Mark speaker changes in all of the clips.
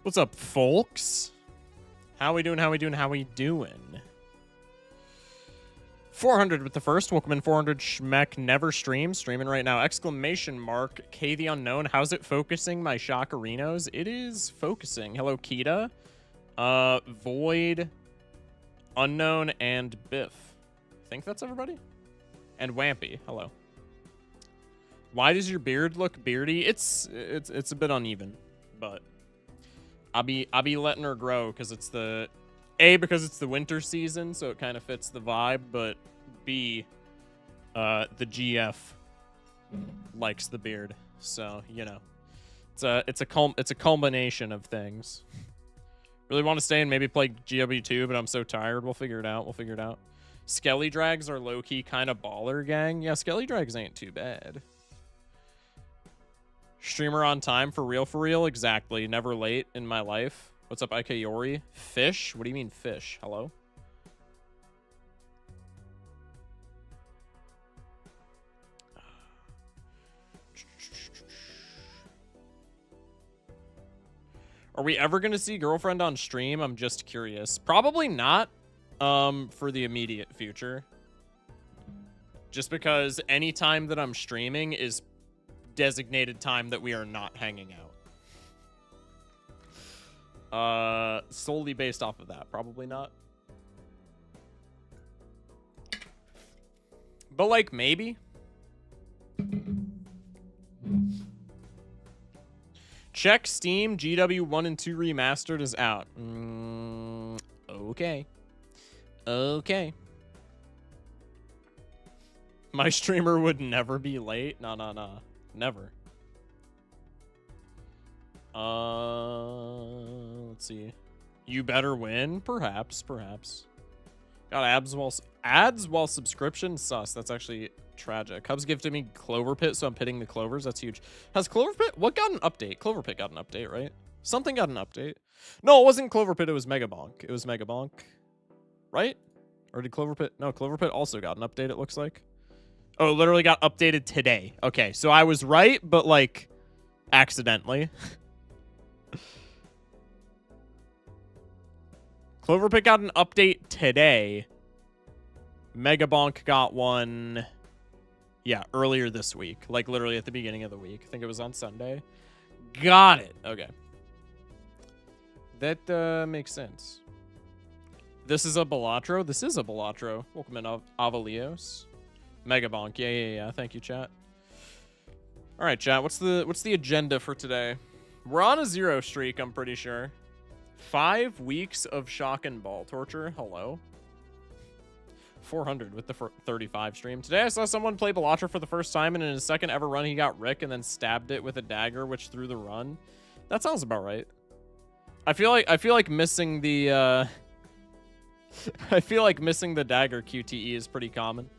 Speaker 1: What's up, folks? How we doing? How we doing? How we doing? 400 with the first. Welcome in 400. Schmeck never streams. Streaming right now. Exclamation mark. K the unknown. How's it focusing my Shockerinos? It is focusing. Hello, Kita. Void, Unknown, and Biff. I think that's everybody. And Wampy. Hello. Why does your beard look beardy? It's a bit uneven, but I'll be letting her grow because it's the because it's the winter season, so it kind of fits the vibe, but B, the GF likes the beard, so you know, it's a culmination of things. Really want to stay and maybe play GW2, but I'm so tired. We'll figure it out. We'll figure it out. Skelly Drags are low-key kind of baller, gang. Yeah, Skelly Drags ain't too bad. Streamer on time, for real, exactly. Never late in my life. What's up, IK Yori? Fish? What do you mean fish? Hello? Are we ever going to see Girlfriend on stream? I'm just curious. Probably not for the immediate future. Just because any time that I'm streaming is designated time that we are not hanging out. Solely based off of that. Probably not. But, like, maybe. Check Steam. GW1 and 2 Remastered is out. Okay. Okay. My streamer would never be late. No. Never. Let's see. You better win? Perhaps. Got ads while subscription? Sus. That's actually tragic. Cubs gifted me Clover Pit, so I'm pitting the Clovers. That's huge. Has Clover Pit... What got an update? Clover Pit got an update, right? Something got an update. No, it wasn't Clover Pit. It was Mega Bonk. It was Mega Bonk. Right? Or did Clover Pit... No, Clover Pit also got an update, it looks like. Oh, it literally got updated today. Okay, so I was right, but, like, accidentally. Clover Pit got an update today. Mega Bonk got one... Yeah, earlier this week. Like, literally at the beginning of the week. I think it was on Sunday. Got it. Okay. That makes sense. This is a Balatro? This is a Balatro. Welcome in, Avalios. Mega Bonk. Yeah. Thank you, chat. All right, chat. What's the agenda for today? We're on a 0 streak, I'm pretty sure. 5 weeks of shock and ball torture. Hello. 400 with the 35 stream. Today I saw someone play Balatro for the first time, and in his second ever run, he got Rick and then stabbed it with a dagger, which threw the run. That sounds about right. I feel like missing the I feel like missing the dagger QTE is pretty common.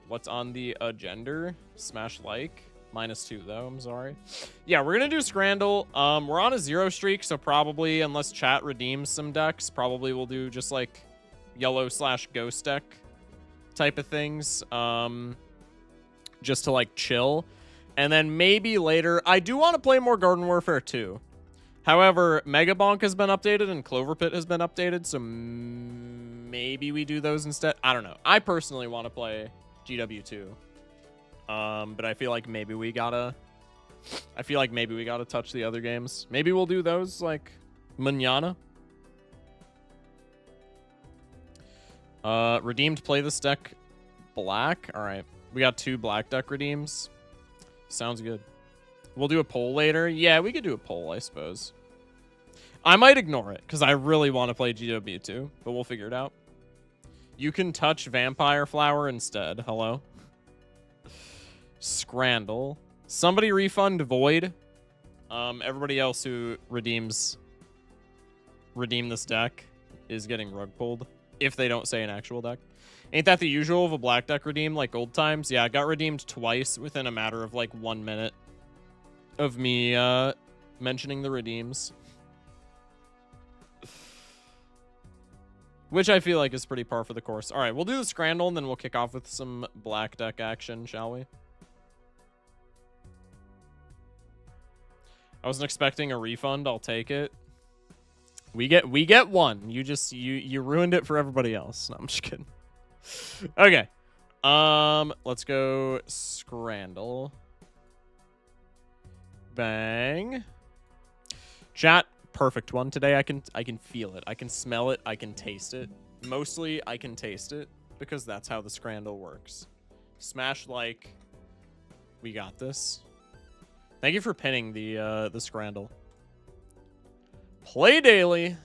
Speaker 1: What's on the agenda? Smash like. -2 though, I'm sorry. Yeah, we're gonna do Scrandle. We're on a 0 streak, so probably, unless chat redeems some decks, probably we'll do just like yellow/ghost deck type of things. Just to like chill. And then maybe later, I do want to play more Garden Warfare 2. However, Mega Bonk has been updated and Clover Pit has been updated, so maybe we do those instead. I don't know. I personally want to play GW2. But I feel like maybe we gotta touch the other games. Maybe we'll do those like mañana. Redeemed play this deck black. All right, we got 2 black deck redeems. Sounds good. We'll do a poll later. Yeah, we could do a poll, I suppose. I might ignore it because I really want to play GW2, but we'll figure it out. You can touch Vampire Flower instead. Hello. Scrandle. Somebody refund Void. Everybody else who redeem this deck is getting rug pulled if they don't say an actual deck. Ain't that the usual of a black deck redeem like old times? Yeah, it got redeemed twice within a matter of like 1 minute of me mentioning the redeems. Which I feel like is pretty par for the course. All right, we'll do the Scrandle and then we'll kick off with some black deck action, shall we? I wasn't expecting a refund. I'll take it. We get one. You ruined it for everybody else. No, I'm just kidding. Okay. Let's go Scrandle. Bang. Chat, perfect one today. I can feel it. I can smell it. I can taste it. Mostly I can taste it because that's how the Scrandle works. Smash like. We got this. Thank you for pinning the Scrandle. Play daily.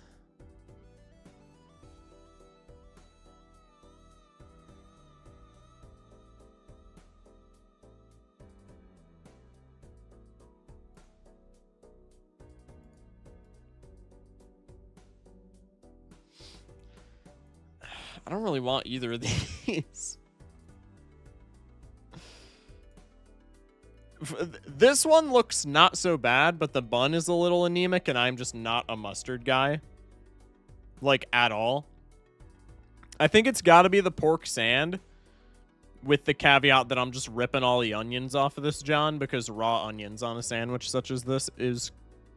Speaker 1: I don't really want either of these. This one looks not so bad, but the bun is a little anemic, and I'm just not a mustard guy. Like, at all. I think it's got to be the pork sand, with the caveat that I'm just ripping all the onions off of this, John, because raw onions on a sandwich such as this is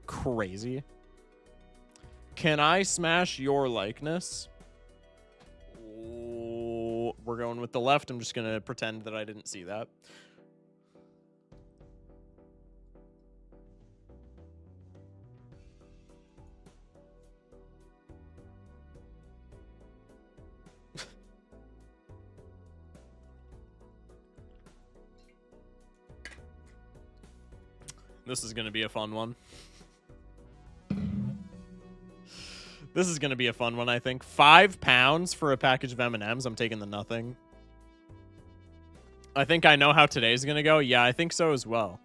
Speaker 1: crazy. Can I smash your likeness? Oh, we're going with the left. I'm just going to pretend that I didn't see that. This is going to be a fun one. This is going to be a fun one, I think. £5 for a package of M&Ms. I'm taking the nothing. I think I know how today's going to go. Yeah, I think so as well.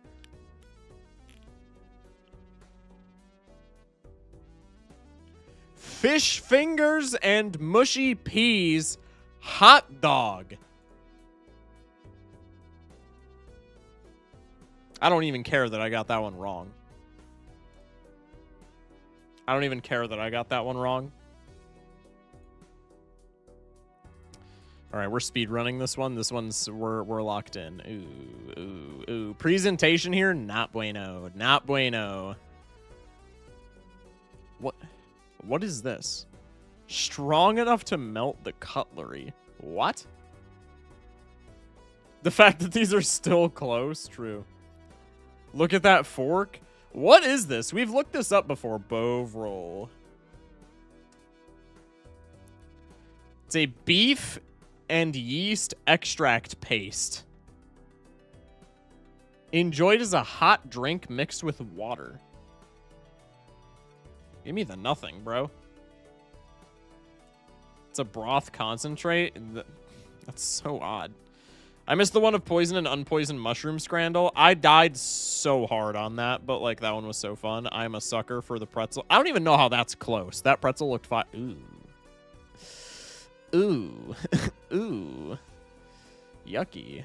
Speaker 1: Fish fingers and mushy peas hot dog. I don't even care that I got that one wrong. I don't even care that I got that one wrong. All right, we're speed running this one. This one's we're locked in. Ooh. Presentation here, not bueno. Not bueno. What is this? Strong enough to melt the cutlery. What? The fact that these are still close, true. Look at that fork. What is this? We've looked this up before. Bovril. It's a beef and yeast extract paste. Enjoyed as a hot drink mixed with water. Give me the nothing, bro. It's a broth concentrate. That's so odd. I missed the one of poison and unpoisoned mushroom scrandle. I died so hard on that, but like that one was so fun. I'm a sucker for the pretzel. I don't even know how that's close. That pretzel looked fine. Ooh. Ooh. Ooh. Yucky.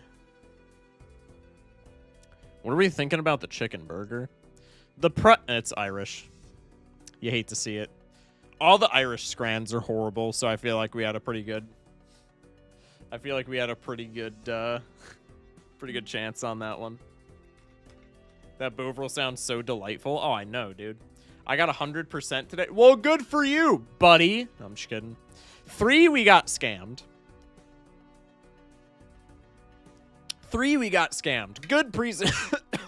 Speaker 1: What are we thinking about the chicken burger? It's Irish. You hate to see it. All the Irish scrands are horrible, so I feel like we had a pretty good... pretty good chance on that one. That Bovril sounds so delightful. Oh, I know, dude. I got 100% today. Well, good for you, buddy. No, I'm just kidding. 3, we got scammed. 3, we got scammed. Good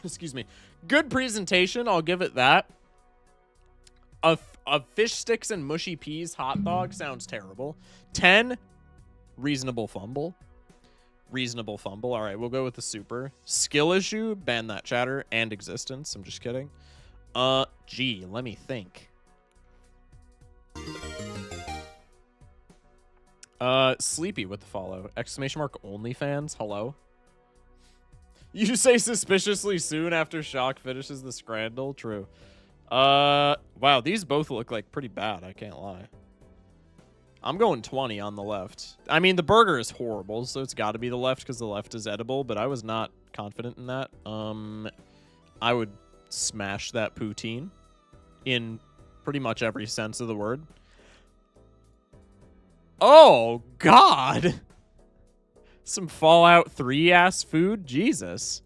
Speaker 1: excuse me. Good presentation. I'll give it that. A fish sticks and mushy peas hot dog sounds terrible. 10. Reasonable fumble. Reasonable fumble. All right, we'll go with the super. Skill issue. Ban that chatter. And existence. I'm just kidding. Gee, let me think. Sleepy with the follow. Exclamation mark OnlyFans. Hello. You say suspiciously soon after Shock finishes the Scrandle. True. Wow, these both look like pretty bad. I can't lie. I'm going 20 on the left. I mean, the burger is horrible, so it's got to be the left because the left is edible, but I was not confident in that. I would smash that poutine in pretty much every sense of the word. Oh, God. Some Fallout 3-ass food? Jesus.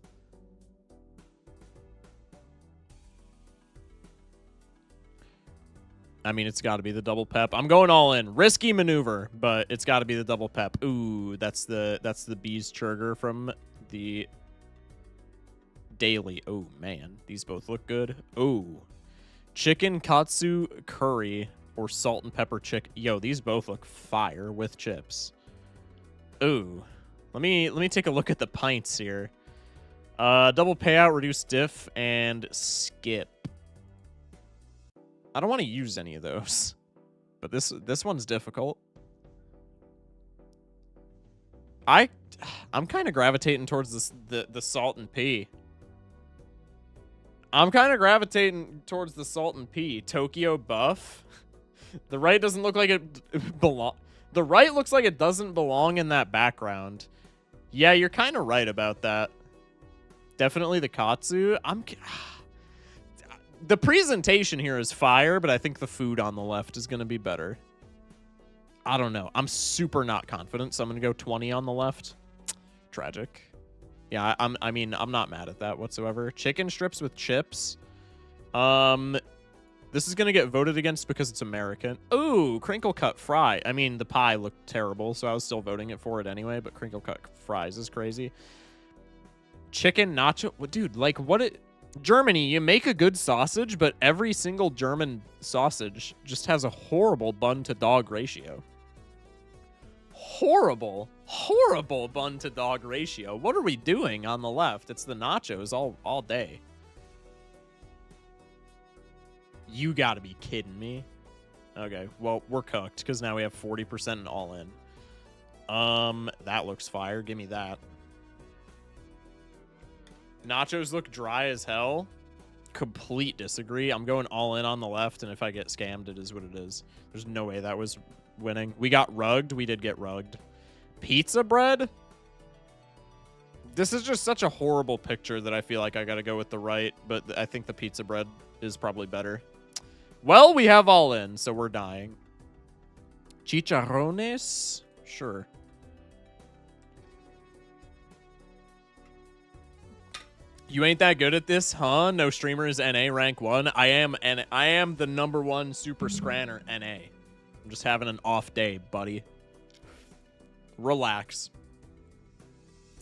Speaker 1: I mean, it's got to be the double pep. I'm going all in. Risky maneuver, but it's got to be the double pep. Ooh, that's the bees churger from the daily. Oh, man. These both look good. Ooh. Chicken katsu curry or salt and pepper chicken. Yo, these both look fire with chips. Ooh. Let me take a look at the pints here. Double payout, reduced diff, and skip. I don't want to use any of those, but this one's difficult. I'm kind of gravitating towards the salt and pea. I'm kind of gravitating towards the salt and pea. Tokyo buff. The right doesn't look like it belong. The right looks like it doesn't belong in that background. Yeah, you're kind of right about that. Definitely the katsu. The presentation here is fire, but I think the food on the left is going to be better. I don't know. I'm super not confident, so I'm going to go 20 on the left. Tragic. Yeah, I mean, I'm not mad at that whatsoever. Chicken strips with chips. This is going to get voted against because it's American. Ooh, crinkle cut fry. I mean, the pie looked terrible, so I was still voting it for it anyway, but crinkle cut fries is crazy. Chicken nacho. Dude, like, what it... Germany, you make a good sausage, but every single German sausage just has a horrible bun-to-dog ratio. Horrible bun-to-dog ratio. What are we doing on the left? It's the nachos all day. You gotta be kidding me. Okay, well, we're cooked, because now we have 40% and all in. That looks fire. Give me that. Nachos look dry as hell. Complete disagree. I'm going all in on the left, and if I get scammed, it is what it is. There's no way that was winning. We got rugged. We did get rugged. Pizza bread? This is just such a horrible picture that I feel like I got to go with the right, but I think the pizza bread is probably better. Well, we have all in, so we're dying. Chicharrones? Sure. You ain't that good at this, huh? No streamers NA rank 1. I am the #1 super scranner NA. I'm just having an off day, buddy. Relax.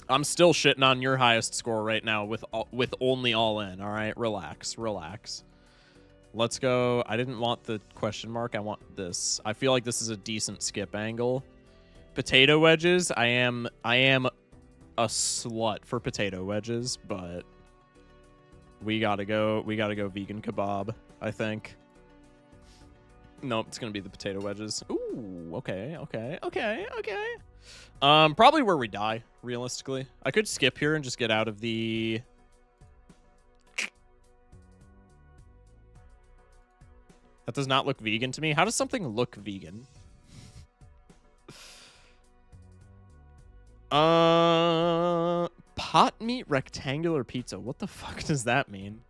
Speaker 1: I'm still shitting on your highest score right now with only all in. All right, relax. Let's go. I didn't want the question mark. I want this. I feel like this is a decent skip angle. Potato wedges. I am a slut for potato wedges, but we gotta go vegan kebab, I think. Nope, it's gonna be the potato wedges. Ooh, okay. Probably where we die, realistically. I could skip here and just get out of the... That does not look vegan to me. How does something look vegan? Pot meat rectangular pizza. What the fuck does that mean?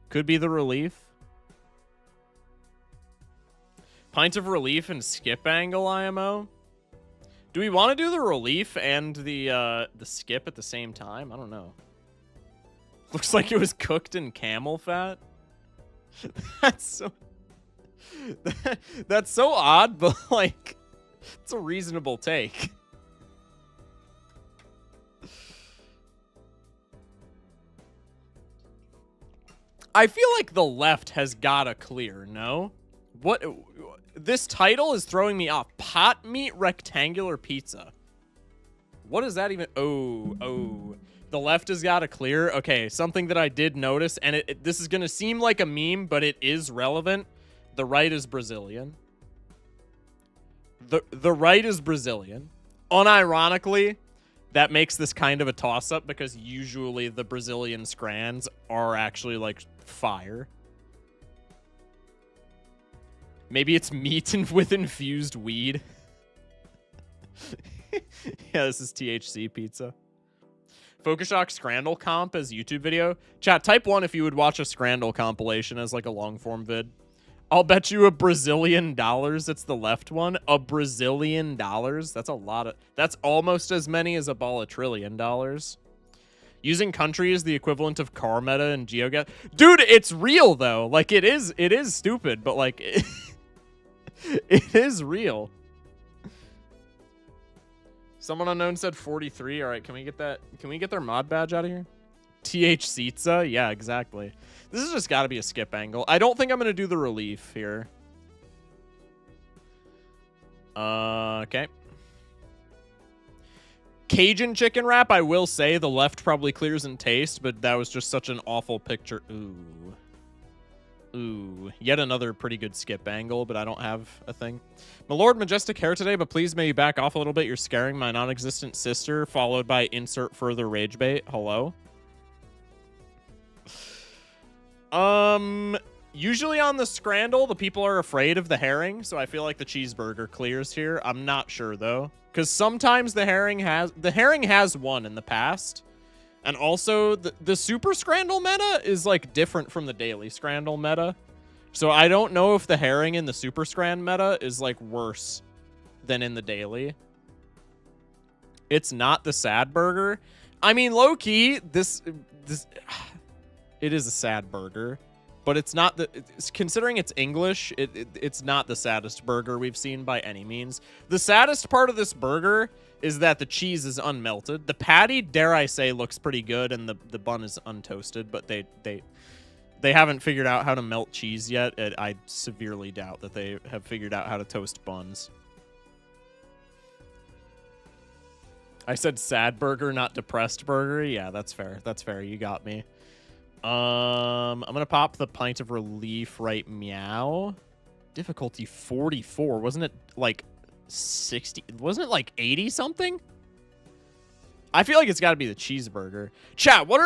Speaker 1: Could be the relief. Pint of relief and skip angle IMO. Do we want to do the relief and the skip at the same time? I don't know. Looks like it was cooked in camel fat. That's so odd, but like it's a reasonable take. I feel like the left has got to clear, no? What? This title is throwing me off. Pot meat rectangular pizza. What is that even? Oh. The left has got to clear. Okay, something that I did notice, and this is going to seem like a meme, but it is relevant. The right is Brazilian. The right is Brazilian. Unironically, that makes this kind of a toss-up because usually the Brazilian scrans are actually, like, fire. Maybe it's meat with infused weed. Yeah, this is THC pizza. Focushock Scrandle comp as YouTube video. Chat, type 1 if you would watch a Scrandle compilation as like a long form vid. I'll bet you $1 Brazilian. It's the left one. $1 Brazilian. That's a lot of... That's almost as many as $1 trillion. Using country is the equivalent of car meta and GeoGuessr. Dude, it's real though. Like it is stupid, but like it is real. Someone unknown said 43. All right, can we get that? Can we get their mod badge out of here? TH Sitza? Yeah, exactly. This has just got to be a skip angle. I don't think I'm going to do the relief here. Okay. Cajun chicken wrap, I will say the left probably clears in taste, but that was just such an awful picture. Ooh. Ooh. Yet another pretty good skip angle, but I don't have a thing. My lord, majestic hair today, but please may you back off a little bit. You're scaring my non-existent sister, followed by insert further rage bait. Hello? Usually on the Scrandle, the people are afraid of the herring, so I feel like the cheeseburger clears here. I'm not sure though, because sometimes the herring has won in the past, and also the Super Scrandle meta is like different from the Daily Scrandle meta, so I don't know if the herring in the Super Scran meta is like worse than in the Daily. It's not the sad burger. I mean, low key, this it is a sad burger. But it's not considering it's English, it's not the saddest burger we've seen by any means. The saddest part of this burger is that the cheese is unmelted. The patty, dare I say, looks pretty good, and the bun is untoasted, but they haven't figured out how to melt cheese yet. I severely doubt that they have figured out how to toast buns. I said sad burger, not depressed burger. Yeah, that's fair. That's fair. You got me. I'm gonna pop the pint of relief right meow. Difficulty 44. Wasn't it like 60? Wasn't it like 80 something? I feel like it's got to be the cheeseburger. Chat, what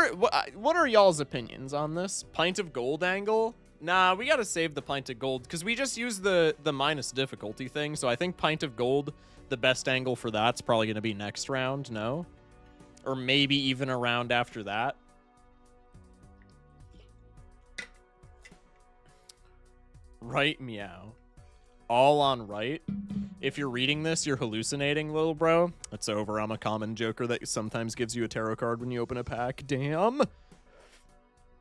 Speaker 1: are y'all's opinions on this? Pint of gold angle? Nah, we got to save the pint of gold because we just used the minus difficulty thing. So I think pint of gold, the best angle for that's probably going to be next round, no? Or maybe even a round after that. Right meow. All on right. If you're reading this, you're hallucinating, little bro. It's over. I'm a common joker that sometimes gives you a tarot card when you open a pack. Damn.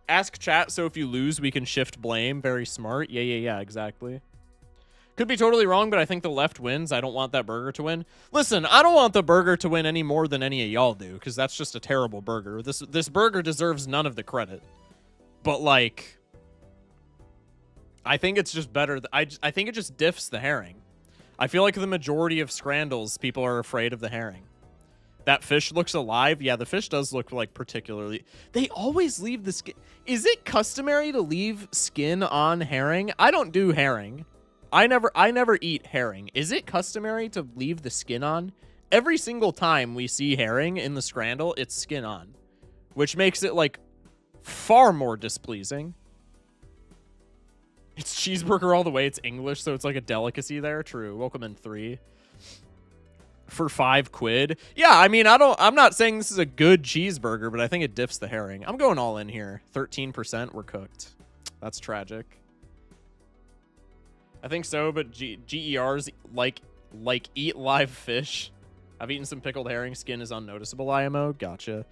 Speaker 1: Ask chat so if you lose, we can shift blame. Very smart. Yeah, exactly. Could be totally wrong, but I think the left wins. I don't want that burger to win. Listen, I don't want the burger to win any more than any of y'all do, because that's just a terrible burger. This burger deserves none of the credit. But, like, I think it's just better. I think it just diffs the herring. I feel like the majority of Scrandles, people are afraid of the herring. That fish looks alive. Yeah, the fish does look like particularly. They always leave the skin. Is it customary to leave skin on herring? I don't do herring. I never eat herring. Is it customary to leave the skin on? Every single time we see herring in the Scrandle, it's skin on, which makes it like far more displeasing. It's cheeseburger all the way. It's English, so it's like a delicacy there. True. Welcome in 3. For 5 quid. Yeah, I mean, I'm not saying this is a good cheeseburger, but I think it diffs the herring. I'm going all in here. 13%, we're cooked. That's tragic. I think so, but GERs like eat live fish. I've eaten some pickled herring. Skin is unnoticeable, IMO. Gotcha.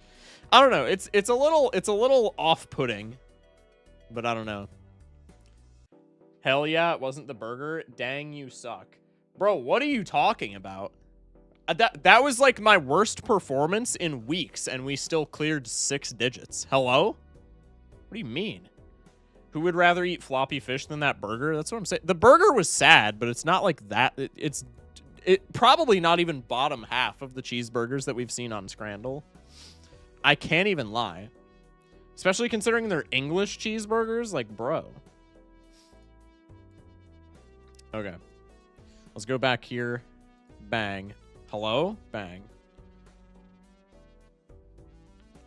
Speaker 1: I don't know. It's a little off-putting, but I don't know. Hell yeah, it wasn't the burger. Dang, you suck. Bro, what are you talking about? That was like my worst performance in weeks, and we still cleared 6 digits. Hello? What do you mean? Who would rather eat floppy fish than that burger? That's what I'm saying. The burger was sad, but it's not like that. It's probably not even bottom half of the cheeseburgers that we've seen on Scrandle. I can't even lie. Especially considering they're English cheeseburgers. Like, bro. Okay. Let's go back here. Bang. Hello? Bang.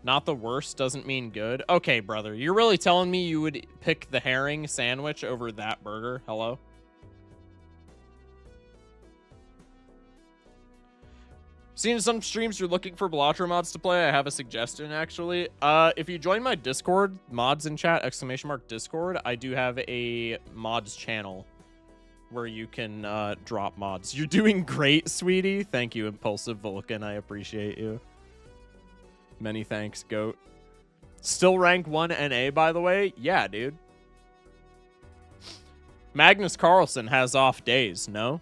Speaker 1: Not the worst doesn't mean good. Okay, brother. You're really telling me you would pick the herring sandwich over that burger? Hello? Seeing some streams you're looking for Balatro mods to play, I have a suggestion, actually. If you join my Discord, mods in chat, ! Discord, I do have a mods channel where you can drop mods. You're doing great, sweetie. Thank you, Impulsive Vulcan. I appreciate you. Many thanks, GOAT. Still rank 1 NA, by the way? Yeah, dude. Magnus Carlsen has off days, no?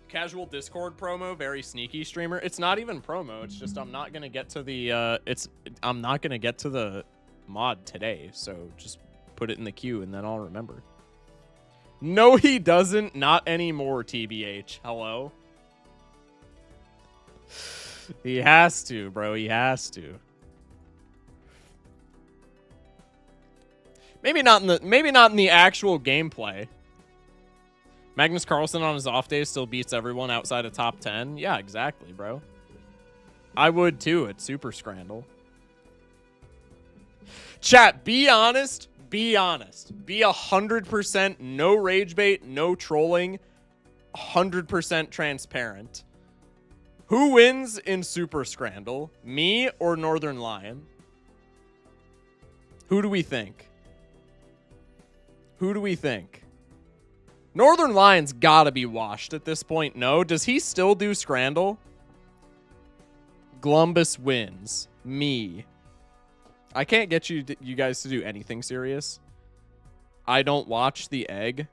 Speaker 1: Casual Discord promo, very sneaky streamer. It's not even promo. It's just I'm not gonna get to the I'm not gonna get to the mod today. So just put it in the queue and then I'll remember. No, he doesn't. Not anymore. TBH. Hello. He has to, bro. He has to. Maybe not in the actual gameplay. Magnus Carlsen on his off days still beats everyone outside of top 10. Yeah, exactly, bro. I would too at Super Scrandle. Chat, be honest. Be honest. Be 100% no rage bait, no trolling. 100% transparent. Who wins in Super Scrandle? Me or Northern Lion? Who do we think? Who do we think? Northern Lion's gotta be washed at this point, no? Does he still do Scrandle? Glumbus wins. Me. I can't get you guys to do anything serious. I don't watch the egg.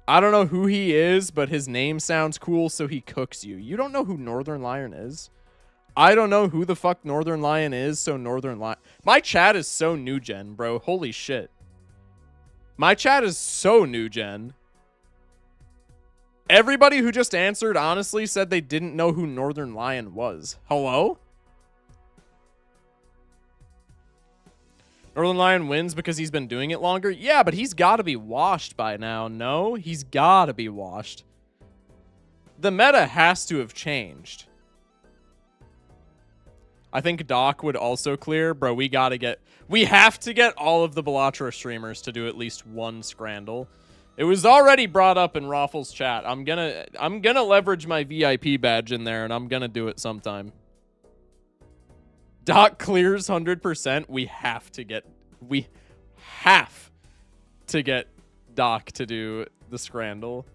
Speaker 1: I don't know who he is, but his name sounds cool, so he cooks you. You don't know who Northern Lion is? I don't know who the fuck Northern Lion is, so Northern Lion... My chat is so new gen, bro. Holy shit. My chat is so new gen. Everybody who just answered honestly said they didn't know who Northern Lion was. Hello? Northern Lion wins because he's been doing it longer? Yeah, but he's got to be washed by now. No, he's got to be washed. The meta has to have changed. I think Doc would also clear. Bro, we have to get all of the Belatra streamers to do at least one Scrandle. It was already brought up in Raffles chat. I'm gonna leverage my VIP badge in there, and I'm gonna do it sometime. Doc clears 100%. We have to get Doc to do the Scrandle.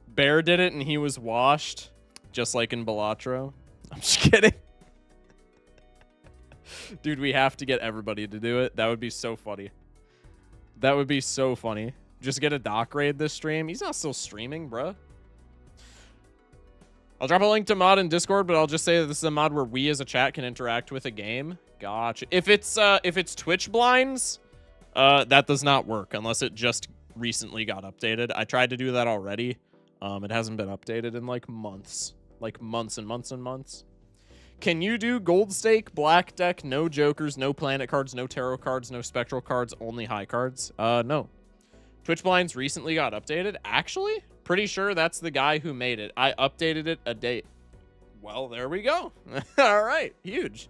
Speaker 1: Bear did it, and he was washed, just like in Belatra. I'm just kidding. Dude, we have to get everybody to do it. That would be so funny. That would be so funny. Just get a Doc raid this stream. He's not still streaming, bruh. I'll drop a link to mod in Discord, but I'll just say that this is a mod where we as a chat can interact with a game. Gotcha. If it's Twitch blinds, that does not work unless it just recently got updated. I tried to do that already. It hasn't been updated in like months. Like months and months and months. Can you do gold stake, black deck, no jokers, no planet cards, no tarot cards, no spectral cards, only high cards? No. Twitch blinds recently got updated. Actually, pretty sure that's the guy who made it. I updated it a day. Well, there we go. All right, huge.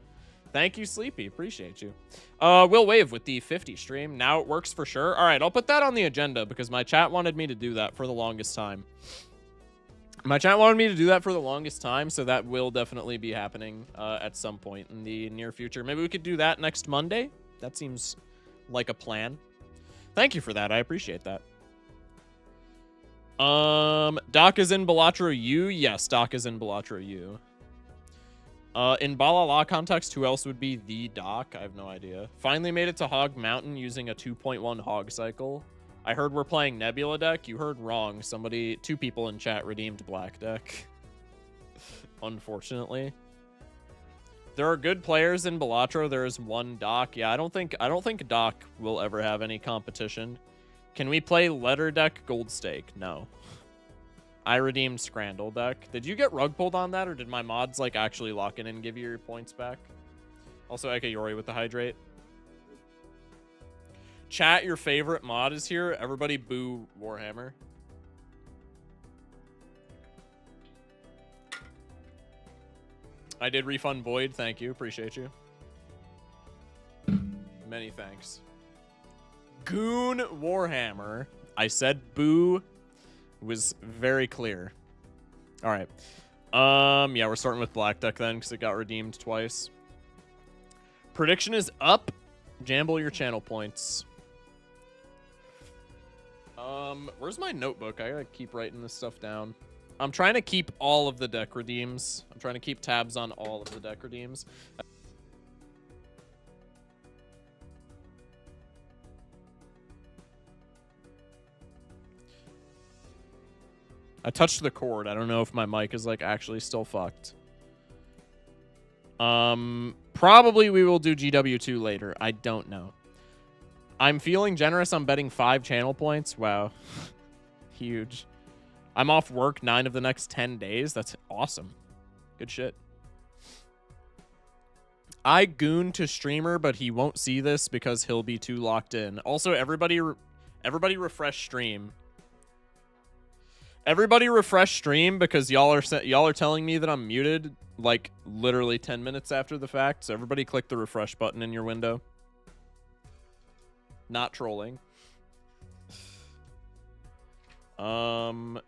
Speaker 1: Thank you, Sleepy. Appreciate you. Will Wave with the 50 stream. Now it works for sure. All right, I'll put that on the agenda because my chat wanted me to do that for the longest time. My chat wanted me to do that for the longest time, so that will definitely be happening at some point in the near future. Maybe we could do that next Monday. That seems like a plan. Thank you for that. I appreciate that. Doc is in Belatra U. Yes, Doc is in Belatra U. In Balala context, who else would be the Doc? I have no idea. Finally made it to Hog Mountain using a 2.1 Hog cycle. I heard we're playing Nebula deck. You heard wrong. Two people in chat redeemed Black deck. Unfortunately. There are good players in Belatra. There is one Doc. Yeah, I don't think Doc will ever have any competition. Can we play Letter Deck Gold Stake? No. I redeemed Scrandle deck. Did you get rug pulled on that, or did my mods like actually lock in and give you your points back? Also, Eka Yori with the hydrate. Chat, your favorite mod is here. Everybody boo Warhammer. I did refund Void. Thank you. Appreciate you. Many thanks. Goon Warhammer. I said boo. Was very clear. All right. Yeah, we're starting with Black deck then because it got redeemed twice. Prediction is up. Jamble your channel points. Where's my notebook? I gotta keep writing this stuff down. I'm trying to keep all of the deck redeems. I'm trying to keep tabs on all of the deck redeems. I touched the cord. I don't know if my mic is like actually still fucked. Probably we will do GW2 later. I don't know. I'm feeling generous. I'm betting 5 channel points. Wow. Huge. I'm off work 9 of the next 10 days. That's awesome. Good shit. I goon to streamer, but he won't see this because he'll be too locked in. Also, everybody refresh stream. Everybody refresh stream because y'all are telling me that I'm muted like literally 10 minutes after the fact. So everybody click the refresh button in your window. Not trolling. Hello,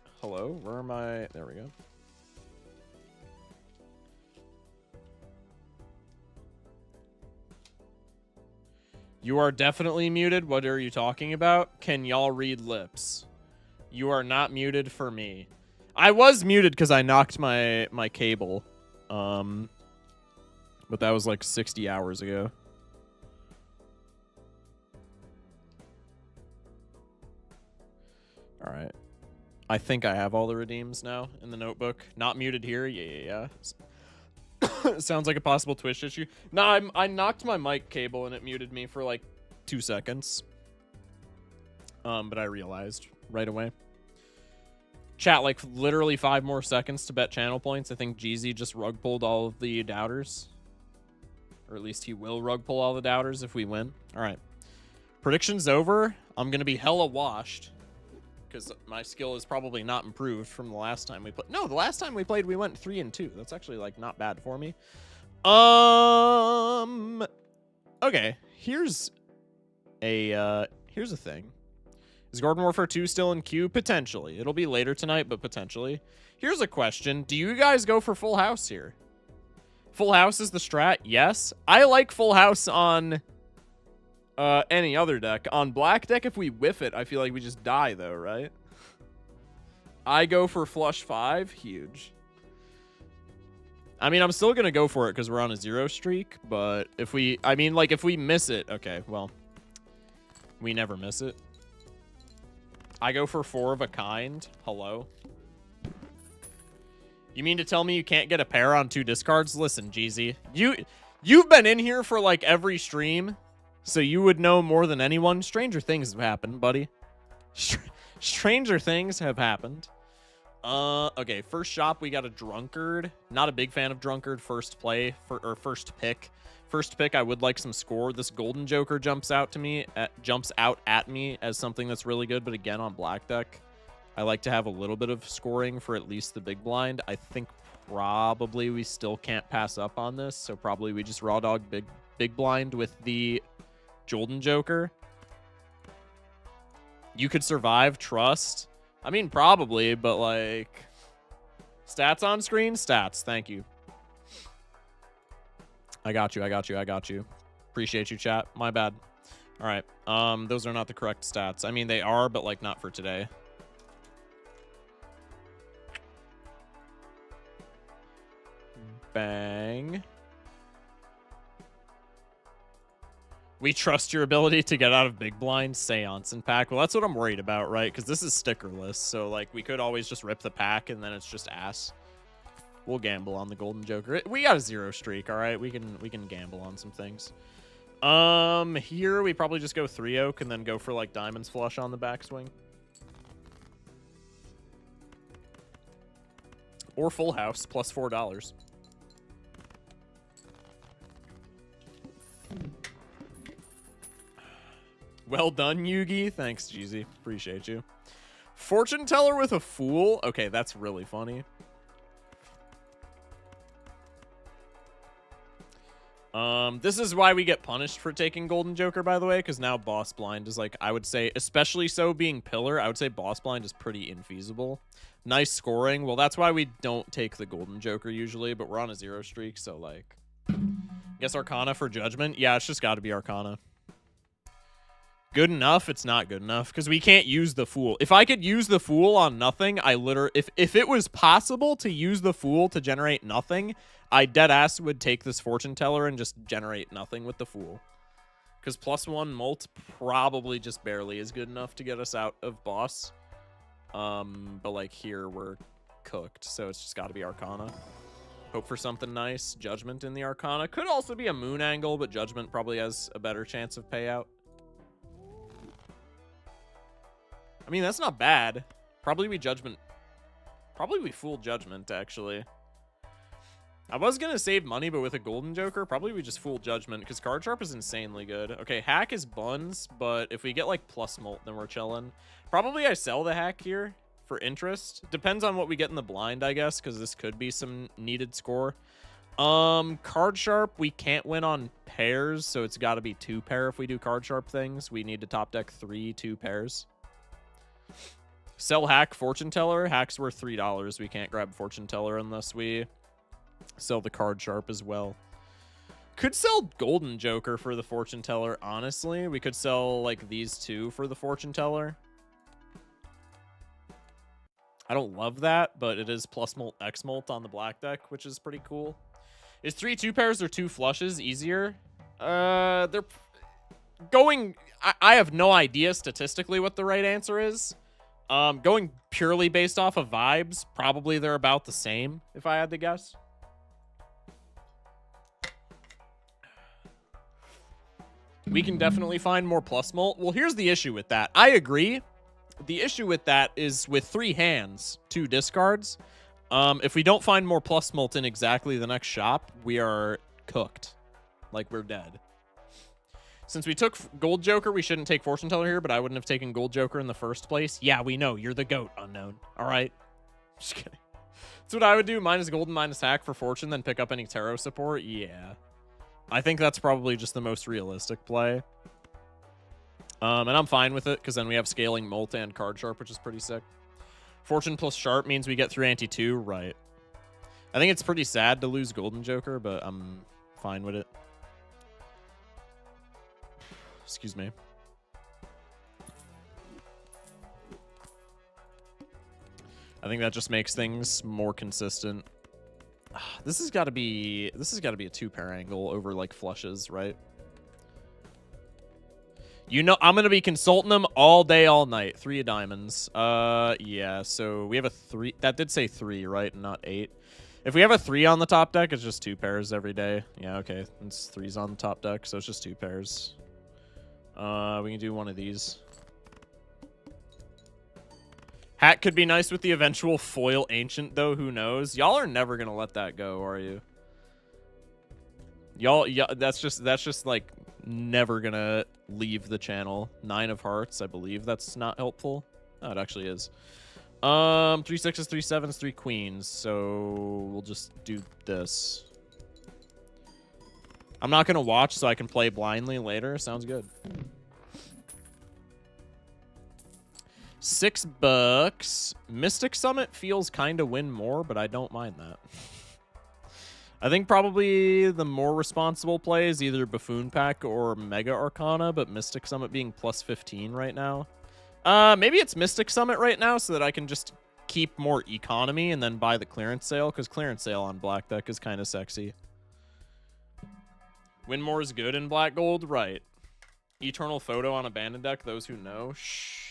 Speaker 1: where am I? There we go. You are definitely muted. What are you talking about? Can y'all read lips? You are not muted for me. I was muted because I knocked my cable. But that was like 60 hours ago. All right. I think I have all the redeems now in the notebook. Not muted here. Yeah. Sounds like a possible Twitch issue. No, I knocked my mic cable and it muted me for like 2 seconds. But I realized right away. Chat, like literally 5 more seconds to bet channel points. I think GZ just rug pulled all of the doubters. Or at least he will rug pull all the doubters if we win. All right. Prediction's over. I'm going to be hella washed. Because my skill is probably not improved from the last time we played. No, the last time we played, we went 3-2. That's actually like not bad for me. Okay, here's a thing. Is Garden Warfare 2 still in queue? Potentially. It'll be later tonight, but potentially. Here's a question. Do you guys go for Full House here? Full House is the strat? Yes. I like Full House on any other deck. On black deck, if we whiff it, I feel like we just die, though, right? I go for Flush 5. Huge. I mean, I'm still going to go for it because we're on a 0 streak, but if we... I mean, like, if we miss it... Okay, well... We never miss it. I go for 4 of a kind. Hello? You mean to tell me you can't get a pair on 2 discards? Listen, Jeezy. You've been in here for, like, every stream... So you would know more than anyone. Stranger things have happened, buddy. Stranger things have happened. Okay, first shop, we got a Drunkard. Not a big fan of Drunkard. First play, first pick. First pick, I would like some score. This Golden Joker jumps out at me as something that's really good. But again, on black deck, I like to have a little bit of scoring for at least the big blind. I think probably we still can't pass up on this. So probably we just raw dog big blind with the Golden Joker. You could survive, trust. I mean, probably, but like... Stats on screen? Stats, thank you. I got you. Appreciate you, chat. My bad. All right. Those are not the correct stats. I mean, they are, but like not for today. Bang. We trust your ability to get out of big blind, seance, and pack. Well, that's what I'm worried about, right? Because this is stickerless, so like we could always just rip the pack and then it's just ass. We'll gamble on the Golden Joker. We got a 0 streak, all right? We can gamble on some things. Here we probably just go 3 oak and then go for like Diamonds Flush on the backswing. Or Full House plus $4. Well done, Yugi. Thanks, Jeezy. Appreciate you. Fortune teller with a fool. Okay, that's really funny. This is why we get punished for taking Golden Joker, by the way, because now Boss Blind is like, I would say, especially so being Pillar, I would say Boss Blind is pretty infeasible. Nice scoring. Well, that's why we don't take the Golden Joker usually, but we're on a 0 streak, so like... Guess Arcana for Judgment? Yeah, it's just got to be Arcana. Good enough, it's not good enough, because we can't use the Fool. If I could use the Fool on nothing, I literally... If it was possible to use the Fool to generate nothing, I deadass would take this Fortune Teller and just generate nothing with the Fool. Because +1 molt probably just barely is good enough to get us out of boss. But, like, here we're cooked, so it's just got to be Arcana. Hope for something nice. Judgment in the Arcana. Could also be a Moon Angle, but Judgment probably has a better chance of payout. I mean, that's not bad. Probably we Judgment. Probably we Fool Judgment, actually. I was going to save money, but with a Golden Joker, probably we just Fool Judgment, because Card Sharp is insanely good. Okay, Hack is buns, but if we get, like, plus molt, then we're chilling. Probably I sell the Hack here for interest. Depends on what we get in the blind, I guess, because this could be some needed score. Card Sharp, we can't win on pairs, so it's got to be 2 pair if we do Card Sharp things. We need to top deck 3 2 pairs. Sell Hack, Fortune Teller. Hack's worth $3. We can't grab Fortune Teller unless we sell the Card Sharp as well. Could sell Golden Joker for the Fortune Teller, honestly. We could sell, like, these 2 for the Fortune Teller. I don't love that, but it is plus molt X molt on the black deck, which is pretty cool. Is 3 2 pairs or 2 flushes easier? They're going... I have no idea statistically what the right answer is. Going purely based off of vibes, probably they're about the same, if I had to guess. We can definitely find more plus molt. Well, here's the issue with that. I agree. The issue with that is with 3 hands, 2 discards. If we don't find more plus molt in exactly the next shop, we are cooked. Like, we're dead. Since we took Gold Joker, we shouldn't take Fortune Teller here, but I wouldn't have taken Gold Joker in the first place. Yeah, we know. You're the GOAT, Unknown. All right? Just kidding. That's what I would do. Minus Golden, minus Hack for Fortune, then pick up any Tarot support. Yeah. I think that's probably just the most realistic play. And I'm fine with it, because then we have Scaling Molt and Card Sharp, which is pretty sick. Fortune plus Sharp means we get through Ante 2. Right. I think it's pretty sad to lose Golden Joker, but I'm fine with it. Excuse me. I think that just makes things more consistent. This has got to be a 2-pair angle over like flushes, right? You know, I'm gonna be consulting them all day, all night. 3 of diamonds. Yeah. So we have a 3. That did say 3, right? Not 8. If we have a 3 on the top deck, it's just 2 pairs every day. Yeah. Okay. It's 3s on the top deck, so it's just 2 pairs. We can do one of these. Hat could be nice with the eventual foil ancient, though. Who knows? Y'all are never gonna let that go, are you? Y'all, yeah, that's just like never gonna leave the channel. 9 of hearts, I believe that's not helpful. Oh, it actually is. 3 6s, 3 7s, 3 queens. So we'll just do this. I'm not gonna watch, so I can play blindly later. Sounds good. $6. Mystic Summit feels kind of win more, but I don't mind that. I think probably the more responsible play is either Buffoon Pack or Mega Arcana, but Mystic Summit being plus 15 right now. Maybe it's Mystic Summit right now so that I can just keep more economy and then buy the clearance sale, because clearance sale on black deck is kind of sexy. Win more is good in black gold, right? Eternal Photo on abandoned deck, those who know. Shh.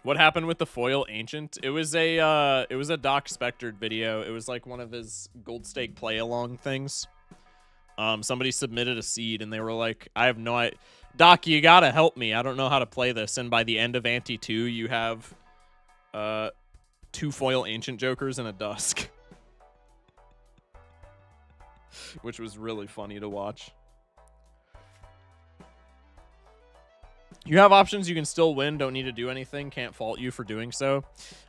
Speaker 1: What happened with the foil ancient? It was a Doc Spectred video. It was like one of his Gold Stake play along things. Somebody submitted a seed and they were like, I have no idea. Doc, you gotta help me. I don't know how to play this. And by the end of Ante 2, you have 2 foil ancient jokers and a dusk. Which was really funny to watch. You have options, you can still win, don't need to do anything, can't fault you for doing so.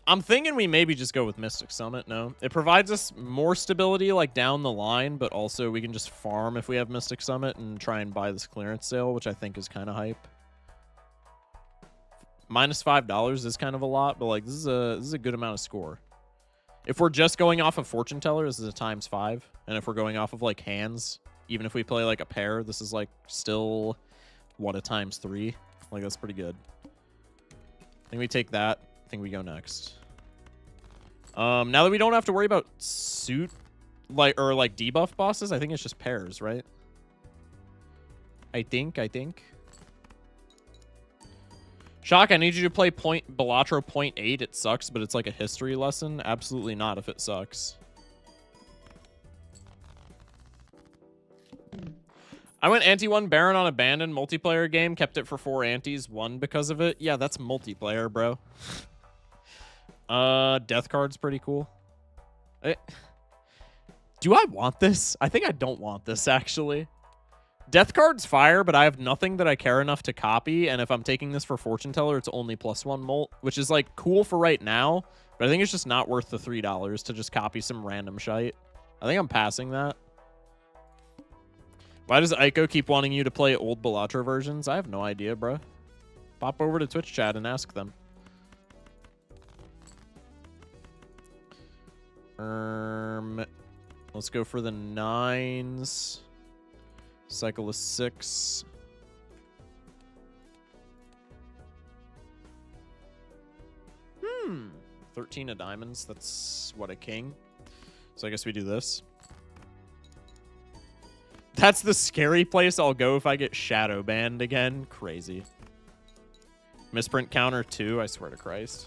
Speaker 1: I'm thinking we maybe just go with Mystic Summit, no. It provides us more stability, like, down the line, but also we can just farm if we have Mystic Summit and try and buy this clearance sale, which I think is kind of hype. Minus $5 is kind of a lot, but, like, this is a good amount of score. If we're just going off of Fortune Teller, this is a ×5, and if we're going off of, like, hands, Even if we play like a pair, this is like still what, a ×3? Like, that's pretty good. I think we take that. I think we go next. Now that we don't have to worry about suit or like debuff bosses, I think it's just pairs, right? I think. Shock, I need you to play Balatro 0.8. It sucks, but it's like a history lesson. Absolutely not if it sucks. I went anti-1 Baron on abandoned multiplayer game, kept it for 4 antis, won because of it. Yeah, that's multiplayer, bro. Death card's pretty cool. Do I want this? I think I don't want this, actually. Death card's fire, but I have nothing that I care enough to copy, and if I'm taking this for Fortune Teller, it's only +1 molt, which is, like, cool for right now, but I think it's just not worth the $3 to just copy some random shite. I think I'm passing that. Why does Aiko keep wanting you to play old Balatro versions? I have no idea, bro. Pop over to Twitch chat and ask them. Let's go for the 9s. Cycle of 6. Hmm. 13 of diamonds. That's, what, a king? So I guess we do this. That's the scary place I'll go if I get shadow banned again. Crazy. Misprint counter 2, I swear to Christ.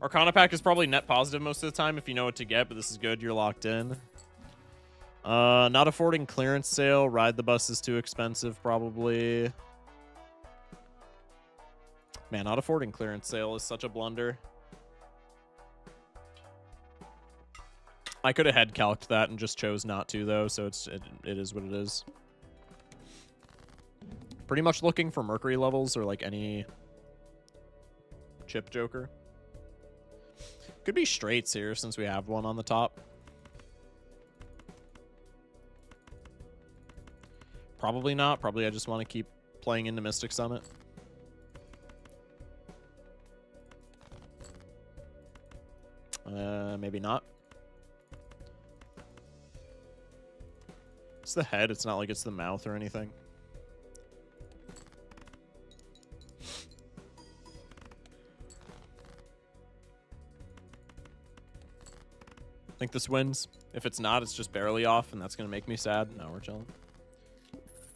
Speaker 1: Arcana pack is probably net positive most of the time if you know what to get, but this is good. You're locked in. Not affording clearance sale. Ride the bus is too expensive, probably. Man, not affording clearance sale is such a blunder. I could have head calced that and just chose not to, though, so it is what it is. Pretty much looking for Mercury levels or like any chip joker. Could be straights here since we have one on the top. Probably not. Probably I just want to keep playing into Mystic Summit. Maybe not. It's the head. It's not like it's the mouth or anything. I think this wins. If it's not, it's just barely off, and that's going to make me sad. No, we're chilling.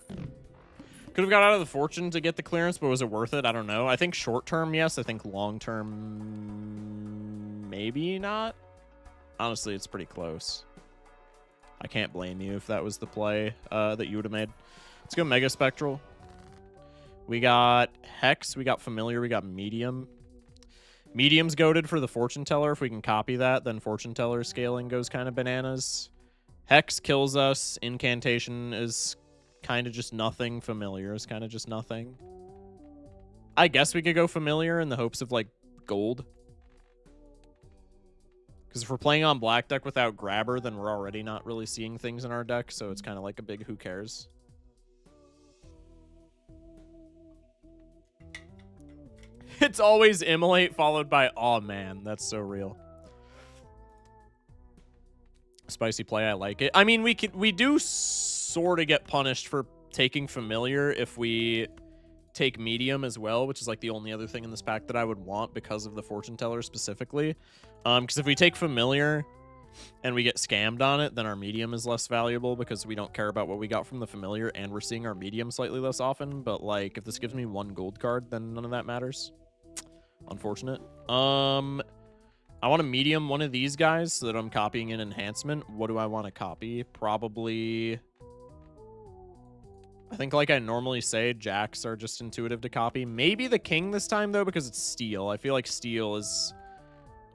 Speaker 1: Could have got out of the fortune to get the clearance, but was it worth it? I don't know. I think short term, yes. I think long term, maybe not. Honestly, it's pretty close. I can't blame you if that was the play that you would have made. Let's go Mega Spectral. We got Hex. We got Familiar. We got Medium. Medium's goated for the Fortune Teller. If we can copy that, then Fortune Teller scaling goes kind of bananas. Hex kills us. Incantation is kind of just nothing. Familiar is kind of just nothing. I guess we could go Familiar in the hopes of, like, gold. Because if we're playing on black deck without Grabber, then we're already not really seeing things in our deck, so it's kind of like a big who cares. It's always Immolate followed by aw man. That's so real. Spicy play, I like it. I mean, we do sort of get punished for taking Familiar if we take Medium as well, which is like the only other thing in this pack that I would want because of the Fortune Teller specifically. Because if we take Familiar and we get scammed on it, then our Medium is less valuable because we don't care about what we got from the Familiar and we're seeing our Medium slightly less often. But like, if this gives me 1 gold card, then none of that matters. Unfortunate. I want to Medium one of these guys so that I'm copying an enhancement. What do I want to copy? Probably, I think like I normally say, Jacks are just intuitive to copy. Maybe the King this time, though, because it's Steel. I feel like Steel is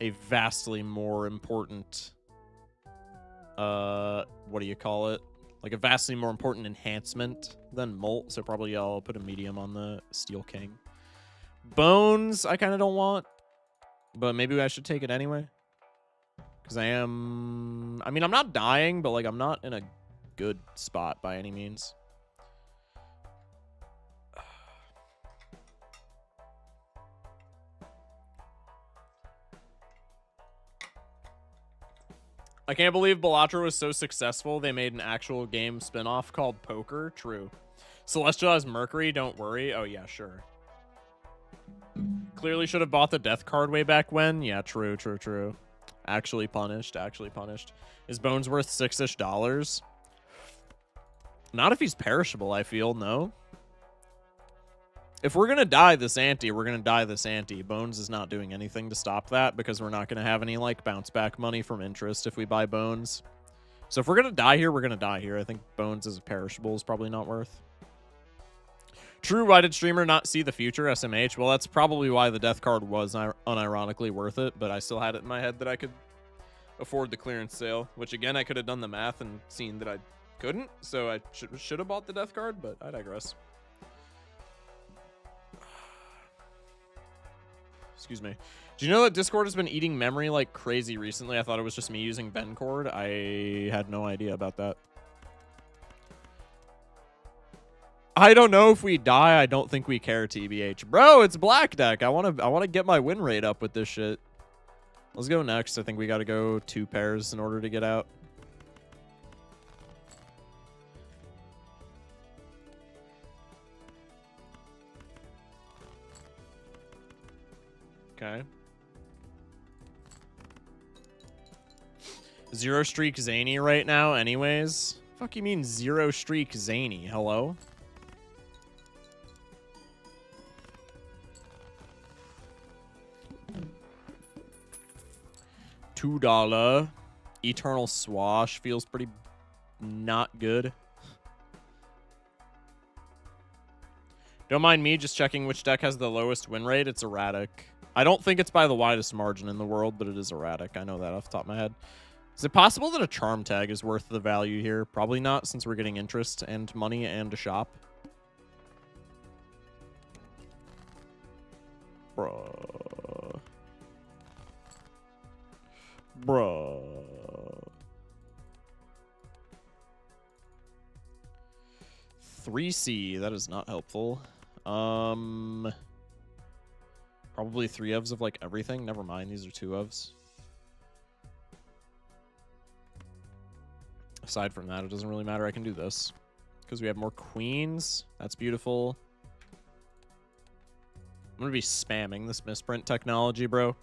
Speaker 1: a vastly more important, what do you call it? Like a vastly more important enhancement than Molt, so probably I'll put a Medium on the Steel King. Bones, I kind of don't want, but maybe I should take it anyway. Because I mean, I'm not dying, but like I'm not in a good spot by any means. I can't believe Balatro was so successful. They made an actual game spinoff called Poker. True. Celestial has Mercury. Don't worry. Oh, yeah, sure. Clearly should have bought the death card way back when. Yeah, true, true, true. Actually punished. Actually punished. Is Bones worth $6-ish? Not if he's perishable, I feel. No. If we're going to die this ante, we're going to die this ante. Bones is not doing anything to stop that because we're not going to have any, like, bounce back money from interest if we buy Bones. So if we're going to die here, we're going to die here. I think Bones as a perishable is probably not worth. True, why did streamer not see the future? SMH? Well, that's probably why the death card was unironically worth it, but I still had it in my head that I could afford the clearance sale, which, again, I could have done the math and seen that I couldn't, so I should have bought the death card, but I digress. Excuse me. Do you know that Discord has been eating memory like crazy recently? I thought it was just me using Bencord. I had no idea about that. I don't know if we die. I don't think we care, TBH. Bro, it's black deck. I want to get my win rate up with this shit. Let's go next. I think we got to go 2 pairs in order to get out. Okay. Zero streak zany right now anyways. Fuck you mean zero streak zany? Hello? $2 Eternal Swash feels pretty not good. Don't mind me just checking which deck has the lowest win rate. It's erratic. I don't think it's by the widest margin in the world, but it is erratic. I know that off the top of my head. Is it possible that a charm tag is worth the value here? Probably not, since we're getting interest and money and a shop. Bruh. Bruh. 3C, that is not helpful. Probably 3 ofs of like everything. Never mind, these are 2 ofs. Aside from that, it doesn't really matter. I can do this because we have more queens. That's beautiful. I'm gonna be spamming this misprint technology, bro.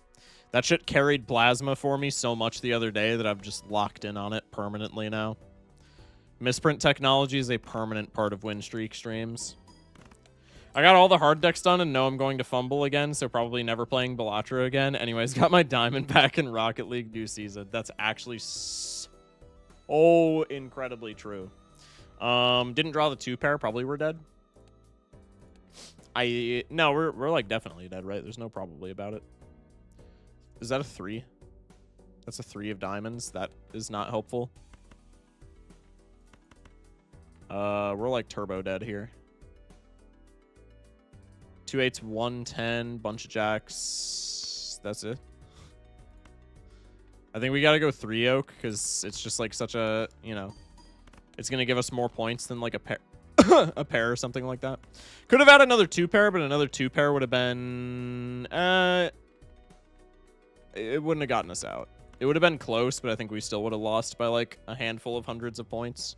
Speaker 1: That shit carried plasma for me so much the other day that I've just locked in on it permanently now. Misprint technology is a permanent part of win streak streams. I got all the hard decks done and know I'm going to fumble again, so probably never playing Balatro again. Anyways, got my diamond back in Rocket League new season. That's actually so incredibly true. Didn't draw the 2 pair. Probably we're dead. No, we're like definitely dead, right? There's no probably about it. Is that a 3? That's a 3 of diamonds. That is not helpful. We're like turbo dead here. 2 8s, 1 10, bunch of jacks. That's it. I think we gotta go 3 oak because it's just like such a, you know, it's gonna give us more points than like a pair, a pair or something like that. Could have had another 2 pair, but another 2 pair would have been, it wouldn't have gotten us out. It would have been close, but I think we still would have lost by like a handful of hundreds of points.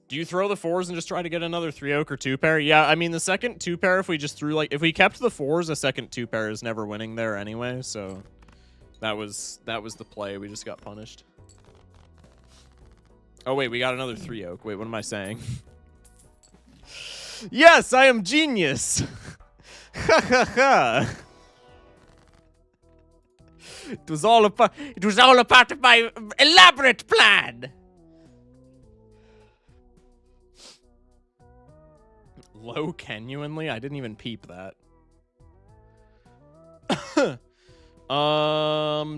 Speaker 1: Do you throw the 4s and just try to get another 3 oak or 2 pair? Yeah, I mean, the second 2 pair, if we just threw like, if we kept the 4s, a second 2 pair is never winning there anyway. So that was the play. We just got punished. Oh, wait, we got another 3 oak. Wait, what am I saying? Yes, I am genius. Ha ha ha. It was all a part of my elaborate plan. Low genuinely? I didn't even peep that.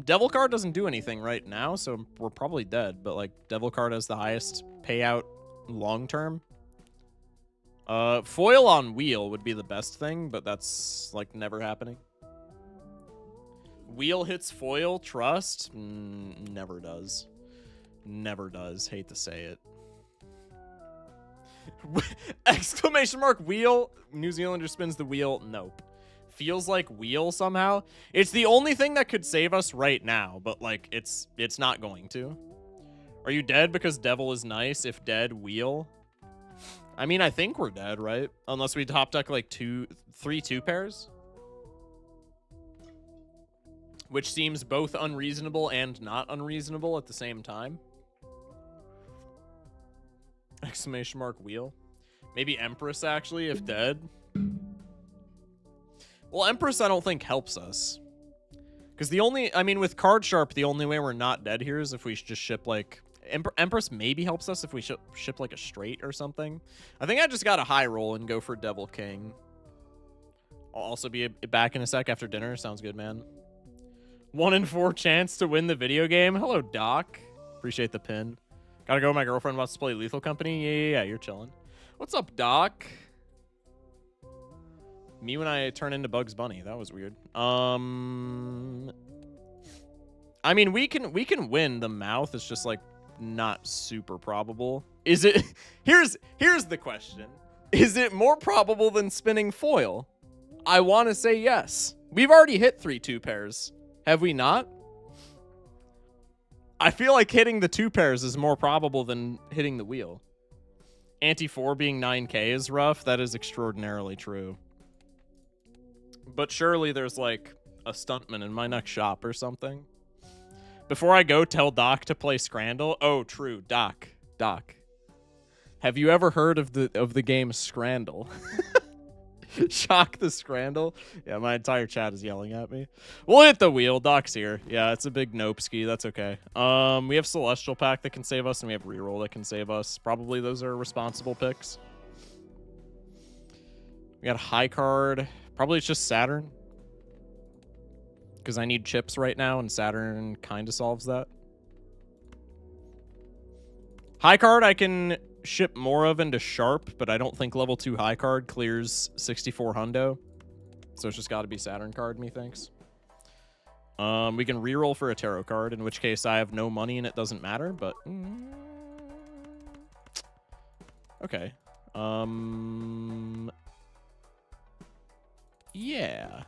Speaker 1: Devil card doesn't do anything right now, so we're probably dead, but like Devil card has the highest payout long term. Foil on wheel would be the best thing, but that's like never happening. Wheel hits foil, trust? Never does. Never does. Hate to say it. Exclamation mark wheel. New Zealander spins the wheel. Nope. feels like wheel somehow. It's the only thing that could save us right now, but like it's not going to. Are you dead because devil is nice? If dead, wheel. I mean, I think we're dead, right? Unless we top deck like 3 2-pairs. Which seems both unreasonable and not unreasonable at the same time. Exclamation mark wheel. Maybe Empress, actually, if dead. Well, Empress, I don't think helps us. Because the only... I mean, with Card Sharp, the only way we're not dead here is if we just ship, like... Empress maybe helps us if we ship like, a straight or something. I think I just got a high roll and go for Devil King. I'll also be back in a sec after dinner. Sounds good, man. 1 in 4 chance to win the video game. Hello, Doc. Appreciate the pin. Gotta go. My girlfriend wants to play Lethal Company. Yeah, you're chilling. What's up, Doc? Me when I turn into Bugs Bunny. That was weird. I mean, we can win. The mouth is just like not super probable. Is it? Here's the question. Is it more probable than spinning foil? I want to say yes. We've already hit 3 2-pairs. Have we not? I feel like hitting the 2 pairs is more probable than hitting the wheel. Ante-4 being 9k is rough. That is extraordinarily true. But surely there's like a stuntman in my next shop or something. Before I go, tell Doc to play Scrandle. Oh, true. Doc. Have you ever heard of the game Scrandle? Shock the Scrandle. Yeah, my entire chat is yelling at me. We'll hit the wheel. Doc's here. Yeah, it's a big nope ski. That's okay. We have Celestial Pack that can save us, and we have Reroll that can save us. Probably those are responsible picks. We got a high card. Probably it's just Saturn. Because I need chips right now, and Saturn kind of solves that. High card I can ship more of into Sharp, but I don't think level 2 high card clears 64 hundo. So it's just got to be Saturn card, methinks. We can reroll for a tarot card, in which case I have no money and it doesn't matter, but... Okay. Yeah.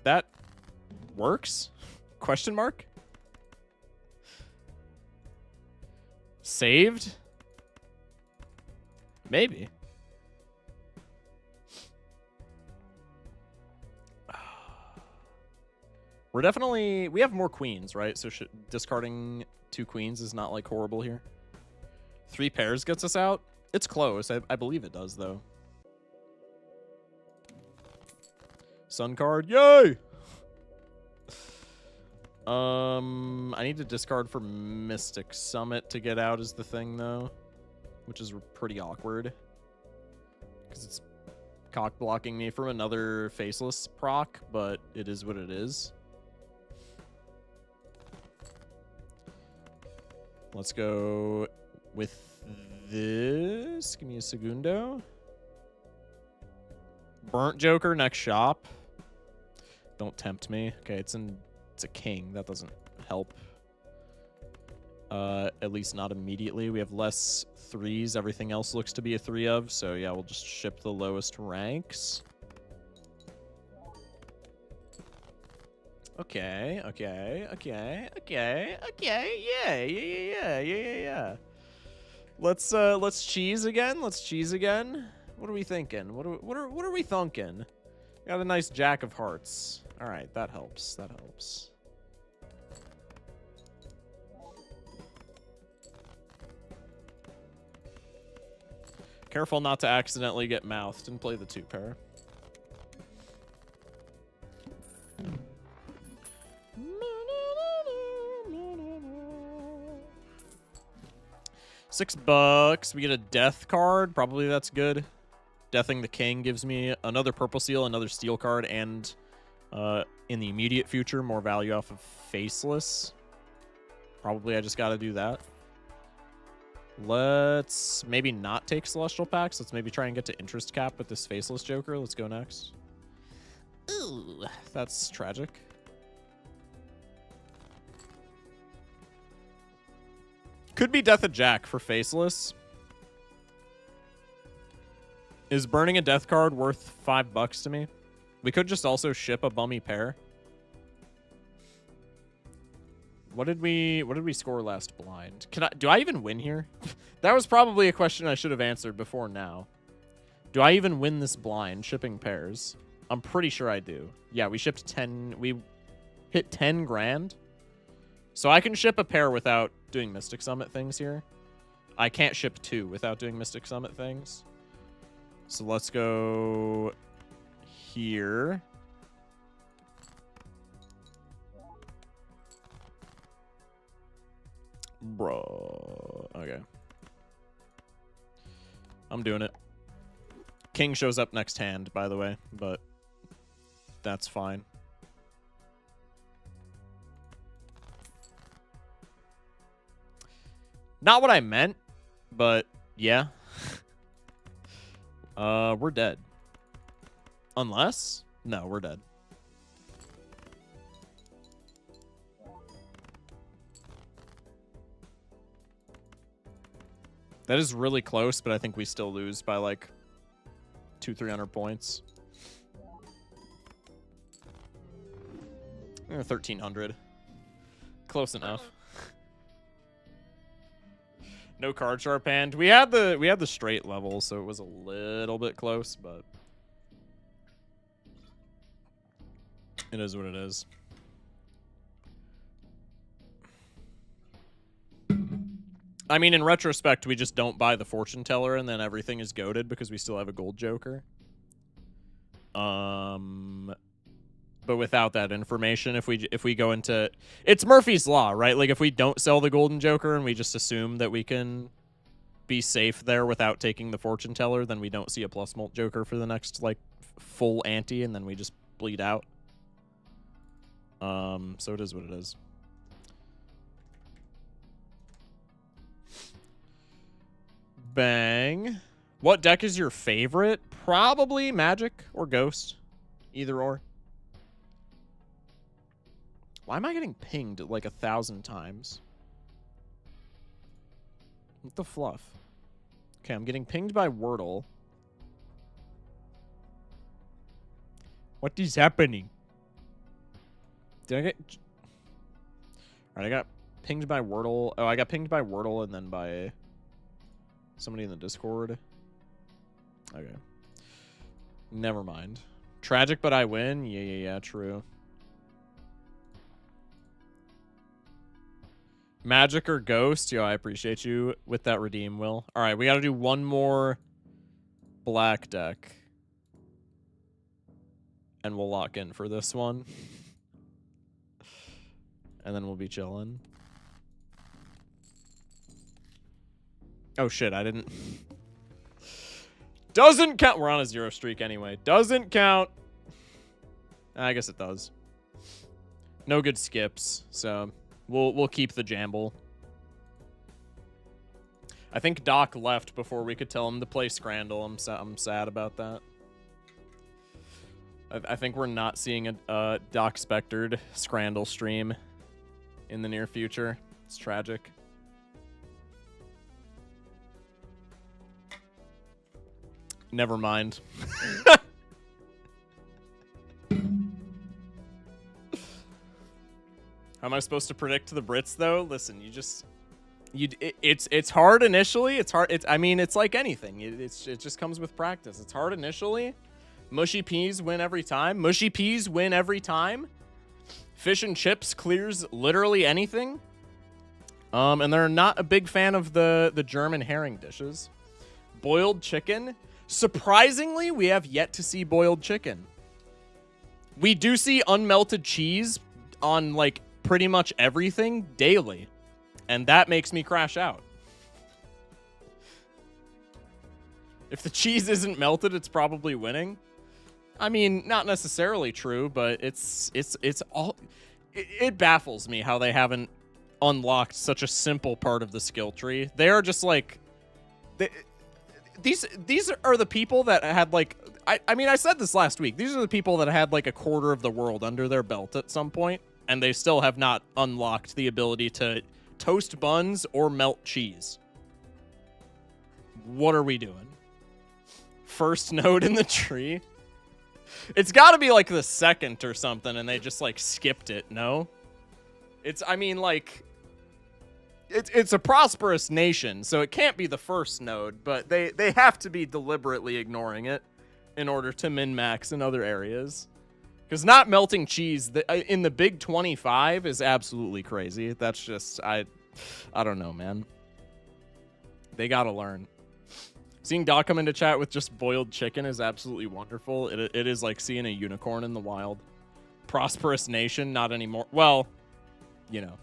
Speaker 1: That works? Question mark? Saved? Maybe. We're definitely... We have more queens, right? So discarding 2 queens is not, like, horrible here. 3 pairs gets us out? It's close. I believe it does, though. Sun card. Yay! I need to discard for Mystic Summit to get out is the thing, though. Which is pretty awkward. Because it's cock blocking me from another Faceless proc, but it is what it is. Let's go with this. Give me a segundo. Burnt Joker next shop. Don't tempt me. Okay, it's a king. That doesn't help. At least not immediately. We have less 3s. Everything else looks to be a 3 of. So yeah, we'll just ship the lowest ranks. Okay. Yeah. Let's cheese again. What are we thinking? What are we thunking? Got a nice Jack of Hearts. All right, that helps. Careful not to accidentally get mouthed and play the 2 pair. $6. We get a death card. Probably that's good. Deathing the king gives me another purple seal, another steel card, and in the immediate future, more value off of Faceless. Probably I just got to do that. Let's maybe not take Celestial Packs. Let's maybe try and get to interest cap with this Faceless Joker. Let's go next. Ooh, that's tragic. Could be Death of Jack for Faceless. Is burning a death card worth $5 to me? We could just also ship a bummy pair. What did we score last blind? Do I even win here? That was probably a question I should have answered before now. Do I even win this blind shipping pairs? I'm pretty sure I do. Yeah, we shipped 10. We hit 10 grand. So I can ship a pair without doing Mystic Summit things here. I can't ship 2 without doing Mystic Summit things. So let's go here. Bro. Okay. I'm doing it. King shows up next hand, by the way, but that's fine. Not what I meant, but yeah. We're dead. Unless? No, we're dead. That is really close, but I think we still lose by like 200-300 points. 1,300. Close enough. No card sharp hand. We had the straight level, so it was a little bit close, but it is what it is. I mean, in retrospect, we just don't buy the fortune teller, and then everything is goated because we still have a gold joker. But without that information, if we go into, it's Murphy's Law, right? Like if we don't sell the golden joker and we just assume that we can be safe there without taking the fortune teller, then we don't see a plus mult joker for the next like full ante, and then we just bleed out. So it is what it is. Bang. What deck is your favorite? Probably Magic or Ghost. Either or. Why am I getting pinged like 1,000 times? What the fluff? Okay, I'm getting pinged by Wordle. What is happening? Did I get... Alright, I got pinged by Wordle. Oh, I got pinged by Wordle and then by somebody in the Discord. Okay. Never mind. Tragic, but I win? Yeah, true. Magic or Ghost? Yo, I appreciate you with that redeem, Will. All right, we got to do one more black deck. And we'll lock in for this one. And then we'll be chilling. Oh, shit, I didn't... Doesn't count. We're on a 0 streak anyway. Doesn't count. I guess it does. No good skips, so... We'll keep the Jamble. I think Doc left before we could tell him to play Scrandle. I'm sad about that. I think we're not seeing a Doc Spectered Scrandle stream in the near future. It's tragic. Never mind. How am I supposed to predict the Brits though? Listen, it's hard initially. It's hard. I mean, it's like anything. It just comes with practice. It's hard initially. Mushy peas win every time. Mushy peas win every time. Fish and chips clears literally anything. And they're not a big fan of the German herring dishes. Boiled chicken. Surprisingly, we have yet to see boiled chicken. We do see unmelted cheese on like pretty much everything daily, and that makes me crash out. If the cheese isn't melted, it's probably winning. I mean, not necessarily true, but it's all... It baffles me how they haven't unlocked such a simple part of the skill tree. They are just like... These are the people that had like... I mean, I said this last week. These are the people that had like a quarter of the world under their belt at some point, and they still have not unlocked the ability to toast buns or melt cheese. What are we doing? first node in the tree? It's got to be like the second or something, and they just like skipped it. No, I mean, like, it's a prosperous nation, so it can't be the first node, but they have to be deliberately ignoring it in order to min-max in other areas. Because not melting cheese in the big 25 is absolutely crazy. That's just, I don't know, man. They gotta learn. Seeing Doc come into chat with just boiled chicken is absolutely wonderful. It is like seeing a unicorn in the wild. Prosperous nation, not anymore. Well, you know,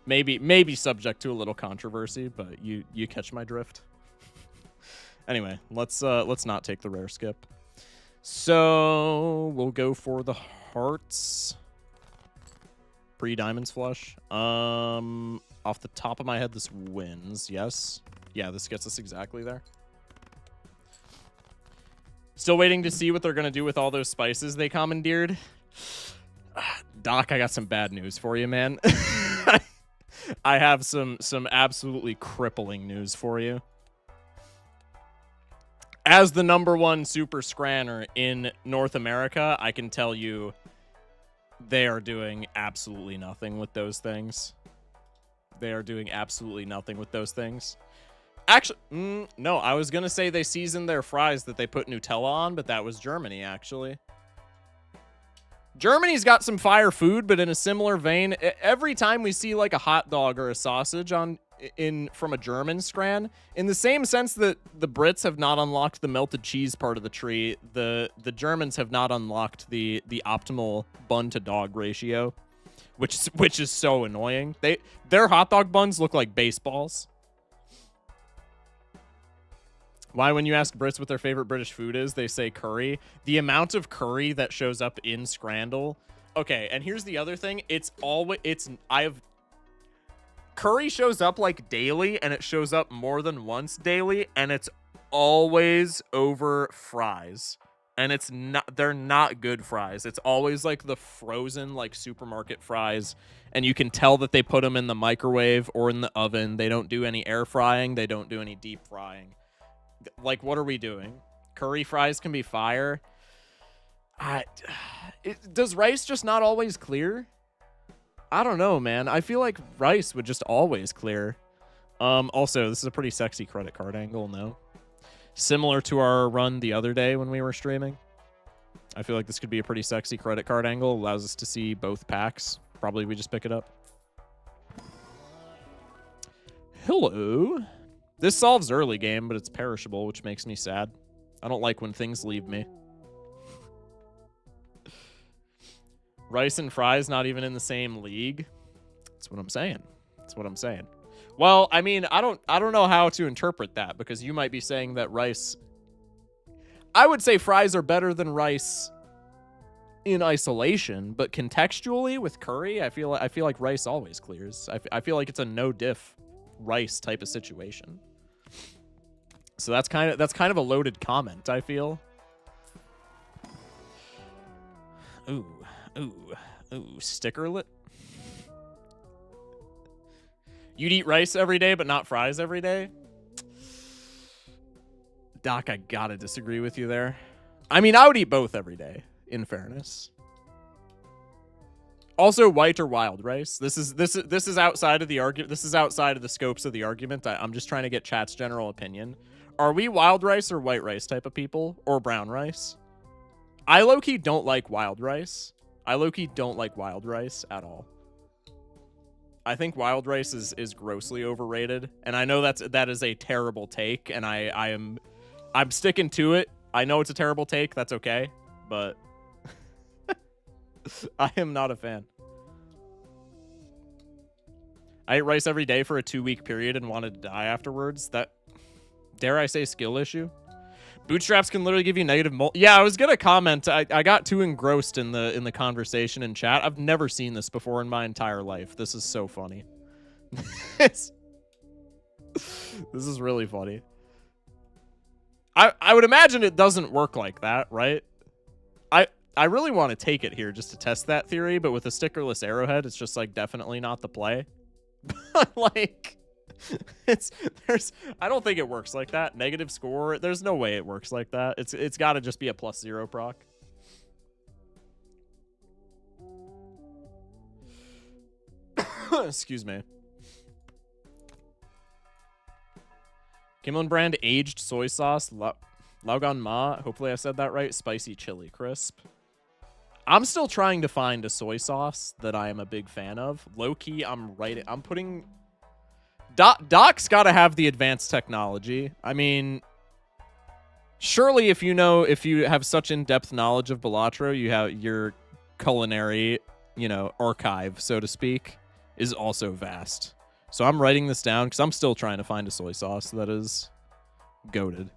Speaker 1: maybe subject to a little controversy, but you catch my drift. Anyway, let's not take the rare skip. So we'll go for the hearts. Pre-diamonds flush. Off the top of my head, this wins. Yes. Yeah, this gets us exactly there. Still waiting to see what they're going to do with all those spices they commandeered. Doc, I got some bad news for you, man. I have some absolutely crippling news for you. As the #1 super scranner in North America, I can tell you they are doing absolutely nothing with those things. They are doing absolutely nothing with those things. Actually, no, I was going to say they seasoned their fries that they put Nutella on, but that was Germany, actually. Germany's got some fire food, but in a similar vein, every time we see like a hot dog or a sausage from a German scran, in the same sense that the Brits have not unlocked the melted cheese part of the tree, the Germans have not unlocked the optimal bun to dog ratio, which is so annoying. Their hot dog buns look like baseballs. Why, when you ask Brits what their favorite British food is, they say curry. The amount of curry that shows up in Scrandle. Okay, and here's the other thing. Curry shows up like daily, and it shows up more than once daily, and it's always over fries. And they're not good fries. It's always like the frozen, like supermarket fries, and you can tell that they put them in the microwave or in the oven. They don't do any air frying. They don't do any deep frying. Like, what are we doing? Curry fries can be fire. Does rice just not always clear? I don't know, man. I feel like rice would just always clear. Also, this is a pretty sexy credit card angle, no? Similar to our run the other day when we were streaming. I feel like this could be a pretty sexy credit card angle. Allows us to see both packs. Probably we just pick it up. Hello. This solves early game, but it's perishable, which makes me sad. I don't like when things leave me. Rice and fries not even in the same league. That's what I'm saying. That's what I'm saying. Well, I mean, I don't know how to interpret that, because you might be saying that rice... I would say fries are better than rice in isolation, but contextually with curry, I feel like rice always clears. I feel like it's a no diff rice type of situation. So that's kind of a loaded comment, I feel. Ooh, stickerlet. You'd eat rice every day, but not fries every day? Doc, I gotta disagree with you there. I mean, I would eat both every day, in fairness. Also, white or wild rice. This is outside of the argument. This is outside of the scopes of the argument. I'm just trying to get chat's general opinion. Are we wild rice or white rice type of people? Or brown rice? I low-key don't like wild rice. I low-key don't like wild rice at all. I think wild rice is grossly overrated. And I know that is a terrible take, and I'm sticking to it. I know it's a terrible take. That's okay. But I am not a fan. I ate rice every day for a 2-week period and wanted to die afterwards. That, dare I say, skill issue? Bootstraps can literally give you negative Yeah, I was gonna comment. I got too engrossed in the conversation in chat. I've never seen this before in my entire life. This is so funny. This is really funny. I would imagine it doesn't work like that, right? I really want to take it here just to test that theory, but with a stickerless arrowhead, it's just like definitely not the play. But like, I don't think it works like that. Negative score, there's no way it works like that. It's got to just be a +0 proc. Excuse me. Kimlin brand aged soy sauce, Laogan Ma. Hopefully I said that right. Spicy chili crisp. I'm still trying to find a soy sauce that I am a big fan of. Low key, I'm putting. Doc's got to have the advanced technology. I mean, surely if you have such in-depth knowledge of Balatro, you have your culinary, archive, so to speak, is also vast. So I'm writing this down because I'm still trying to find a soy sauce that is goated.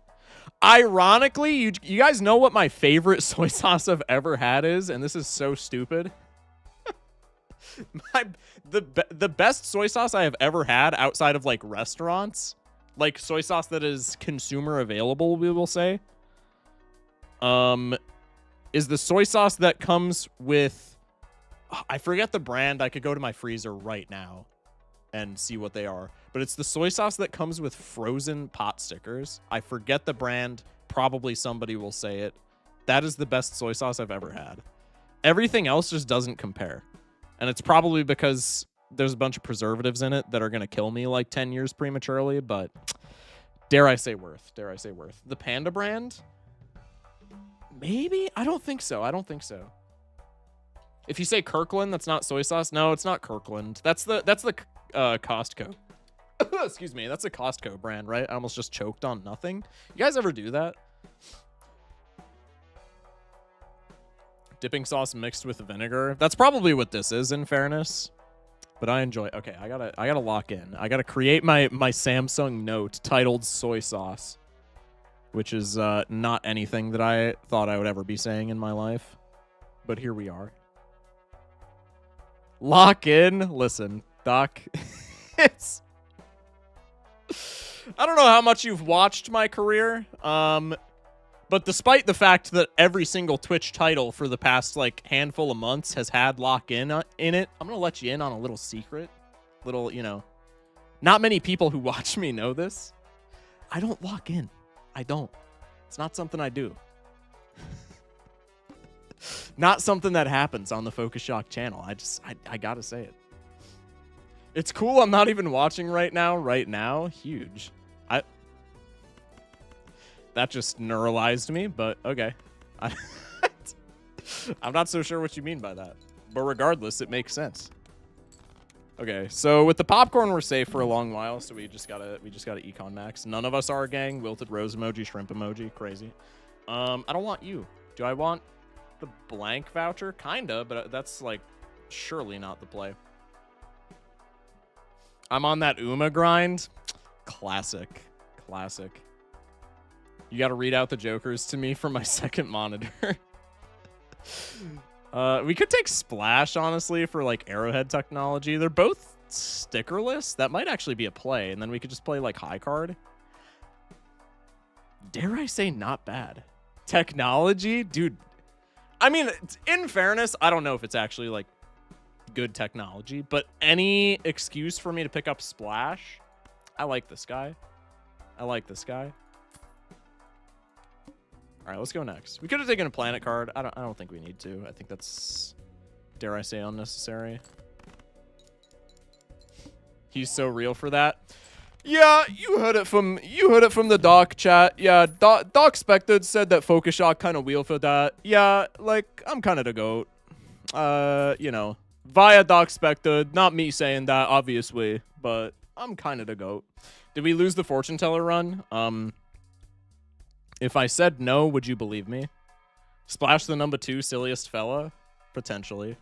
Speaker 1: Ironically, you guys know what my favorite soy sauce I've ever had is, and this is so stupid. The best soy sauce I have ever had outside of like restaurants, like soy sauce that is consumer available, we will say, is the soy sauce that comes with, I forget the brand. I could go to my freezer right now and see what they are, but it's the soy sauce that comes with frozen pot stickers. I forget the brand. Probably somebody will say it. That is the best soy sauce I've ever had. Everything else just doesn't compare. And it's probably because there's a bunch of preservatives in it that are going to kill me like 10 years prematurely, but dare I say worth. The Panda brand? Maybe? I don't think so. If you say Kirkland, that's not soy sauce. No, it's not Kirkland. That's the Costco. Excuse me. That's a Costco brand, right? I almost just choked on nothing. You guys ever do that? Dipping sauce mixed with vinegar. That's probably what this is, in fairness. But I enjoy. Okay, I gotta lock in. I gotta create my Samsung Note titled soy sauce, which is not anything that I thought I would ever be saying in my life. But here we are. Lock in. Listen, Doc. I don't know how much you've watched my career, but despite the fact that every single Twitch title for the past like handful of months has had lock in it, I'm gonna let you in on a little secret. Not many people who watch me know this. I don't lock in. I don't. It's not something I do. Not something that happens on the Focus Shock channel. I gotta say it. It's cool I'm not even watching right now. Huge. That just neuralized me, but okay. I'm not so sure what you mean by that. But regardless, it makes sense. Okay, so with the popcorn, we're safe for a long while, so we just gotta econ max. None of us are, gang. Wilted rose emoji, shrimp emoji, crazy. I don't want you. Do I want the blank voucher? Kinda, but that's like surely not the play. I'm on that Uma grind. Classic. You got to read out the jokers to me from my second monitor. We could take Splash, honestly, for like Arrowhead technology. They're both stickerless. That might actually be a play, and then we could just play like high card. Dare I say not bad. Technology? Dude. I mean, in fairness, I don't know if it's actually like good technology, but any excuse for me to pick up Splash, I like this guy. All right, let's go next. We could have taken a planet card. I don't think we need to. I think that's, dare I say, unnecessary. He's so real for that. Yeah, you heard it from the Doc chat. Yeah, Doc Spected said that Focus Shock kind of wheel for that. Yeah, like I'm kind of the GOAT. Via Doc Spected, not me saying that, obviously, but I'm kind of the GOAT. Did we lose the fortune teller run? If I said no, would you believe me? Splash the number 2 silliest fella? Potentially.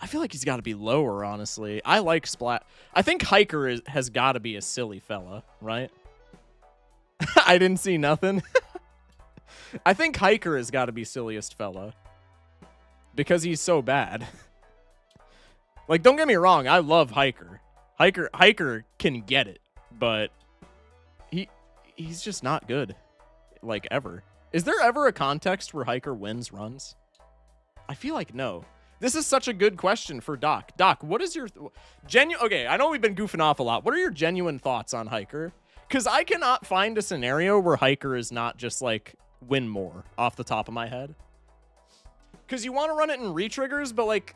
Speaker 1: I feel like he's got to be lower, honestly. I like Splash. I think Hiker has got to be a silly fella, right? I didn't see nothing. I think Hiker has got to be silliest fella. Because he's so bad. Like, don't get me wrong, I love Hiker. Hiker can get it, but he's just not good. Like, ever. Is there ever a context where Hiker wins runs? I feel like no. This is such a good question for Doc. Doc, what is your genuine? Okay, I know we've been goofing off a lot. What are your genuine thoughts on Hiker? Because I cannot find a scenario where Hiker is not just like win more off the top of my head. Because you want to run it in retriggers, but like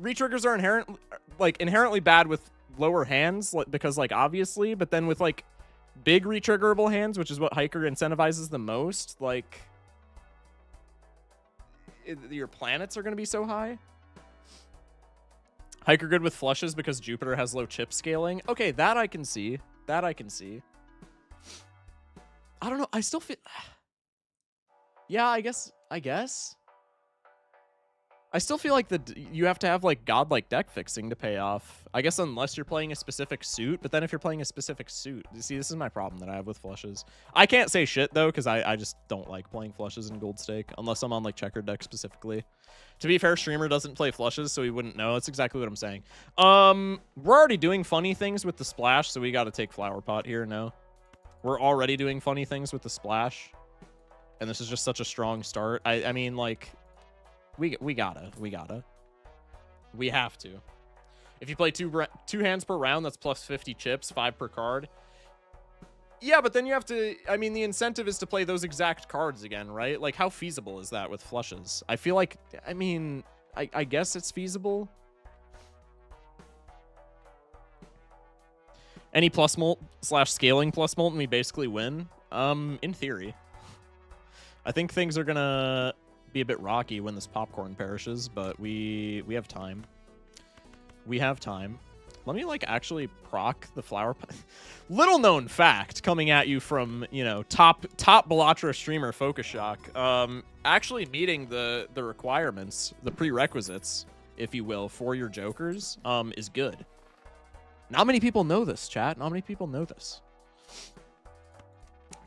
Speaker 1: retriggers are inherently bad with lower hands, because like obviously, but then with like big retriggerable hands, which is what Hiker incentivizes the most, like your planets are going to be so high. Hiker good with flushes because Jupiter has low chip scaling. Okay, that I can see. That I can see. I don't know. I still feel... Yeah, I guess. I still feel like you have to have like godlike deck fixing to pay off. I guess unless you're playing a specific suit, but then if you're playing a specific suit, you see, this is my problem that I have with flushes. I can't say shit though, because I just don't like playing flushes in Gold Stake unless I'm on like checkered deck specifically. To be fair, streamer doesn't play flushes, so he wouldn't know. That's exactly what I'm saying. We're already doing funny things with the splash, so we got to take Flower Pot here. No, we're already doing funny things with the splash, and this is just such a strong start. I mean, like. We gotta. We have to. If you play two hands per round, that's plus 50 chips, 5 per card. Yeah, but then you have to... I mean, the incentive is to play those exact cards again, right? Like, how feasible is that with flushes? I feel like... I mean, I guess it's feasible. Any plus molt / scaling plus molt, and we basically win. In theory. I think things are gonna... be a bit rocky when this popcorn perishes, but we have time. We have time. Let me like actually proc the flower. Little known fact coming at you from, you know, top Bellatra streamer Focus Shock. Actually meeting the requirements, the prerequisites, if you will, for your jokers is good. Not many people know this, chat. Not many people know this.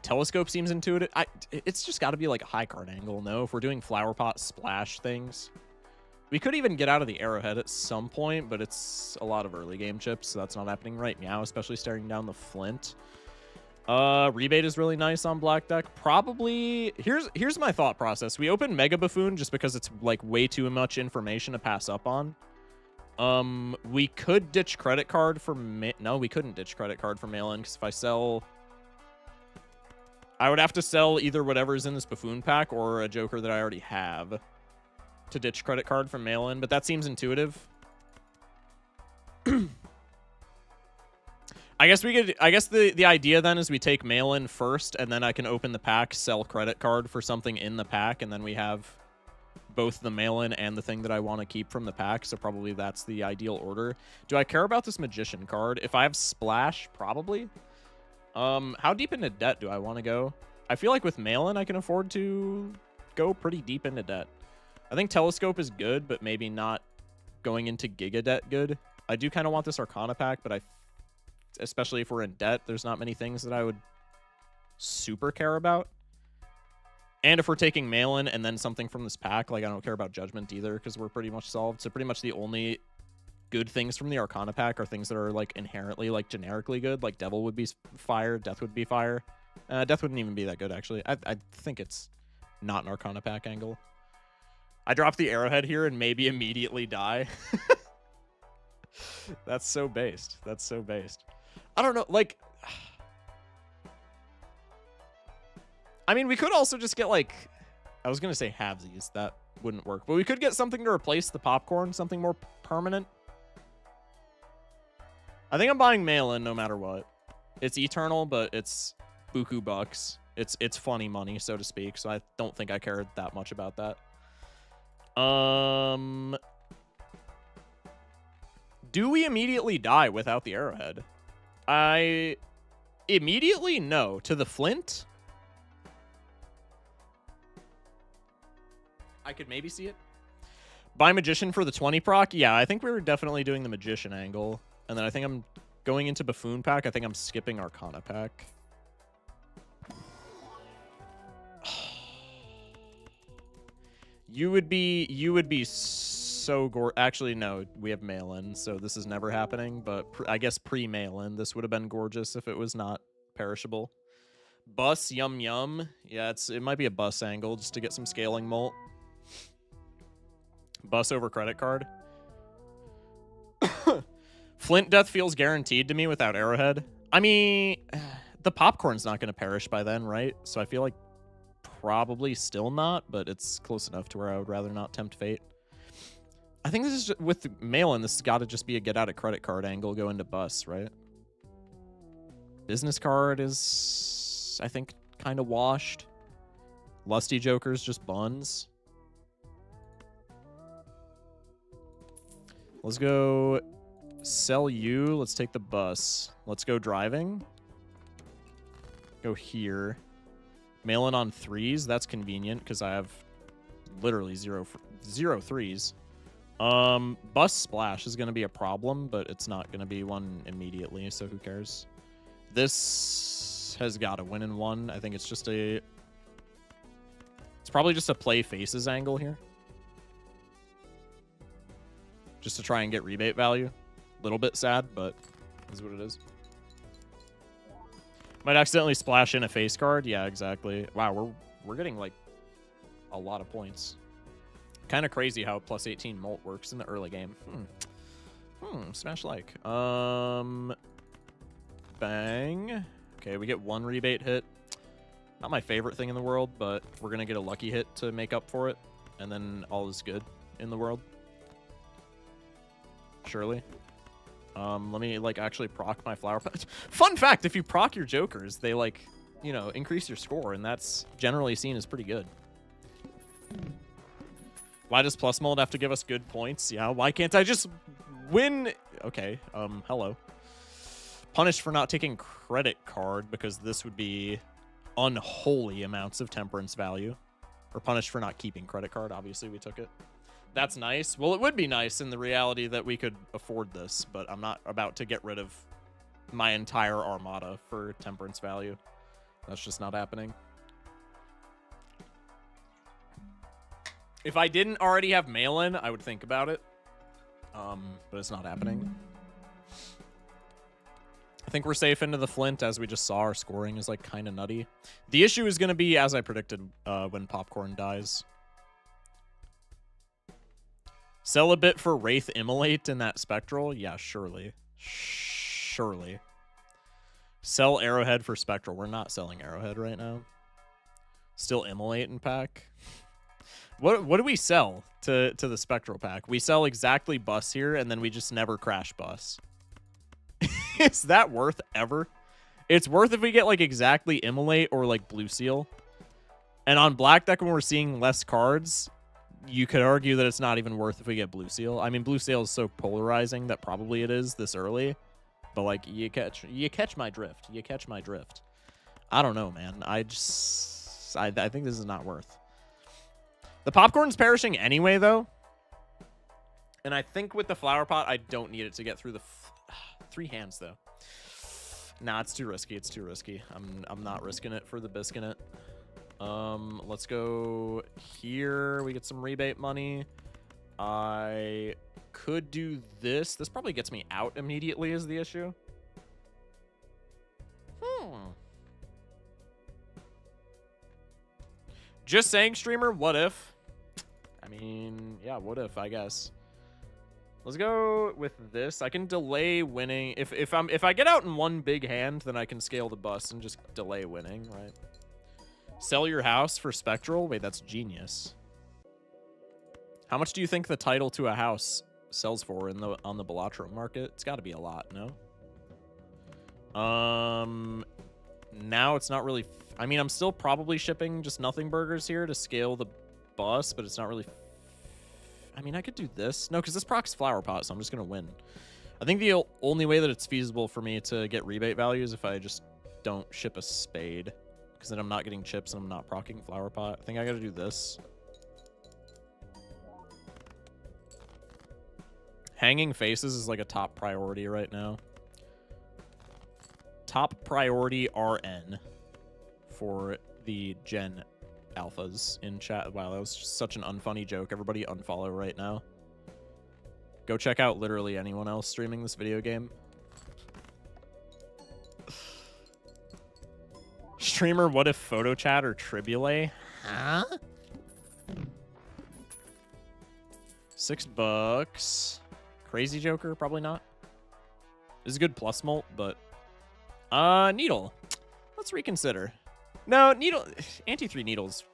Speaker 1: Telescope seems intuitive. It's just got to be like a high card angle, no? If we're doing flower pot splash things. We could even get out of the arrowhead at some point, but it's a lot of early game chips, so that's not happening right now, especially staring down the flint. Rebate is really nice on black deck. Probably, here's my thought process. We open Mega Buffoon just because it's like way too much information to pass up on. We could ditch credit card for... No, we couldn't ditch credit card for mail-in, because if I sell... I would have to sell either whatever's in this Buffoon pack or a Joker that I already have to ditch credit card from mail-in, but that seems intuitive. I guess we could... I guess the idea then is we take mail-in first, and then I can open the pack, sell credit card for something in the pack, and then we have both the mail-in and the thing that I want to keep from the pack, so probably that's the ideal order. Do I care about this Magician card? If I have Splash, probably. How deep into debt do I want to go? I feel like with mail-in, I can afford to go pretty deep into debt. I think Telescope is good, but maybe not going into Giga debt good. I do kind of want this Arcana pack, but especially if we're in debt, there's not many things that I would super care about. And if we're taking mail-in and then something from this pack, like I don't care about Judgment either, because we're pretty much solved. So pretty much the only good things from the Arcana pack are things that are like inherently like generically good. Like Devil would be fire, Death would be fire. Death wouldn't even be that good actually. I think it's not an Arcana pack angle. I drop the Arrowhead here and maybe immediately die. That's so based. That's so based. I don't know, like... I mean, we could also just get like... I was gonna say halvesies. That wouldn't work. But we could get something to replace the popcorn, something more permanent. I think I'm buying mail-in no matter what. It's eternal, but it's buku bucks. It's funny money, so to speak, so I don't think I cared that much about that. Do we immediately die without the Arrowhead? Immediately, no. To the Flint? I could maybe see it. Buy Magician for the 20 proc? Yeah, I think we were definitely doing the Magician angle. And then I think I'm going into Buffoon pack. I think I'm skipping Arcana pack. You would be so actually, no, we have mail-in, so this is never happening. But I guess pre-mail-in, this would have been gorgeous if it was not perishable. Bus, yum yum. Yeah, it might be a bus angle just to get some scaling molt. Bus over credit card. Flint death feels guaranteed to me without Arrowhead. I mean, the popcorn's not going to perish by then, right? So I feel like probably still not, but it's close enough to where I would rather not tempt fate. I think this is just, with mail-in, this has got to just be a get out of credit card angle, go into bus, right? Business card is, I think, kind of washed. Lusty Joker's just buns. Let's go sell you. Let's take the bus. Let's go driving. Go here. Mail in on 3s. That's convenient because I have literally zero threes. Bus splash is going to be a problem, but it's not going to be one immediately, so who cares? This has got to win in 1. I think it's just a... It's probably just a play faces angle here. Just to try and get rebate value. A little bit sad, but is what it is. Might accidentally splash in a face card. Yeah, exactly. Wow, we're getting like a lot of points. Kind of crazy how plus 18 molt works in the early game. Smash like. Bang. Okay, we get 1 rebate hit. Not my favorite thing in the world, but we're going to get a lucky hit to make up for it. And then all is good in the world. Surely. Let me, like, actually proc my flower pot. Fun fact, if you proc your jokers, they, like, you know, increase your score, and that's generally seen as pretty good. Why does plus mold have to give us good points? Yeah, why can't I just win? Okay, hello. Punished for not taking credit card, because this would be unholy amounts of temperance value. Or punished for not keeping credit card. Obviously, we took it. That's nice. Well, it would be nice in the reality that we could afford this, but I'm not about to get rid of my entire armada for temperance value. That's just not happening. If I didn't already have mail-in, I would think about it. But it's not happening. I think we're safe into the Flint. As we just saw, our scoring is like kind of nutty. The issue is going to be, as I predicted, when Popcorn dies. Sell a bit for Wraith Immolate in that Spectral? Yeah, surely. Surely. Sell Arrowhead for Spectral. We're not selling Arrowhead right now. Still Immolate in pack. What do we sell to the Spectral pack? We sell exactly Bus here, and then we just never crash Bus. Is that worth ever? It's worth if we get, like, exactly Immolate or, like, Blue Seal. And on Black Deck, when we're seeing less cards, you could argue that it's not even worth if we get Blue Seal. I mean, Blue Seal is so polarizing that probably it is this early. But, like, you catch my drift. You catch my drift. I don't know, man. I think this is not worth. The Popcorn's perishing anyway, though. And I think with the Flower Pot, I don't need it to get through the 3 hands, though. Nah, it's too risky. It's too risky. I'm not risking it for the Biscuit. Let's go here. We get some rebate money. I could do this. This probably gets me out immediately is the issue. Just saying, streamer, what if? I mean, yeah, what if, I guess. Let's go with this. I can delay winning. If I get out in 1 big hand, then I can scale the Bus and just delay winning, right? Sell your house for Spectral? Wait, that's genius. How much do you think the title to a house sells for on the Balatro market? It's got to be a lot, no? Now it's not really... I mean, I'm still probably shipping just nothing burgers here to scale the Bus, but it's not really... I mean, I could do this. No, because this procs Flower Pot, so I'm just going to win. I think the only way that it's feasible for me to get rebate value is if I just don't ship a Spade. Because then I'm not getting chips and I'm not proccing Flower Pot. I think I got to do this. Hanging Faces is like a top priority right now. Top priority RN for the Gen Alphas in chat. Wow, that was just such an unfunny joke. Everybody unfollow right now. Go check out literally anyone else streaming this video game. Streamer, what if photo chat or Tribule? Huh? $6. Crazy Joker, probably not. This is a good plus molt, but Needle. Let's reconsider. No, Needle, anti-3 Needle's.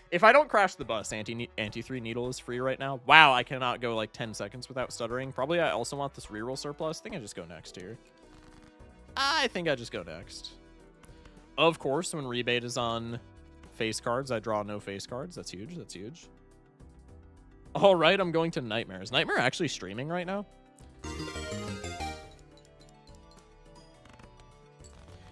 Speaker 1: If I don't crash the bus, anti-3 Needle is free right now. Wow, I cannot go like 10 seconds without stuttering. Probably I also want this reroll surplus. I think I just go next here. I think I just go next. Of course, when rebate is on face cards, I draw no face cards. That's huge. That's huge. All right, I'm going to Nightmare. Is Nightmare actually streaming right now?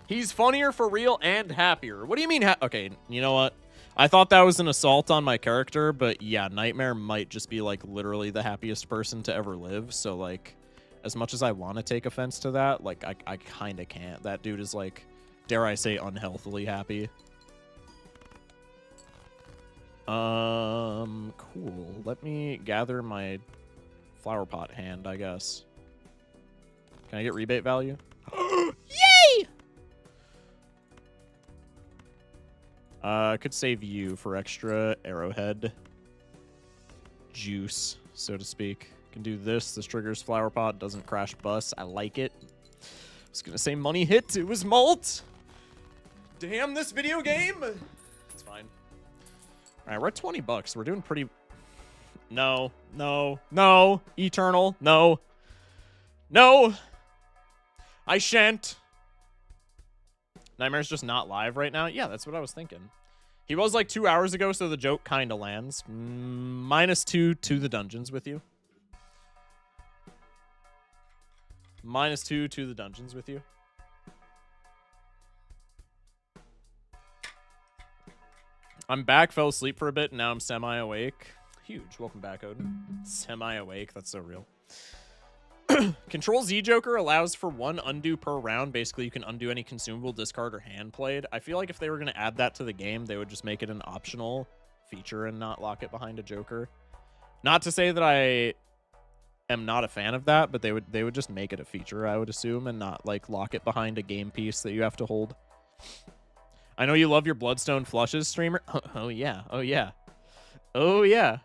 Speaker 1: He's funnier for real and happier. What do you mean? Okay, you know what? I thought that was an assault on my character, but yeah, Nightmare might just be like literally the happiest person to ever live. So like, as much as I want to take offense to that, like I kind of can't. That dude is like, dare I say, unhealthily happy. Cool. Let me gather my flower pot hand, I guess. Can I get rebate value? Yay! I could save you for extra arrowhead juice, so to speak. Can do this. This triggers flower pot. Doesn't crash bus. I like it. I was gonna say money hit. It was malt. Damn this video game. It's fine. All right, we're at $20. We're doing pretty. No, no, no. Eternal. No. No. I shan't. Nightmare's just not live right now? Yeah, that's what I was thinking. He was like 2 hours ago, so the joke kind of lands. -2 to the dungeons with you. -2 to the dungeons with you. I'm back, fell asleep for a bit, and now I'm semi-awake. Huge. Welcome back, Odin. Semi-awake. That's so real. Control Z Joker allows for 1 undo per round. Basically, you can undo any consumable, discard, or hand played. I feel like if they were going to add that to the game, they would just make it an optional feature and not lock it behind a Joker. Not to say that I am not a fan of that, but they would just make it a feature, I would assume, and not like lock it behind a game piece that you have to hold. I know you love your Bloodstone Flushes, streamer. Oh yeah. Oh yeah. Oh yeah.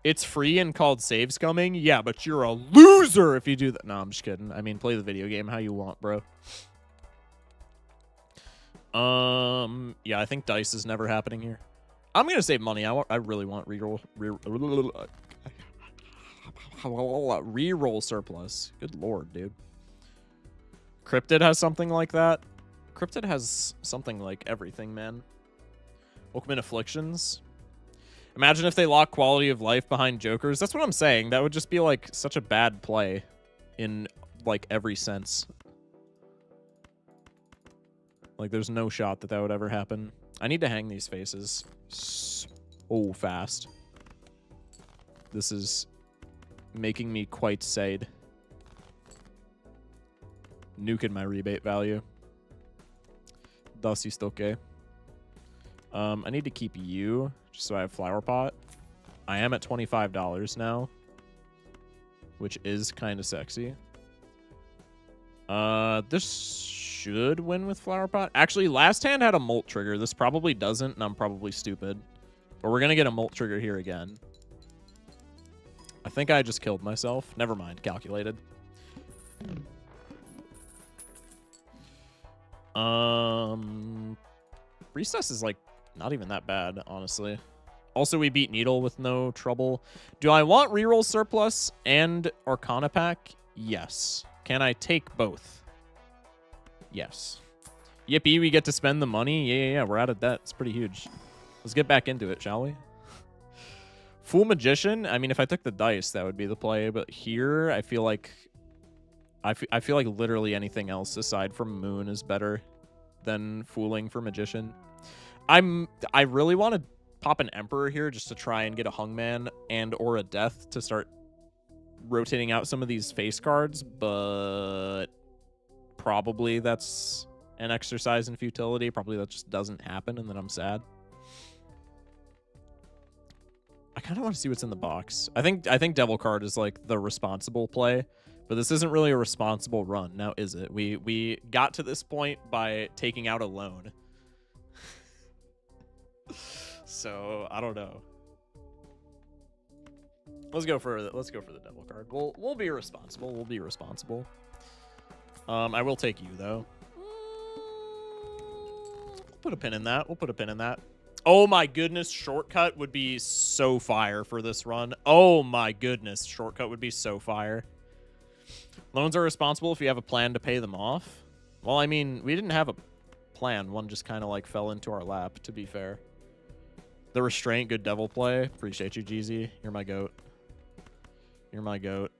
Speaker 1: It's free and called Save Scumming? Yeah, but you're a loser if you do that. No, I'm just kidding. I mean, play the video game how you want, bro. Yeah, I think dice is never happening here. I'm going to save money. I really want reroll surplus. Good lord, dude. Cryptid has something like that. Cryptid has something like everything, man. Welcome in Afflictions. Imagine if they lock quality of life behind Jokers. That's what I'm saying. That would just be, like, such a bad play in, like, every sense. Like, there's no shot that that would ever happen. I need to hang these faces so fast. This is making me quite sad. Nuking my rebate value. Das ist okay. I need to keep you, just so I have Flower Pot. I am at $25 now, which is kind of sexy. This should win with Flower Pot. Actually, last hand had a Molt trigger. This probably doesn't, and I'm probably stupid. But we're going to get a Molt trigger here again. I think I just killed myself. Never mind. Calculated. Recess is, like, not even that bad, honestly. Also, we beat Needle with no trouble. Do I want reroll surplus and Arcana pack? Yes. Can I take both? Yes. Yippee, we get to spend the money. Yeah, we're out of debt. It's pretty huge. Let's get back into it, shall we? Fool Magician? I mean, if I took the dice, that would be the play. But here, I feel like... I feel like literally anything else aside from Moon is better than Fooling for Magician. I really want to pop an Emperor here just to try and get a Hungman and or a Death to start rotating out some of these face cards, but probably that's an exercise in futility. Probably that just doesn't happen, and then I'm sad. I kind of want to see what's in the box. I think Devil Card is like the responsible play, but this isn't really a responsible run. Now, is it? We got to this point by taking out a loan. So, I don't know. Let's go for the devil card. We'll be responsible. We'll be responsible. I will take you though. We'll put a pin in that. We'll put a pin in that. Oh my goodness, shortcut would be so fire for this run. Oh my goodness, shortcut would be so fire. Loans are responsible if you have a plan to pay them off. Well, I mean, we didn't have a plan. One just kind of like fell into our lap, to be fair. The restraint, good devil play. Appreciate you, Jeezy. You're my goat. You're my goat.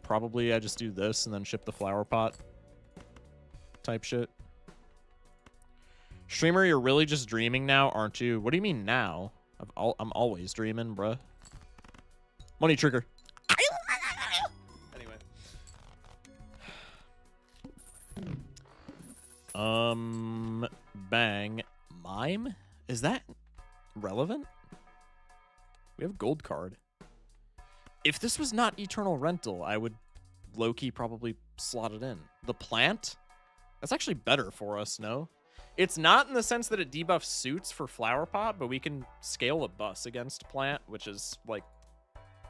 Speaker 1: Probably I just do this and then ship the flower pot type shit. Streamer, you're really just dreaming now, aren't you? What do you mean now? I'm always dreaming, bruh. Money trigger. Anyway. Bang. Mime? Is that relevant? We have a gold card. If this was not Eternal Rental, I would low-key probably slot it in. The plant? That's actually better for us, no? It's not in the sense that it debuffs suits for Flower Pot, but we can scale a bus against plant, which is, like,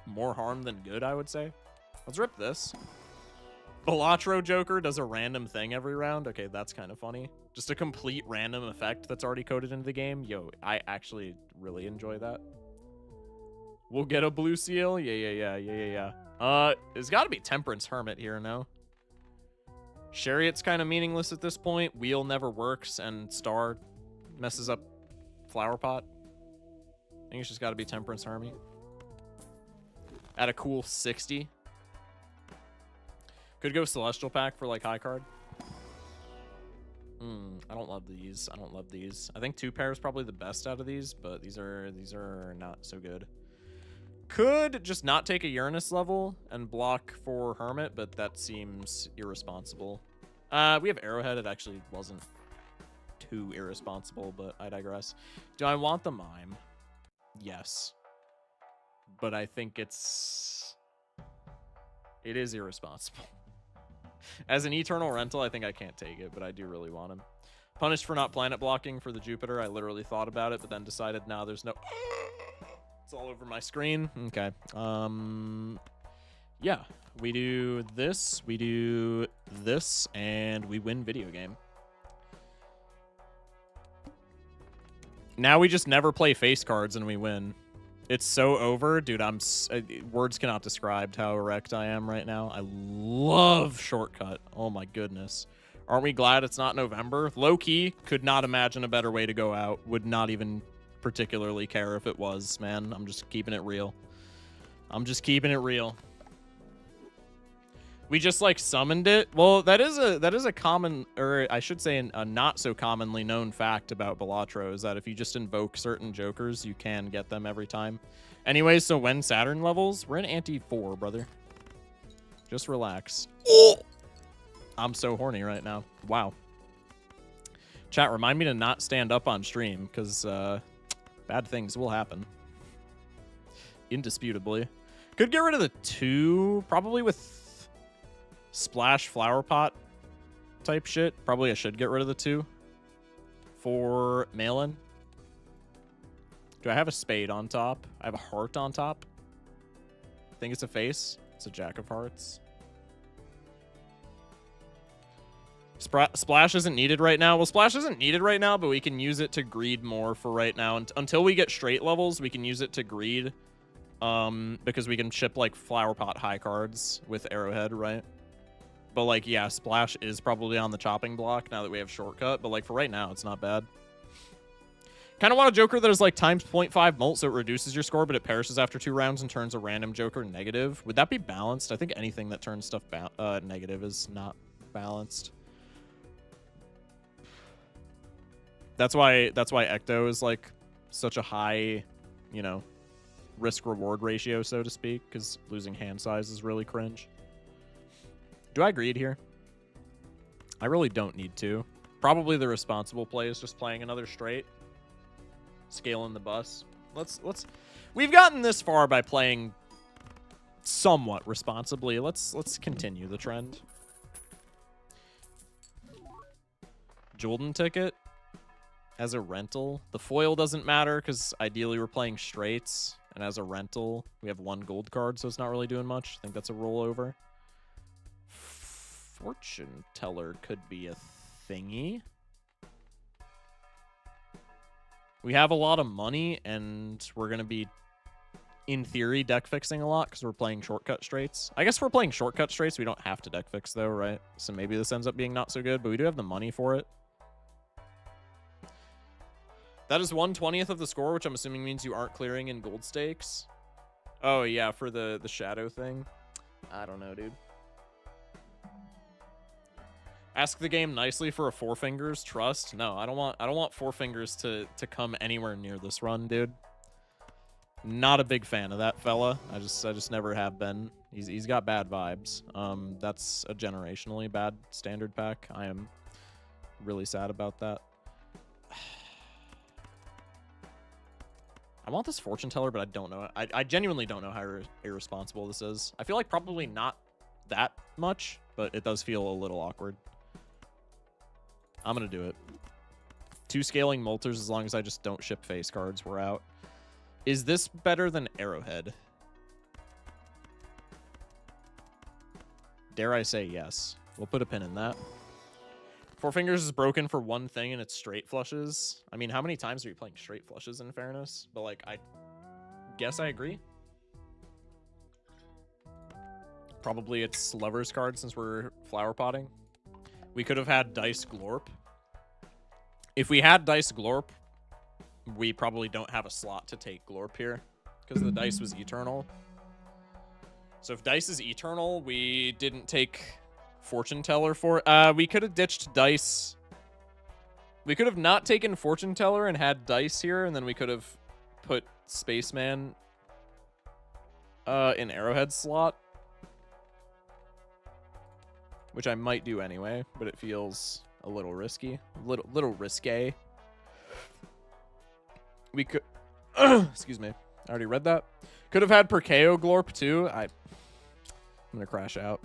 Speaker 1: more harm than good, I would say. Let's rip this. Balatro Joker does a random thing every round. Okay, that's kind of funny. Just a complete random effect that's already coded into the game. Yo, I actually really enjoy that. We'll get a blue seal. Yeah. There's got to be Temperance Hermit here, no? Chariot's kind of meaningless at this point. Wheel never works, and Star messes up Flower Pot. I think it's just got to be Temperance Hermit. At a cool 60. Could go Celestial Pack for, like, high card. I don't love these. I don't love these. I think 2 pair is probably the best out of these, but these are not so good. Could just not take a Uranus level and block for Hermit, but that seems irresponsible. We have Arrowhead. It actually wasn't too irresponsible, but I digress. Do I want the Mime? Yes. But I think it is irresponsible. As an Eternal Rental, I think I can't take it, but I do really want him. Punished for not planet blocking for the Jupiter. I literally thought about it, but then decided, nah, there's no... It's all over my screen. Okay. Yeah. We do this, and we win video game. Now we just never play face cards and we win. It's so over. Dude, words cannot describe how erect I am right now. I love shortcut. Oh my goodness. Aren't we glad it's not November? Low-key, could not imagine a better way to go out. Would not even particularly care if it was, man. I'm just keeping it real. I'm just keeping it real. We just like summoned it. Well, that is a common, or I should say a not so commonly known fact about Balatro, is that if you just invoke certain jokers, you can get them every time. Anyways, so when Saturn levels, we're in ante 4, brother. Just relax. Oh! I'm so horny right now. Wow. Chat, remind me to not stand up on stream, because bad things will happen. Indisputably. Could get rid of the 2, probably with Splash Flower Pot type shit. Probably I should get rid of the 2 for mail-in. Do I have a spade on top? I have a heart on top. I think it's a face. It's a Jack of Hearts. Splash isn't needed right now. Well, Splash isn't needed right now, but we can use it to greed more for right now. And until we get straight levels, we can use it to greed. Because we can ship, like, Flower Pot high cards with Arrowhead, right? But, like, yeah, Splash is probably on the chopping block now that we have Shortcut. But, like, for right now, it's not bad. Kind of want a Joker that is, like, times 0.5 molt, so it reduces your score, but it perishes after 2 rounds and turns a random Joker negative. Would that be balanced? I think anything that turns stuff negative is not balanced. That's why Ecto is, like, such a high, you know, risk-reward ratio, so to speak, because losing hand size is really cringe. Do I greed here? I really don't need to. Probably the responsible play is just playing another straight. Scaling the bus. We've gotten this far by playing somewhat responsibly. Let's continue the trend. Jordan ticket as a rental. The foil doesn't matter because ideally we're playing straights. And as a rental, we have 1 gold card, so it's not really doing much. I think that's a rollover. Fortune Teller could be a thingy. We have a lot of money, and we're going to be, in theory, deck fixing a lot because we're playing shortcut straights. I guess if we're playing shortcut straights, we don't have to deck fix, though, right? So maybe this ends up being not so good, but we do have the money for it. That is 1/20th of the score, which I'm assuming means you aren't clearing in gold stakes. Oh, yeah, for the shadow thing. I don't know, dude. Ask the game nicely for a 4 fingers. Trust? No, I don't want 4 fingers to come anywhere near this run, dude. Not a big fan of that fella. I just never have been. He's got bad vibes. That's a generationally bad standard pack. I am really sad about that. I want this fortune teller, but I don't know. I genuinely don't know how irresponsible this is. I feel like probably not that much, but it does feel a little awkward. I'm gonna do it. 2 scaling molters as long as I just don't ship face cards. We're out. Is this better than Arrowhead? Dare I say yes. We'll put a pin in that. 4 fingers is broken for 1 thing and it's straight flushes. I mean, how many times are you playing straight flushes in fairness? But like, I guess I agree. Probably it's Lover's card since we're flower potting. We could have had Dice Glorp. If we had Dice Glorp, we probably don't have a slot to take Glorp here because the dice was eternal. So if dice is eternal, we didn't take Fortune Teller for it. We could have ditched dice. We could have not taken Fortune Teller and had dice here, and then we could have put Spaceman in Arrowhead slot, which I might do anyway, but it feels a little risky, little risque. We could, excuse me, I already read that. Could have had Perkeo Glorp too. I'm gonna crash out.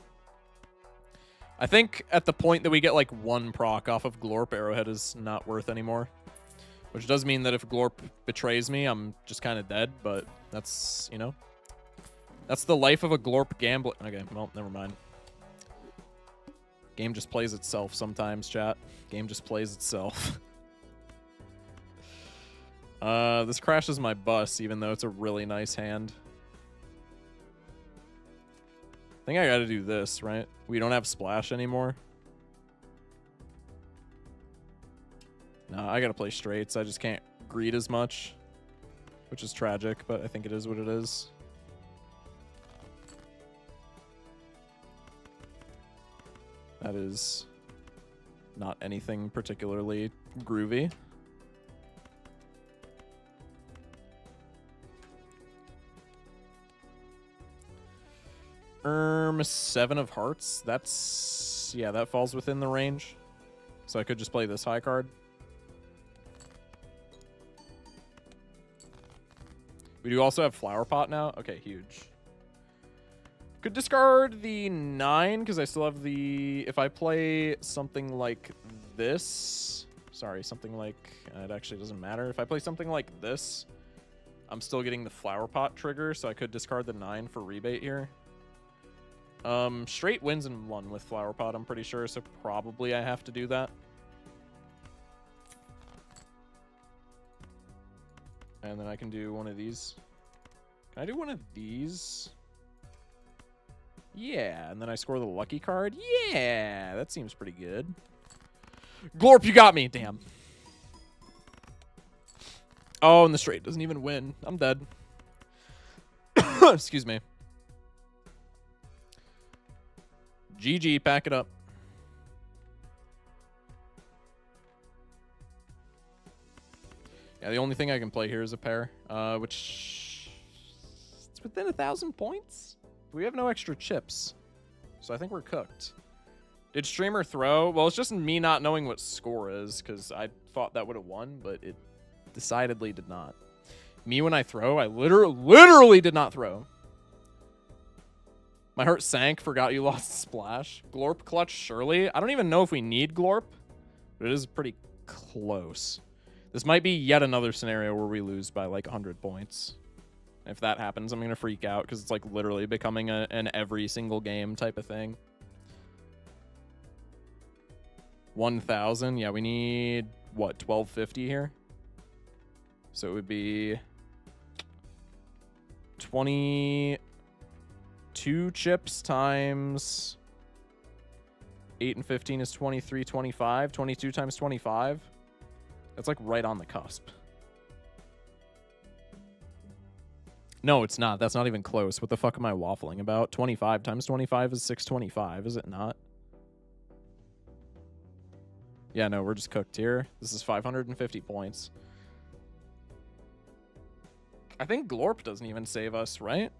Speaker 1: I think at the point that we get like 1 proc off of Glorp, Arrowhead is not worth anymore. Which does mean that if Glorp betrays me, I'm just kind of dead, but that's, you know, that's the life of a Glorp gambler. Okay, well, never mind. Game just plays itself sometimes, chat. Game just plays itself. This crashes my bus, even though it's a really nice hand. I think I gotta do this, right? We don't have splash anymore. No, I gotta play straights. I just can't greed as much, which is tragic, but I think it is what it is. That is not anything particularly groovy. Seven of Hearts. That's, yeah, that falls within the range. So I could just play this high card. We do also have Flower Pot now. Okay, huge. Could discard the 9 because I still have the... If I play something like this... Sorry, something like... It actually doesn't matter. If I play something like this, I'm still getting the Flower Pot trigger, so I could discard the 9 for rebate here. Straight wins in 1 with Flower Pot, I'm pretty sure, so probably I have to do that. And then I can do one of these. Can I do one of these? Yeah, and then I score the lucky card. Yeah, that seems pretty good. Glorp, you got me. Damn. Oh, and the straight doesn't even win. I'm dead. Excuse me. GG, pack it up. Yeah, the only thing I can play here is a pair, which it's within 1,000 points. We have no extra chips, so I think we're cooked. Did streamer throw? Well, it's just me not knowing what score is, because I thought that would have won, but it decidedly did not. Me when I throw, I literally did not throw. My heart sank, forgot you lost splash. Glorp clutch, surely. I don't even know if we need Glorp, but it is pretty close. This might be yet another scenario where we lose by like 100 points. If that happens, I'm going to freak out because it's like literally becoming an every single game type of thing. 1,000. Yeah, we need, what, 1,250 here? So it would be 22 chips times 8 and 15 is 23, 25. 22 times 25. That's like right on the cusp. No, it's not. That's not even close. What the fuck am I waffling about? 25 times 25 is 625, is it not? Yeah, no, we're just cooked here. This is 550 points. I think Glorp doesn't even save us, right?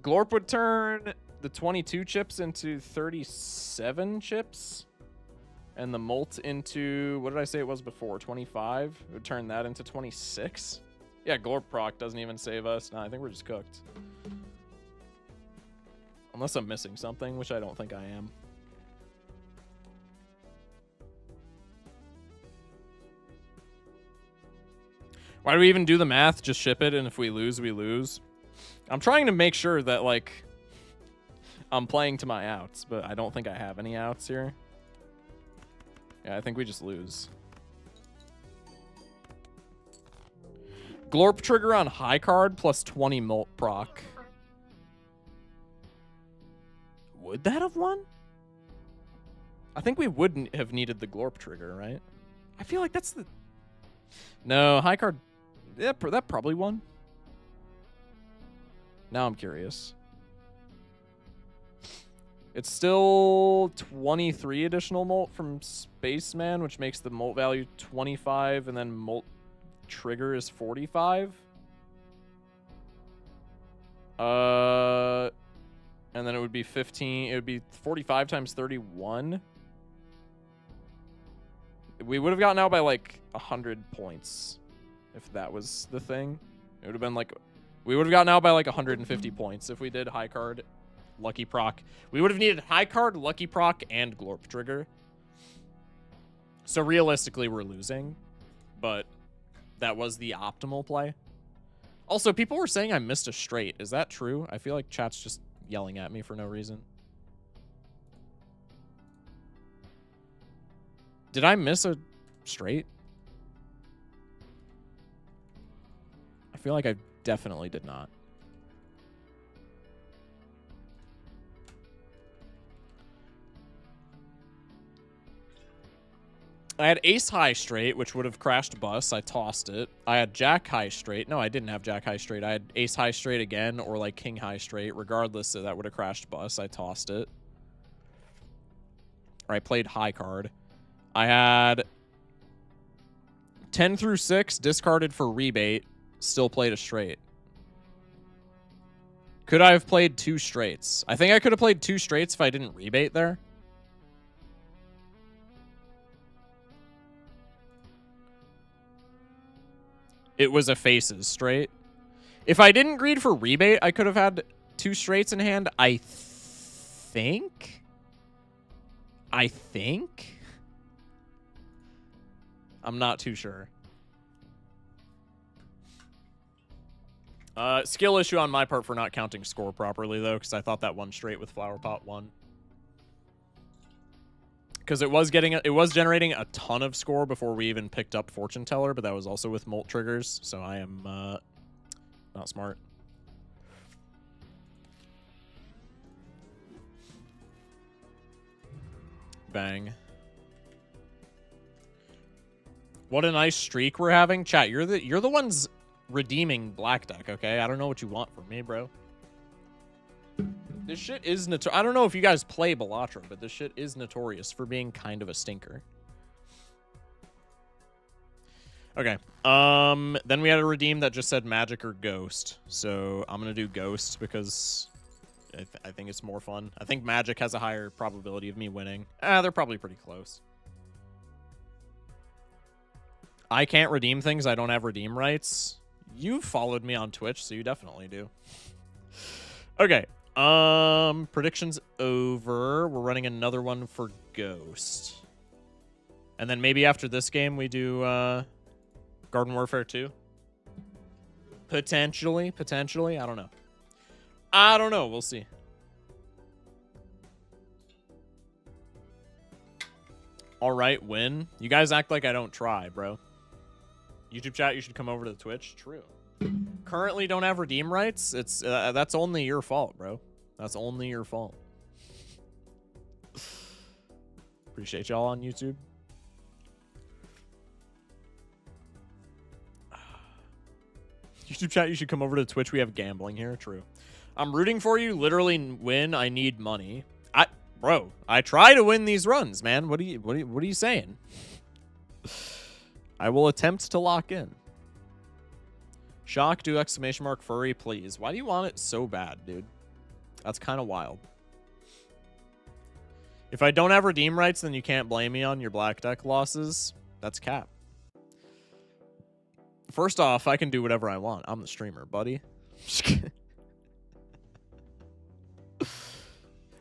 Speaker 1: Glorp would turn the 22 chips into 37 chips. And the Molt into, what did I say it was before? 25? It would turn that into 26? Yeah, Glorp proc doesn't even save us. Nah, I think we're just cooked. Unless I'm missing something, which I don't think I am. Why do we even do the math? Just ship it, and if we lose, we lose. I'm trying to make sure that, like, I'm playing to my outs, but I don't think I have any outs here. Yeah, I think we just lose. Glorp trigger on high card plus 20 Molt proc. Would that have won? I think we wouldn't have needed the Glorp trigger, right? I feel like that's the... No, high card... Yeah, that probably won. Now I'm curious. It's still 23 additional Molt from Spaceman, which makes the Molt value 25, and then Molt trigger is 45. And then it would be 15. It would be 45 times 31. We would have gotten out by like 100 points if that was the thing. It would have been like, we would have gotten out by like 150 points if we did high card, lucky proc. We would have needed high card, lucky proc, and Glorp trigger. So realistically, we're losing, but that was the optimal play. Also, people were saying I missed a straight. Is that true? I feel like chat's just yelling at me for no reason. Did I miss a straight? I feel like I definitely did not. I had ace high straight, which would have crashed bus. I tossed it. I had jack high straight. No, I didn't have jack high straight. I had ace high straight again, or like king high straight. Regardless, that would have crashed bus. I tossed it. Or I played high card. I had 10 through 6, discarded for rebate, still played a straight. Could I have played 2 straights? I think I could have played 2 straights if I didn't rebate there. It was a faces straight. If I didn't greed for rebate, I could have had 2 straights in hand, I think? I'm not too sure. Skill issue on my part for not counting score properly, though, because I thought that one straight with Flower Pot won. Because it was generating a ton of score before we even picked up Fortune Teller, but that was also with Molt triggers, so I am not smart. Bang. What a nice streak we're having. Chat, you're the ones redeeming Black Deck, okay? I don't know what you want from me, bro. This shit is I don't know if you guys play Bellatra, but this shit is notorious for being kind of a stinker. Okay. Then we had a redeem that just said magic or ghost. So I'm gonna do ghost because I think it's more fun. I think magic has a higher probability of me winning. They're probably pretty close. I can't redeem things. I don't have redeem rights. You've followed me on Twitch, so you definitely do. Okay. Predictions over. We're running another one for Ghost. And then maybe after this game we do Garden Warfare 2. Potentially. I don't know. I don't know. We'll see. All right, win. You guys act like I don't try, bro. YouTube chat, you should come over to the Twitch. True. Currently don't have redeem rights. It's that's only your fault, bro. That's only your fault. Appreciate y'all on YouTube. YouTube chat, you should come over to Twitch. We have gambling here. True. I'm rooting for you. Literally win. I need money. Bro, I try to win these runs, man. What are you saying? I will attempt to lock in. Shock, do exclamation mark furry, please. Why do you want it so bad, dude? That's kind of wild. If I don't have redeem rights, then you can't blame me on your black deck losses. That's cap. First off, I can do whatever I want. I'm the streamer, buddy. Just kidding.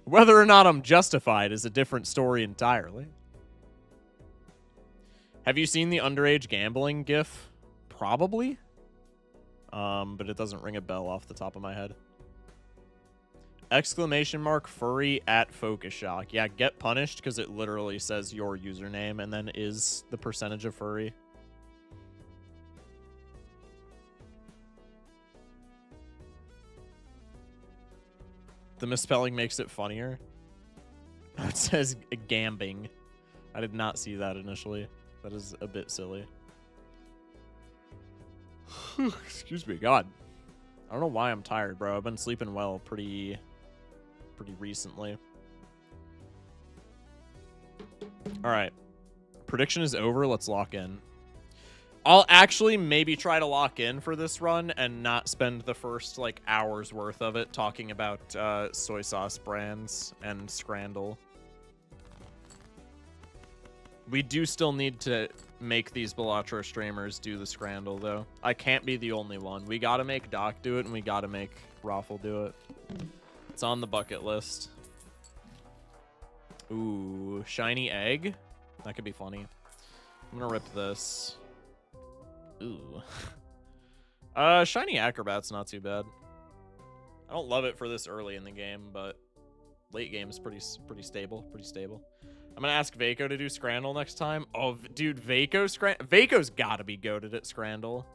Speaker 1: Whether or not I'm justified is a different story entirely. Have you seen the underage gambling gif? Probably. But it doesn't ring a bell off the top of my head. Exclamation mark furry at Focus Shock. Yeah, get punished because it literally says your username and then is the percentage of furry. The misspelling makes it funnier. It says gambing. I did not see that initially. That is a bit silly. Excuse me, God. I don't know why I'm tired, bro. I've been sleeping well pretty recently. All right. Prediction is over. Let's lock in. I'll actually maybe try to lock in for this run and not spend the first, like, hour's worth of it talking about soy sauce brands and Scrandle. We do still need to make these Balatro streamers do the Scrandle, though. I can't be the only one. We gotta make Doc do it, and we gotta make Raffle do it. It's on the bucket list. Ooh, shiny egg? That could be funny. I'm gonna rip this. Ooh. Shiny Acrobat's not too bad. I don't love it for this early in the game, but late game is pretty stable. I'm gonna ask Vaco to do Scrandle next time. Oh, dude, Vaco's gotta be goated at Scrandle.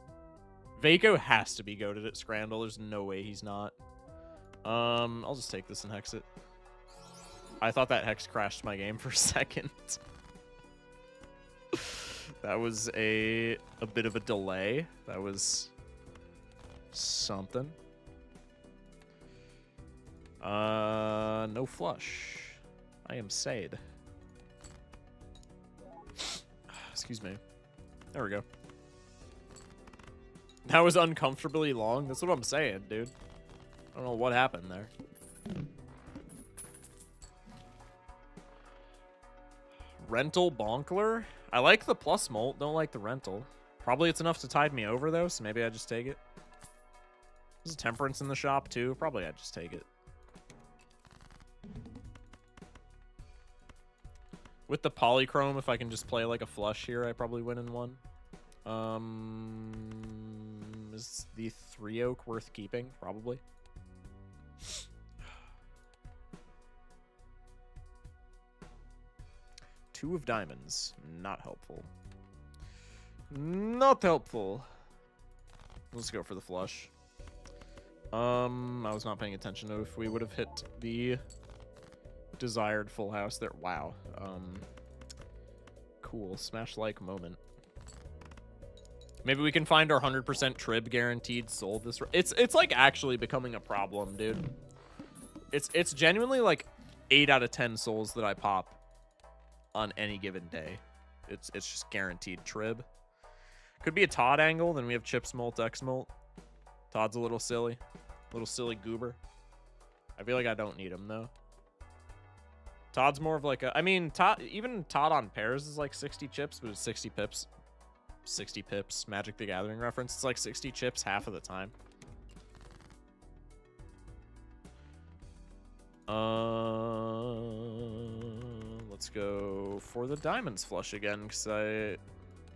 Speaker 1: Vaco has to be goated at Scrandle. There's no way he's not. I'll just take this and hex it. I thought that hex crashed my game for a second. That was a bit of a delay. That was something. No flush. I am sad. Excuse me. There we go. That was uncomfortably long. That's what I'm saying, dude. I don't know what happened there. Rental Bonkler? I like the plus molt, don't like the rental. Probably it's enough to tide me over, though, so maybe I just take it. There's a Temperance in the shop, too. Probably I'd just take it. With the Polychrome, if I can just play like a flush here, I probably win in one. Is the 3-oak worth keeping? Probably. Two of diamonds. Not helpful. Not helpful. Let's go for the flush. I was not paying attention to if we would have hit the desired full house there. Wow. Cool. Smash-like moment. Maybe we can find our 100% trib guaranteed sold this. It's like actually becoming a problem, dude. It's genuinely like 8 out of 10 souls that I pop on any given day. It's just guaranteed trib. Could be a Todd angle. Then we have Chips Molt, X Molt. Todd's a little silly. Little silly goober. I feel like I don't need him though. Todd's more of like a, I mean, even Todd on pairs is like 60 chips, but it's 60 pips. 60 pips. Magic the Gathering reference. It's like 60 chips half of the time. Let's go for the diamonds flush again, because I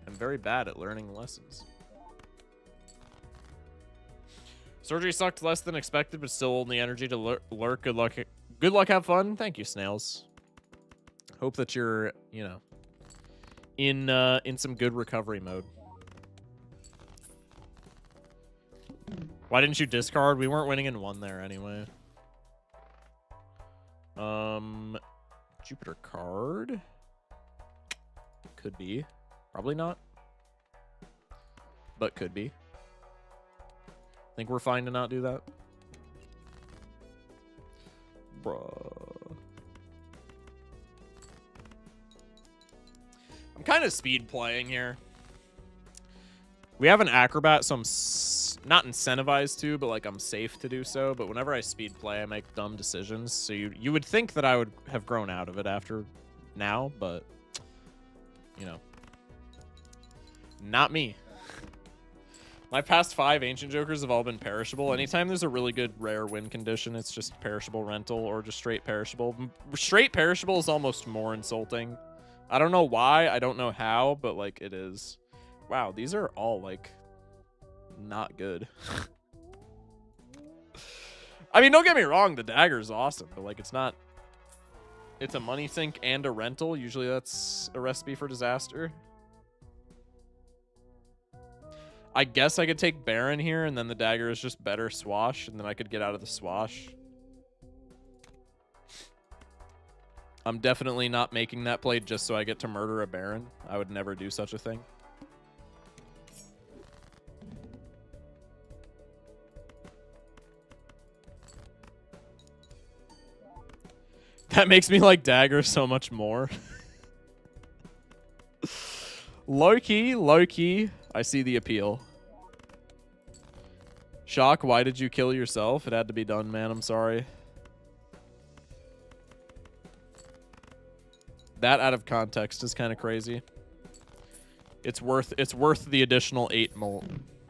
Speaker 1: am very bad at learning lessons. Surgery sucked less than expected, but still only energy to lurk. Good luck. Good luck. Have fun. Thank you, Snails. Hope that you're, you know, in some good recovery mode. Why didn't you discard? We weren't winning in 1 there anyway. Jupiter card. Could be. Probably not. But could be. Think we're fine to not do that? Bruh. I'm kind of speed playing here. We have an acrobat, so I'm not incentivized to, but like I'm safe to do so. But whenever I speed play, I make dumb decisions. So you would think that I would have grown out of it after now, but you know, not me. My past 5 Ancient Jokers have all been perishable. Anytime there's a really good rare win condition, it's just perishable rental or just straight perishable. Straight perishable is almost more insulting. I don't know why, I don't know how, but like it is. Wow, these are all like not good. I mean, don't get me wrong, the dagger's awesome, but like it's not. It's a money sink and a rental. Usually that's a recipe for disaster. I guess I could take Baron here, and then the dagger is just better swash, and then I could get out of the swash. I'm definitely not making that play just so I get to murder a Baron. I would never do such a thing. That makes me like dagger so much more. Low-key, low-key. I see the appeal. Shock, why did you kill yourself? It had to be done, man. I'm sorry. That out of context is kind of crazy. It's worth the additional 8 molt.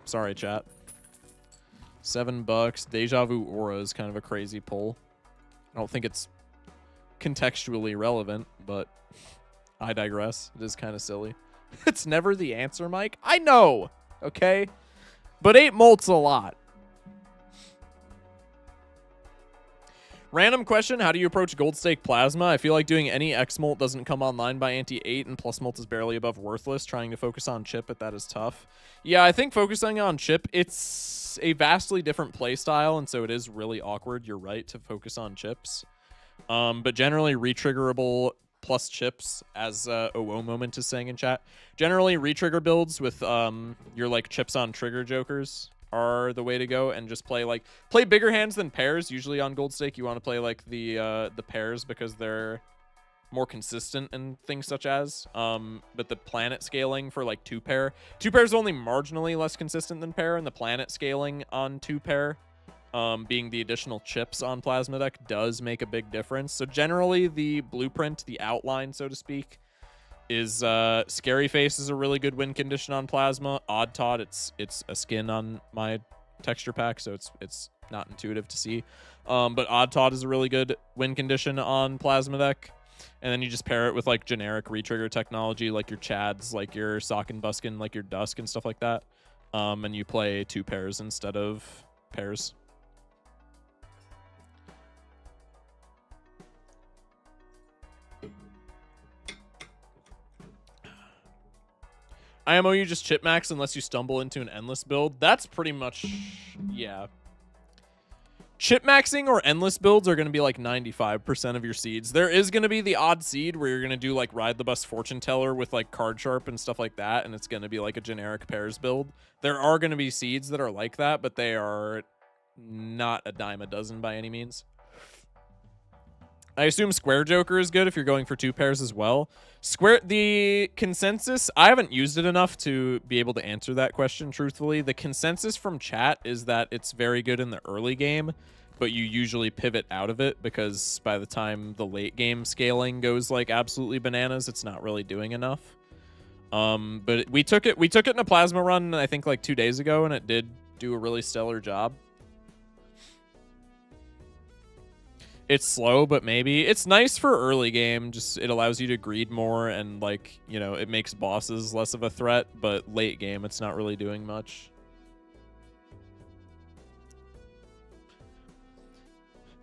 Speaker 1: Sorry, chat. $7. Deja Vu Aura is kind of a crazy pull. I don't think it's contextually relevant, but I digress. It is kind of silly. It's never the answer, Mike. I know, okay? But 8 molt's a lot. Random question, how do you approach Gold Stake Plasma? I feel like doing any X molt doesn't come online by anti-8, and plus molt is barely above worthless. Trying to focus on chip, but that is tough. Yeah, I think focusing on chip, it's a vastly different play style, and so it is really awkward, you're right, to focus on chips. But generally, retriggerable plus chips, as OO Moment is saying in chat. Generally, retrigger builds with your like chips on trigger jokers are the way to go, and just play bigger hands than pairs. Usually on Gold Stake, you want to play like the pairs because they're more consistent and things such as. But the planet scaling for like 2-pair is only marginally less consistent than pair, and the planet scaling on 2-pair. Being the additional chips on Plasma Deck does make a big difference. So generally, the blueprint, the outline, so to speak, is Scary Face is a really good win condition on Plasma. Odd Todd, it's a skin on my texture pack, so it's not intuitive to see. But Odd Todd is a really good win condition on Plasma Deck. And then you just pair it with like generic retrigger technology, like your Chads, like your Sock and Buskin, like your Dusk and stuff like that. And you play 2 pairs instead of pairs. IMO, you just chip max unless you stumble into an endless build. That's pretty much, yeah. Chip maxing or endless builds are going to be like 95% of your seeds. There is going to be the odd seed where you're going to do like Ride the Bus Fortune Teller with like Card Sharp and stuff like that, and it's going to be like a generic pairs build. There are going to be seeds that are like that, but they are not a dime a dozen by any means. I assume Square Joker is good if you're going for 2 pairs as well. The consensus, I haven't used it enough to be able to answer that question truthfully. The consensus from chat is that it's very good in the early game, but you usually pivot out of it because by the time the late game scaling goes like absolutely bananas, it's not really doing enough. But we took it in a plasma run, I think like 2 days ago, and it did do a really stellar job. It's slow, but maybe it's nice for early game. Just it allows you to greed more, and like, you know, it makes bosses less of a threat, but late game it's not really doing much.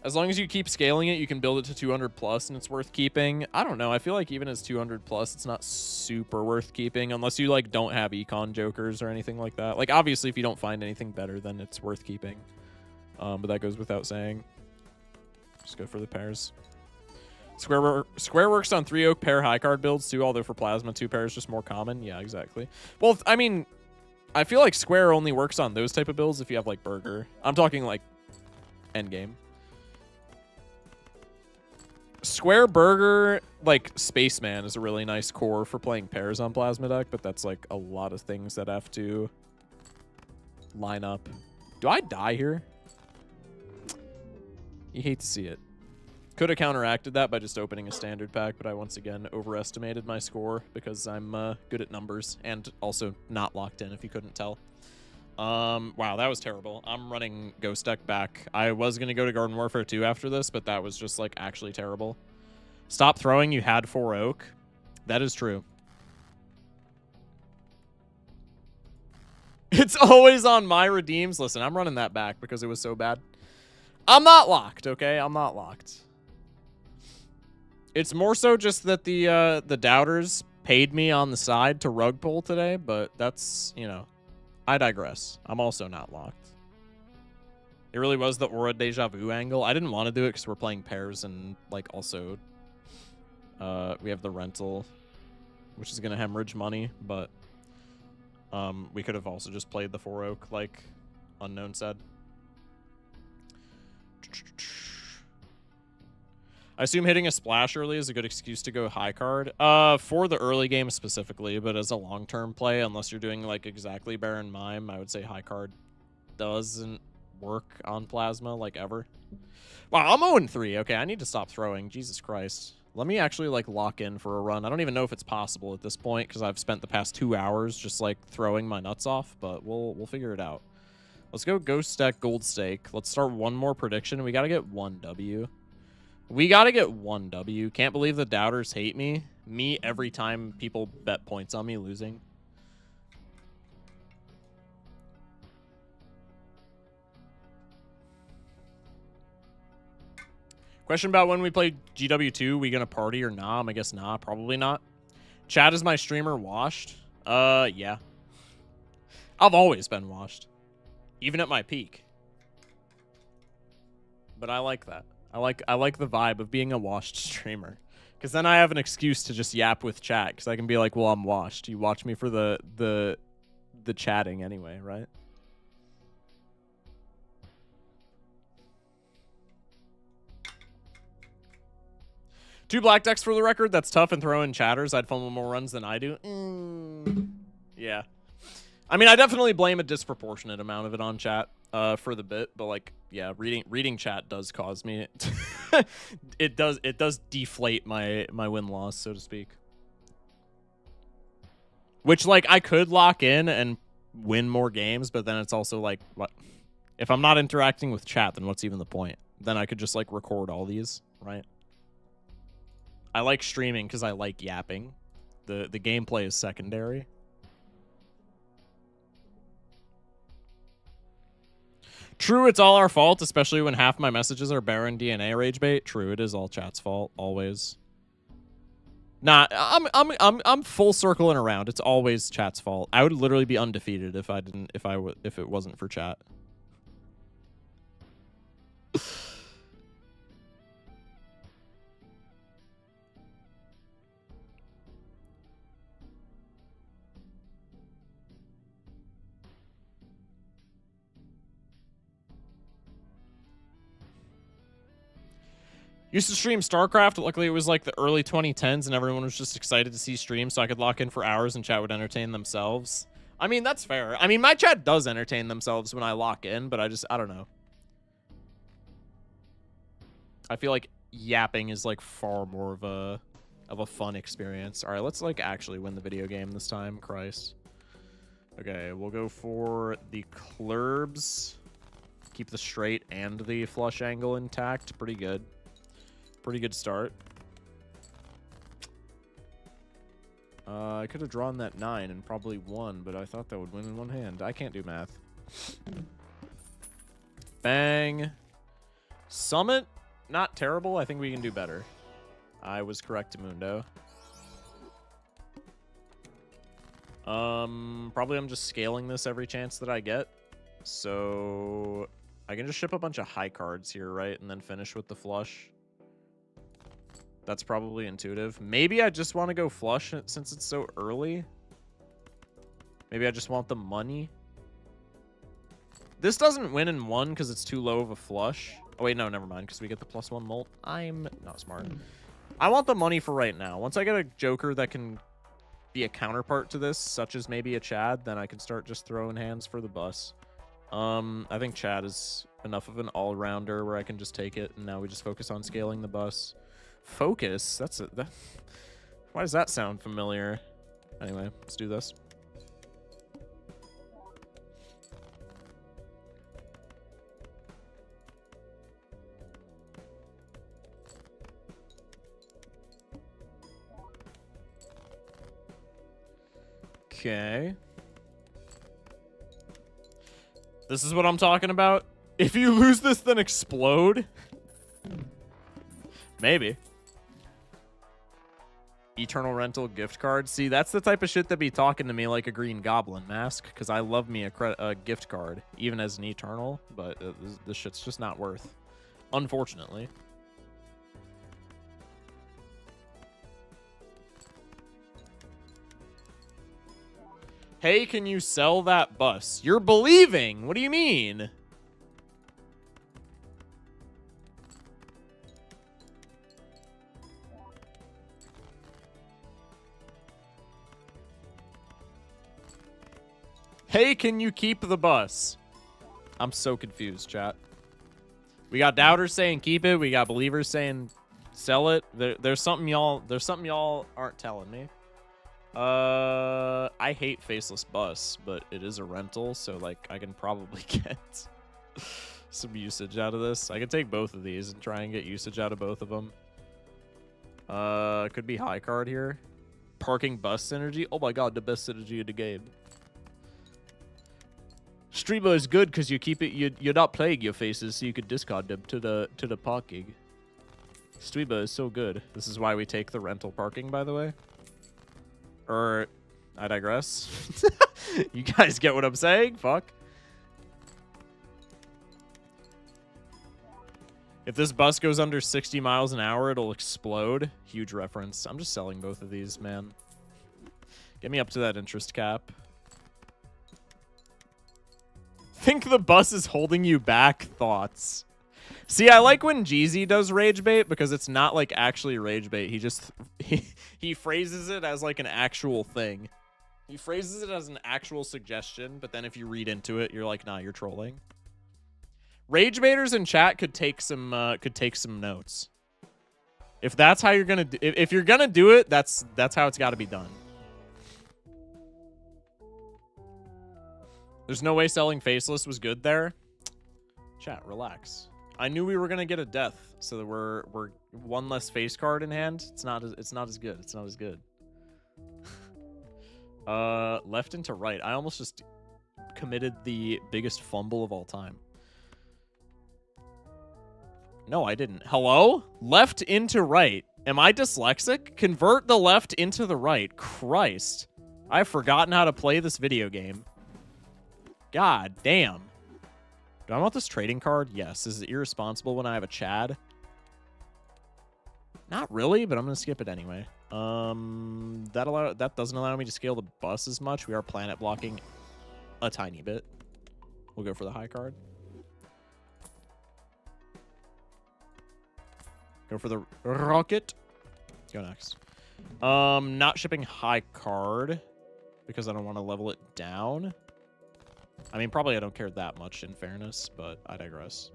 Speaker 1: As long as you keep scaling it, you can build it to 200 plus, and it's worth keeping. I don't know. I feel like even as 200 plus, it's not super worth keeping unless you like don't have econ jokers or anything like that. Like obviously, if you don't find anything better, then it's worth keeping. But that goes without saying. Just go for the pairs. Square works on 3 oak pair high card builds too, although for plasma 2 pair is just more common. Yeah, exactly. Well, I mean, I feel like Square only works on those type of builds if you have like Burger. I'm talking like endgame. Square Burger, like Spaceman is a really nice core for playing pairs on Plasma deck, but that's like a lot of things that have to line up. Do I die here? You hate to see it. Could have counteracted that by just opening a standard pack, but I once again overestimated my score because I'm good at numbers and also not locked in, if you couldn't tell. Wow, that was terrible. I'm running Ghost deck back. I was going to go to Garden Warfare 2 after this, but that was just, like, actually terrible. Stop throwing. You had 4 oak. That is true. It's always on my redeems. Listen, I'm running that back because it was so bad. I'm not locked, okay? I'm not locked. It's more so just that the doubters paid me on the side to rug pull today, but that's, you know... I digress. I'm also not locked. It really was the Aura Deja Vu angle. I didn't want to do it because we're playing pairs and, like, also we have the rental, which is going to hemorrhage money, but we could have also just played the 4 oak, like Unknown said. I assume hitting a splash early is a good excuse to go high card. For the early game specifically, but as a long-term play, unless you're doing like exactly Baron Mime, I would say high card doesn't work on Plasma like ever. Wow, I'm 0-3. Okay, I need to stop throwing. Jesus Christ. Let me actually like lock in for a run. I don't even know if it's possible at this point because I've spent the past 2 hours just like throwing my nuts off, but we'll figure it out. Let's go Ghost deck Gold Stake. Let's start one more prediction. We got to get 1 W. We got to get 1 W. Can't believe the doubters hate me. Me every time people bet points on me losing. Question about when we play GW2. We gonna party or nah? I guess nah. Probably not. Chad, is my streamer washed? Yeah. I've always been washed. Even at my peak. But I like that. I like the vibe of being a washed streamer, because then I have an excuse to just yap with chat, because I can be like, well, I'm washed. You watch me for the chatting anyway, right? Two black decks for the record. That's tough, and throw in chatters. I'd funnel more runs than I do. Yeah. I mean, I definitely blame a disproportionate amount of it on chat for the bit, but like, yeah, reading chat does cause me it does deflate my win-loss, so to speak. Which, like, I could lock in and win more games, but then it's also like, what if I'm not interacting with chat, then what's even the point? Then I could just like record all these, right? I like streaming because I like yapping. The gameplay is secondary. True, it's all our fault, especially when half my messages are Baron DNA rage bait. True, it is all chat's fault, always. Nah, I'm full circling around. It's always chat's fault. I would literally be undefeated if it wasn't for chat. Used to stream StarCraft. Luckily, it was like the early 2010s, and everyone was just excited to see streams, so I could lock in for hours and chat would entertain themselves. I mean, that's fair. I mean, my chat does entertain themselves when I lock in, but I don't know. I feel like yapping is like far more of a fun experience. All right, let's like actually win the video game this time. Christ. Okay, we'll go for the clurbs. Keep the straight and the flush angle intact. Pretty good. Pretty good start. I could have drawn that 9 and probably won, but I thought that would win in one hand. I can't do math. Bang. Summit. not terrible. I think we can do better. I was correct, Mundo. Probably I'm just scaling this every chance that I get. So I can just ship a bunch of high cards here, right? And then finish with the flush. That's probably intuitive. Maybe I just want to go flush since it's so early. Maybe I just want the money. This doesn't win in one because it's too low of a flush. Oh, wait, no, never mind, because we get the +1 mult. I'm not smart. I want the money for right now. Once I get a Joker that can be a counterpart to this, such as maybe a Chad, then I can start just throwing hands for the bus. I think Chad is enough of an all-rounder where I can just take it, and now we just focus on scaling the bus. Focus? That's it. Why does that sound familiar? Anyway, let's do this. Okay. This is what I'm talking about. If you lose this, then explode. Maybe. Eternal rental gift card. See, that's the type of shit that be talking to me like a green goblin mask, because I love me a gift card, even as an eternal, but this shit's just not worth. Unfortunately. Hey, can you sell that bus? You're believing. What do you mean? Hey, can you keep the bus? I'm so confused, chat. We got doubters saying keep it. We got believers saying sell it. There's something y'all aren't telling me. I hate faceless bus, but it is a rental, so like I can probably get some usage out of this. I could take both of these and try and get usage out of both of them. Could be high card here. Parking bus synergy. Oh my god, the best synergy of the game. Streamer is good because you keep it. You're not playing your faces, so you could discard them to the parking. Streamer is so good. This is why we take the rental parking, by the way. Or, I digress. You guys get what I'm saying? Fuck. If this bus goes under 60 miles an hour, it'll explode. Huge reference. I'm just selling both of these, man. Get me up to that interest cap. Think the bus is holding you back? Thoughts. See, I like when Jeezy does rage bait because it's not like actually rage bait. He just he phrases it as like an actual thing. He phrases it as an actual suggestion, but then if you read into it, you're like, nah, you're trolling. Rage baiters in chat could take some notes. If that's how you're gonna if you're gonna do it, that's how it's got to be done. There's no way selling faceless was good there. Chat, relax. I knew we were gonna get a death, so that we're one less face card in hand. It's not as good. It's not as good. Left into right. I almost just committed the biggest fumble of all time. No, I didn't. Hello? Left into right. Am I dyslexic? Convert the left into the right. Christ. I've forgotten how to play this video game. God damn. Do I want this trading card? Yes. Is it irresponsible when I have a Chad? Not really, but I'm going to skip it anyway. That doesn't allow me to scale the bus as much. We are planet blocking a tiny bit. We'll go for the high card. Go for the rocket. Go next. Not shipping high card because I don't want to level it down. I mean, probably I don't care that much in fairness, but I digress.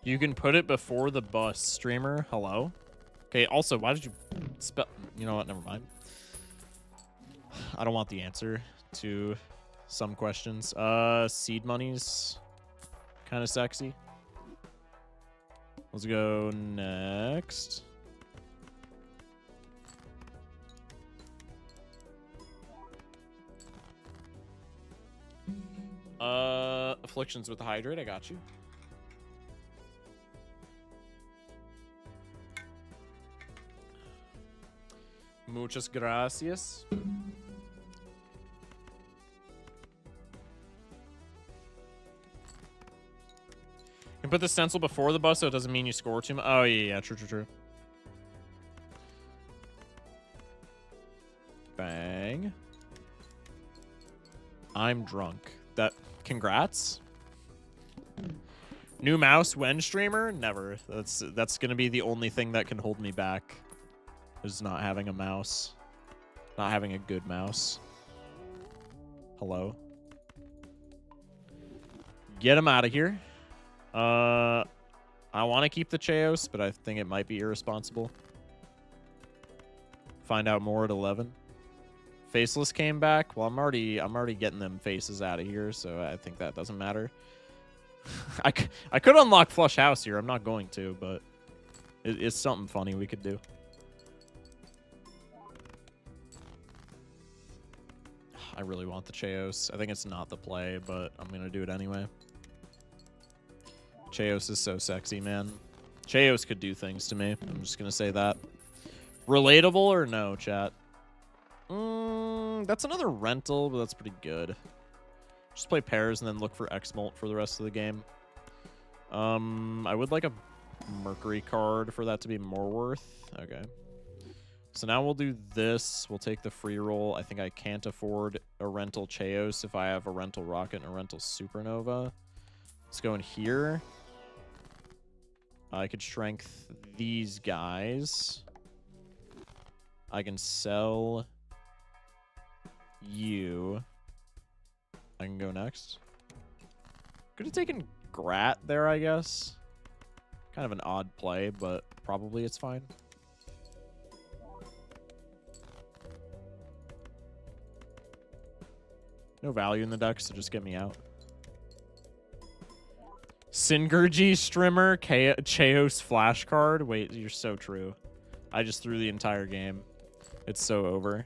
Speaker 1: You can put it before the bus, streamer. Hello? Okay, also, why did you spell... You know what? Never mind. I don't want the answer. to some questions. Seed money's kind of sexy. Let's go next. Afflictions with the hydrate, I got you. Muchas gracias. You can put the stencil before the bus so it doesn't mean you score too much. Oh, yeah, true. Bang. I'm drunk. Congrats. New mouse when streamer? Never. That's gonna be the only thing that can hold me back. Is not having a mouse. Not having a good mouse. Hello? Get him out of here. I want to keep the Chaos, but I think it might be irresponsible. Find out more at 11. Faceless came back. Well, I'm already getting them faces out of here, so I think that doesn't matter. I could unlock Flush House here. I'm not going to, but it's something funny we could do. I really want the Chaos. I think it's not the play, but I'm going to do it anyway. Chaos is so sexy, man. Chaos could do things to me. I'm just going to say that. Relatable or no, chat? That's another rental, but that's pretty good. Just play pairs and then look for X-Molt for the rest of the game. I would like a Mercury card for that to be more worth. Okay. So now we'll do this. We'll take the free roll. I think I can't afford a rental Chaos if I have a rental Rocket and a rental Supernova. Let's go in here. I could strength these guys. I can sell you. I can go next. Could have taken Grat there, I guess. Kind of an odd play, but probably it's fine. No value in the deck, so just get me out. Singurgi Strimmer, Chaos flashcard. Wait, you're so true. I just threw the entire game. It's so over.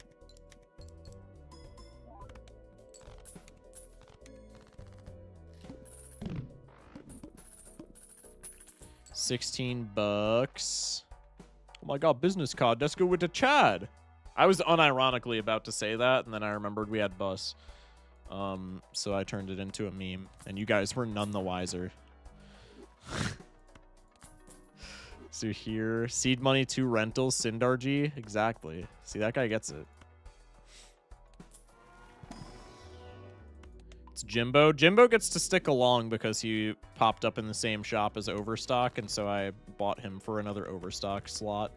Speaker 1: $16. Oh my god, business card. Let's go with the Chad. I was unironically about to say that, and then I remembered we had bus. So I turned it into a meme, and you guys were none the wiser. So here, seed money, 2 rentals, Sindarji. Exactly. See, that guy gets it. It's Jimbo. Jimbo gets to stick along because he popped up in the same shop as Overstock, and so I bought him for another Overstock slot.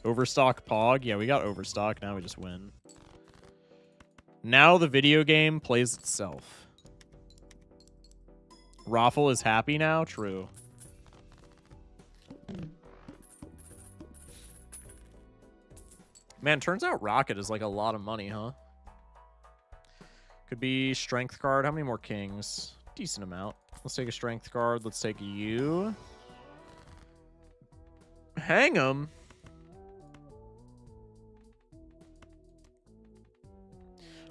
Speaker 1: Overstock Pog. Yeah, we got Overstock. Now we just win. Now the video game plays itself. Raffle is happy now? True. Man, turns out Rocket is like a lot of money, huh? Could be strength card. How many more kings? Decent amount. Let's take a strength card. Let's take you. Hang 'em.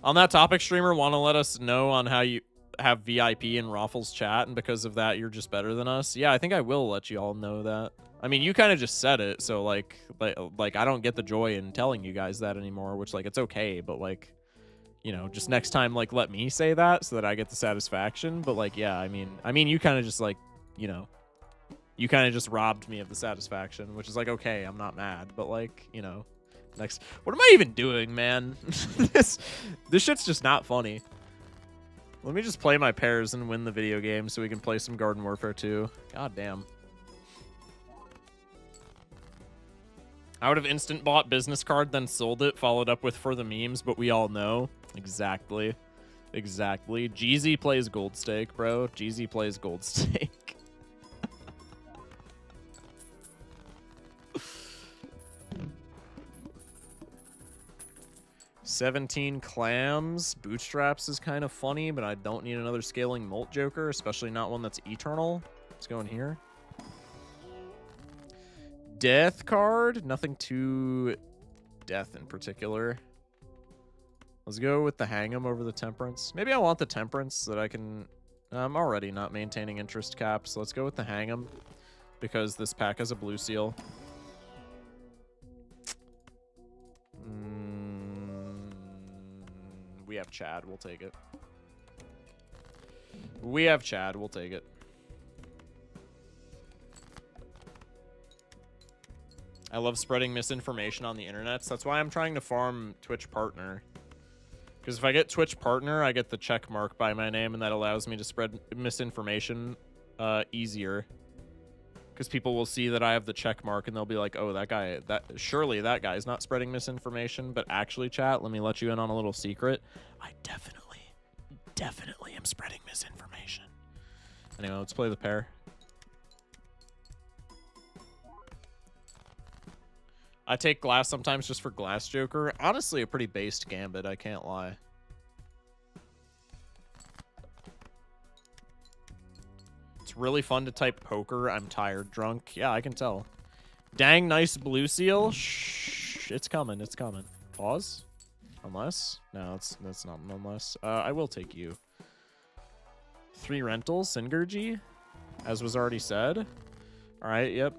Speaker 1: On that topic, streamer, want to let us know on how you have VIP in Raffles chat, and because of that, you're just better than us? Yeah, I think I will let you all know that. I mean, you kind of just said it, so like I don't get the joy in telling you guys that anymore, which like it's okay, but like, you know, just next time like let me say that so that I get the satisfaction. But like, yeah, I mean, you kind of just like, you know, you kind of just robbed me of the satisfaction, which is like okay, I'm not mad, but like, you know. Next, what am I even doing, man? this shit's just not funny. Let me just play my pairs and win the video game so we can play some Garden Warfare 2. God damn. I would have instant bought business card, then sold it, followed up with for the memes, but we all know. Exactly. Exactly. Jeezy plays Gold Stake, bro. Jeezy plays Gold Stake. 17 clams. Bootstraps is kind of funny, but I don't need another scaling molt joker, especially not one that's eternal. Let's go in here. Death card. Nothing too death in particular. Let's go with the hang 'em over the temperance. Maybe I want the temperance so that I can... I'm already not maintaining interest caps. So let's go with the hang 'em because this pack has a blue seal. We have Chad. We'll take it. We have Chad. We'll take it. I love spreading misinformation on the internet. So that's why I'm trying to farm Twitch Partner. Because if I get Twitch Partner, I get the check mark by my name, and that allows me to spread misinformation easier. Because people will see that I have the check mark, and they'll be like, oh, that guy, surely that guy's not spreading misinformation. But actually, chat, let me let you in on a little secret. I definitely am spreading misinformation. Anyway, let's play the pair. I take glass sometimes just for glass joker. Honestly, a pretty based gambit, I can't lie. It's really fun to type poker. I'm tired, drunk. Yeah, I can tell. Dang, nice blue seal. Shh, it's coming, it's coming. Pause. Unless? No, that's not an unless. I will take you. 3 rentals, Singurgi, as was already said. All right, yep,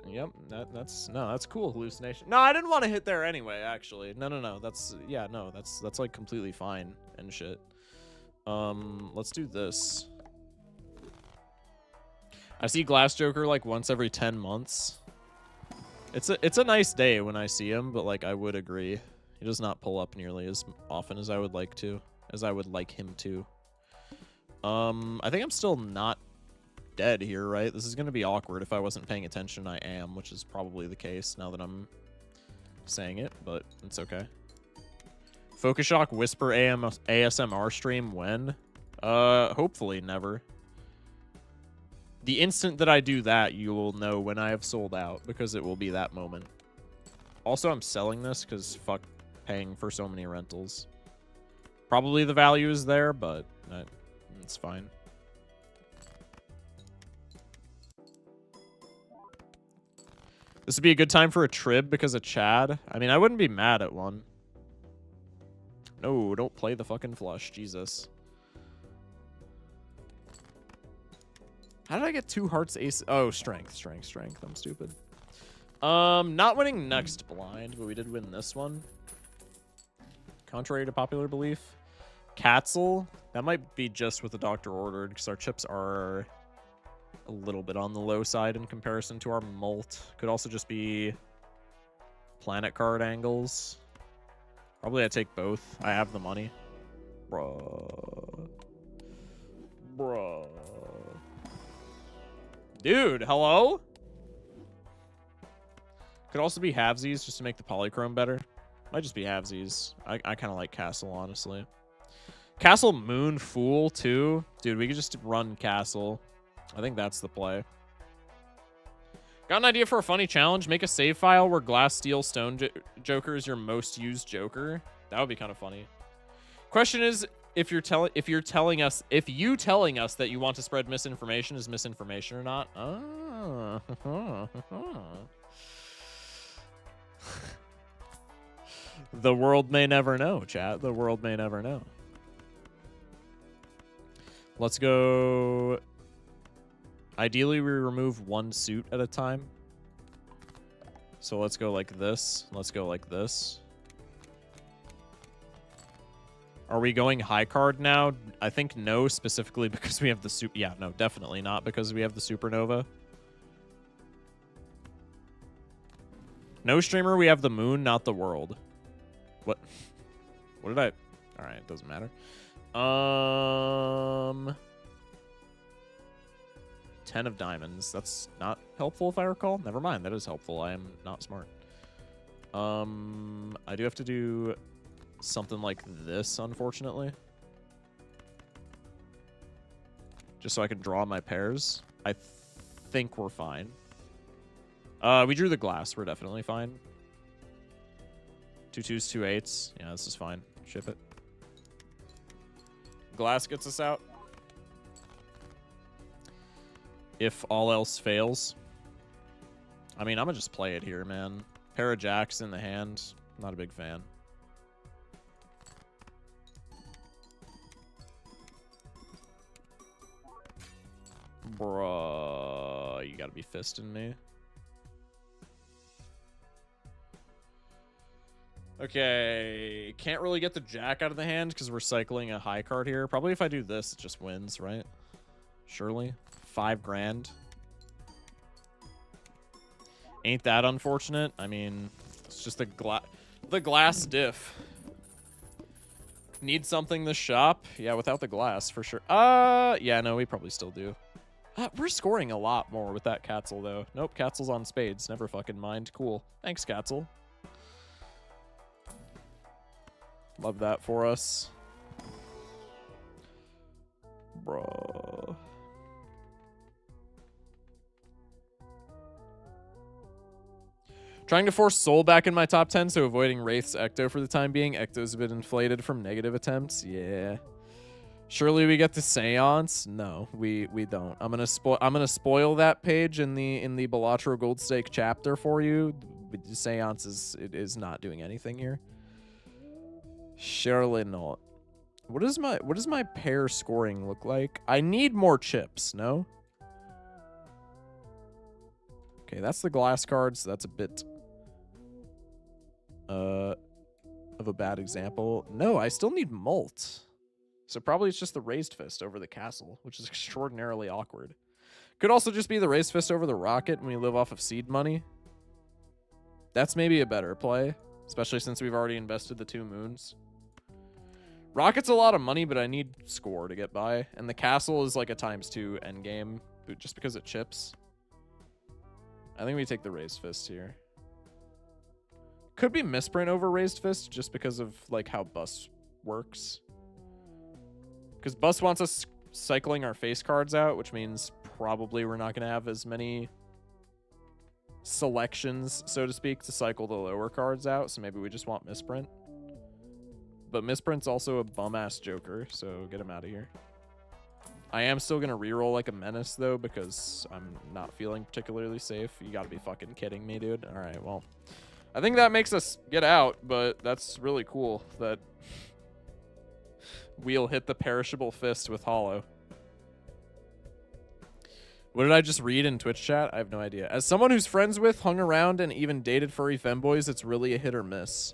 Speaker 1: yep, that's cool, hallucination. No, I didn't want to hit there anyway, actually. No, that's like completely fine and shit. Let's do this. I see Glass Joker like once every 10 months. It's a nice day when I see him, but like I would agree. He does not pull up nearly as often as I would like to, as I would like him to. I think I'm still not dead here, right? This is going to be awkward. If I wasn't paying attention, I am, which is probably the case now that I'm saying it, but it's okay. Focus Shock Whisper ASMR stream when? Hopefully never. The instant that I do that, you will know when I have sold out, because it will be that moment. Also, I'm selling this because fuck paying for so many rentals. Probably the value is there, but it's fine. This would be a good time for a trib because of Chad. I mean, I wouldn't be mad at one. No, don't play the fucking flush. Jesus. How did I get 2 hearts ace? Oh, strength. I'm stupid. Not winning next blind, but we did win this one. Contrary to popular belief. Catzel. That might be just what the doctor ordered because our chips are a little bit on the low side in comparison to our molt. Could also just be planet card angles. Probably I take both. I have the money. Bruh. Dude, hello? Could also be halvesies just to make the polychrome better. Might just be halvesies. I kind of like Castle, honestly. Castle Moon Fool, too. Dude, we could just run Castle. I think that's the play. Got an idea for a funny challenge. Make a save file where Glass Steel Stone Joker is your most used Joker. That would be kind of funny. Question is, if you telling us that you want to spread misinformation is misinformation or not. The world may never know, chat. The world may never know. Let's go. Ideally, we remove 1 suit at a time. So let's go like this. Let's go like this. Are we going high card now? I think no, specifically because we have the super. Yeah, no, definitely not because we have the supernova. No streamer, we have the moon, not the world. What? What did I? All right, it doesn't matter. 10 of diamonds. That's not helpful if I recall. Never mind, that is helpful. I am not smart. I do have to do something like this, unfortunately. Just so I can draw my pairs. I think we're fine. We drew the glass. We're definitely fine. Two twos, two eights. Yeah, this is fine. Ship it. Glass gets us out. If all else fails. I mean, I'm gonna just play it here, man. Pair of jacks in the hand. Not a big fan. Bruh, you gotta be fisting me. Okay, can't really get the jack out of the hand because we're cycling a high card here. Probably if I do this, it just wins, right? Surely. 5 grand. Ain't that unfortunate? I mean, it's just the glass diff. Need something to shop? Yeah, without the glass, for sure. Yeah, no, we probably still do. We're scoring a lot more with that Katzel, though. Nope, Katzel's on spades. Never fucking mind. Cool. Thanks, Katzel. Love that for us. Bro. Trying to force Soul back in my top 10, so avoiding Wraith's Ecto for the time being. Ecto's a bit inflated from negative attempts. Yeah. Surely we get the Seance? No, we don't. I'm gonna spoil that page in the Balatro Gold Stake chapter for you. The Seance is not doing anything here. Surely not. What does my pair scoring look like? I need more chips, no? Okay, that's the glass card, so that's a bit of a bad example. No, I still need mult. So probably it's just the raised fist over the castle, which is extraordinarily awkward. Could also just be the raised fist over the rocket when we live off of seed money. That's maybe a better play, especially since we've already invested the 2 moons. Rocket's a lot of money, but I need score to get by. And the castle is like a ×2 endgame, just because it chips. I think we take the raised fist here. Could be misprint over raised fist, just because of like how bus works. Because bus wants us cycling our face cards out, which means probably we're not going to have as many selections, so to speak, to cycle the lower cards out. So maybe we just want misprint. But misprint's also a bum-ass joker, so get him out of here. I am still going to reroll like a menace, though, because I'm not feeling particularly safe. You got to be fucking kidding me, dude. All right, well, I think that makes us get out, but that's really cool that we'll hit the perishable fist with hollow. What did I just read in Twitch chat? I have no idea. As someone who's friends with, hung around, and even dated furry femboys, it's really a hit or miss.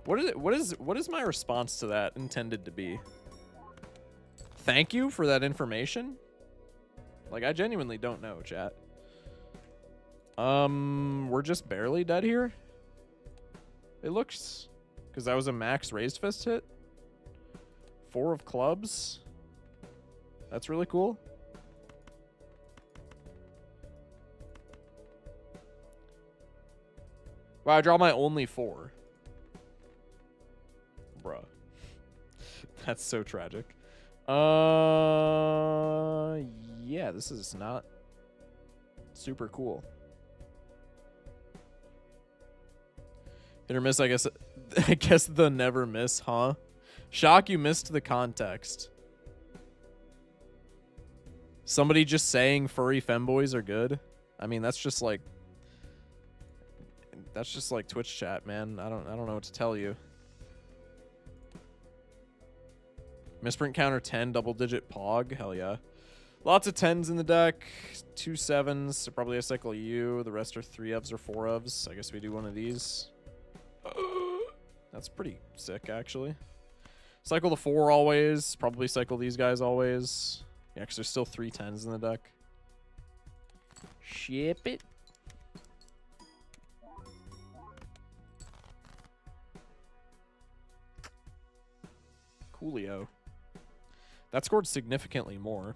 Speaker 1: What is my response to that intended to be? Thank you for that information? Like, I genuinely don't know, chat. We're just barely dead here? It looks... Because that was a max raised fist hit. 4 of clubs. That's really cool. Wow, I draw my only 4. Bruh. That's so tragic. Yeah, this is not super cool. Hit or miss, I guess. I guess the never miss, huh? Shock, you missed the context. Somebody just saying furry femboys are good. I mean, that's just like Twitch chat, man. I don't know what to tell you. Misprint counter 10, double-digit pog. Hell yeah. Lots of 10s in the deck. 2 7s. So probably a cycle U. The rest are 3 ofs or 4 ofs. I guess we do one of these. That's pretty sick, actually. Cycle the 4 always. Probably cycle these guys always. Yeah, because there's still 3 10s in the deck. Ship it. Coolio. That scored significantly more,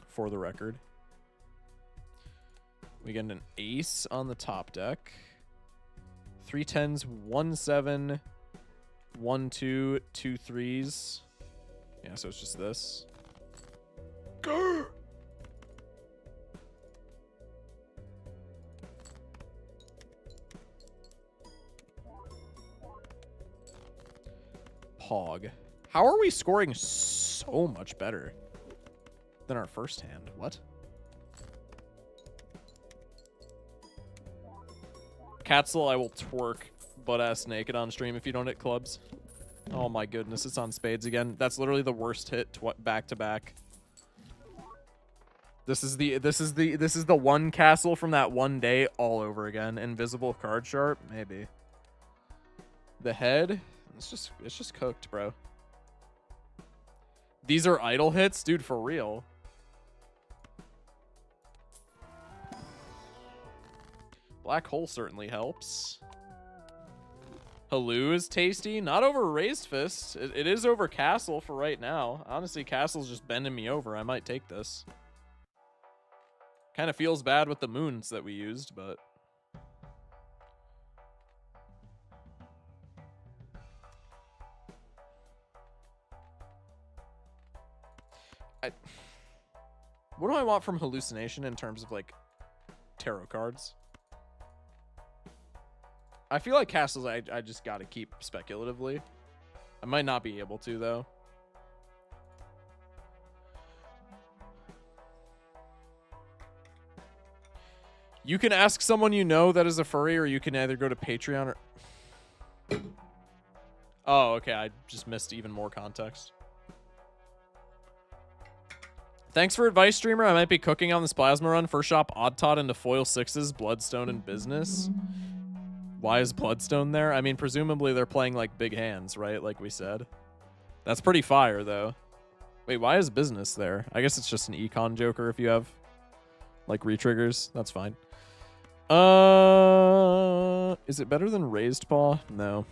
Speaker 1: for the record. We get an ace on the top deck. 3 10s, 1 7, 1 2, 2 3s. Yeah, so it's just this. Pog. How are we scoring so much better than our first hand? What? Catzel, I will twerk butt-ass naked on stream if you don't hit clubs. Oh my goodness, it's on spades again. That's literally the worst hit back-to-back. This is the one castle from that one day all over again. Invisible card sharp, maybe. The head, it's just cooked, bro. These are idle hits, dude, for real. Black hole certainly helps. Haloo is tasty. Not over raised fist. It is over castle for right now. Honestly, castle's just bending me over. I might take this. Kind of feels bad with the moons that we used, but what do I want from hallucination in terms of like tarot cards? I feel like castles I just gotta keep speculatively. I might not be able to though. You can ask someone you know that is a furry, or you can either go to Patreon or... Oh, okay. I just missed even more context. Thanks for advice, streamer. I might be cooking on this plasma run. First shop Odd Tot into foil 6s, Bloodstone, and business. Why is Bloodstone there? I mean, presumably they're playing like big hands, right? Like we said. That's pretty fire, though. Wait, why is business there? I guess it's just an econ joker if you have like retriggers. That's fine. Is it better than raised paw? No.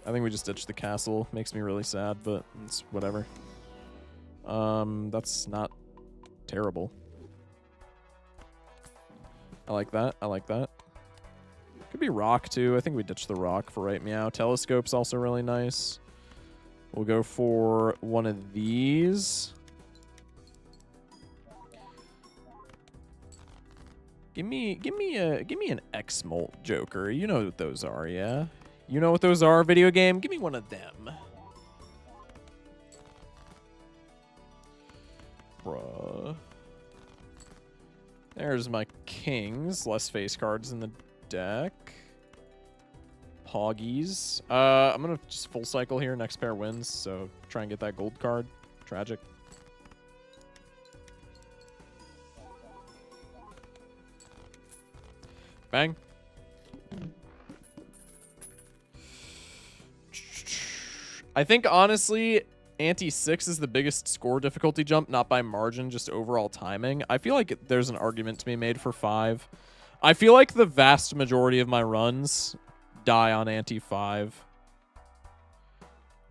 Speaker 1: I think we just ditched the castle. Makes me really sad, but it's whatever. That's not terrible. I like that. I like that. Could be rock too. I think we ditched the rock for right meow. Telescope's also really nice. We'll go for one of these. Give me an X-Molt Joker. You know what those are, yeah? You know what those are, video game? Give me one of them. Bruh. There's my kings. Less face cards in the deck. Poggies. I'm gonna just full cycle here. Next pair wins, so try and get that gold card. Tragic. Bang. I think, honestly, Ante-6 is the biggest score difficulty jump, not by margin, just overall timing. I feel like there's an argument to be made for 5. I feel like the vast majority of my runs die on Ante-5.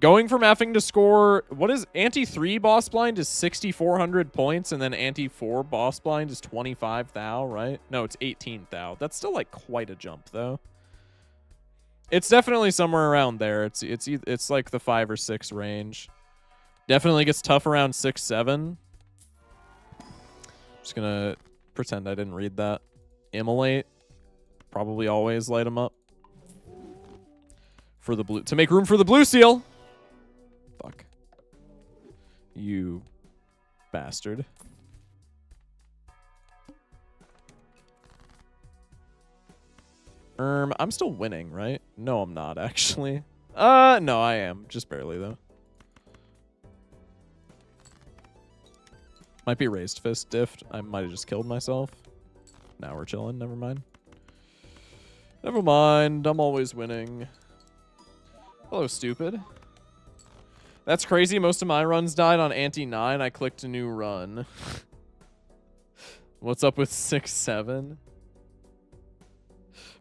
Speaker 1: Going from having to score... What is... Ante-3 boss blind is 6,400 points, and then Ante-4 boss blind is 25,000, right? No, it's 18,000. That's still, like, quite a jump, though. It's definitely somewhere around there. It's like the 5 or 6 range. Definitely gets tough around 6, 7. Just gonna pretend I didn't read that. Immolate. Probably always light them up. For the blue, to make room for the blue seal. Fuck. You bastard. I'm still winning, right? No, I'm not, actually. No, I am. Just barely, though. Might be raised fist diffed. I might have just killed myself. Now we're chilling. Never mind. Never mind. I'm always winning. Hello, stupid. That's crazy. Most of my runs died on Ante-9. I clicked a new run. What's up with 6-7?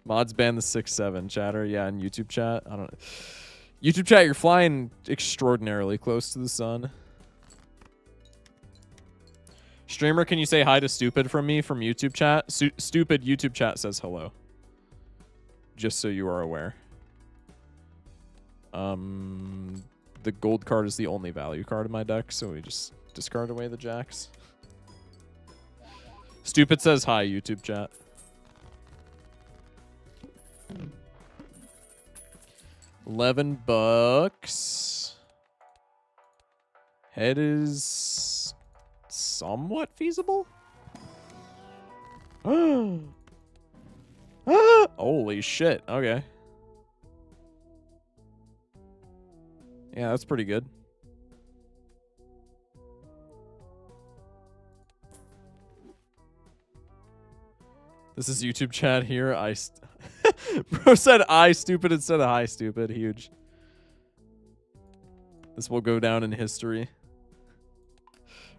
Speaker 1: Mods ban the 6-7 chatter. Yeah, in YouTube chat. I don't know. YouTube chat, you're flying extraordinarily close to the sun. Streamer, can you say hi to stupid from me from YouTube chat? Stupid YouTube chat says hello. Just so you are aware. The gold card is the only value card in my deck, so we just discard away the jacks. Stupid says hi, YouTube chat. $11. Head is somewhat feasible. Holy shit. Okay. Yeah, that's pretty good. This is YouTube chat here. Bro said I stupid instead of hi stupid. Huge. This will go down in history.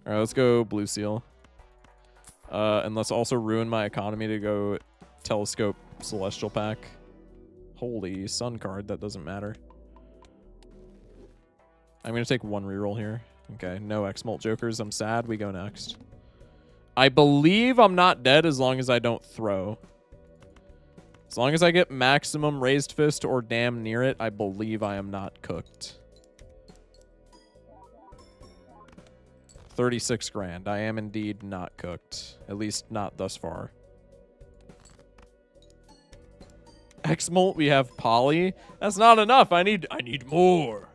Speaker 1: All right, let's go blue seal. And let's also ruin my economy to go telescope celestial pack. Holy sun card, that doesn't matter. I'm gonna take one reroll here. Okay, no X-Molt Jokers. I'm sad. We go next. I believe I'm not dead as long as I don't throw. As long as I get maximum raised fist or damn near it, I believe I am not cooked. 36 grand. I am indeed not cooked. At least not thus far. X-Molt, we have Poly. That's not enough. I need more.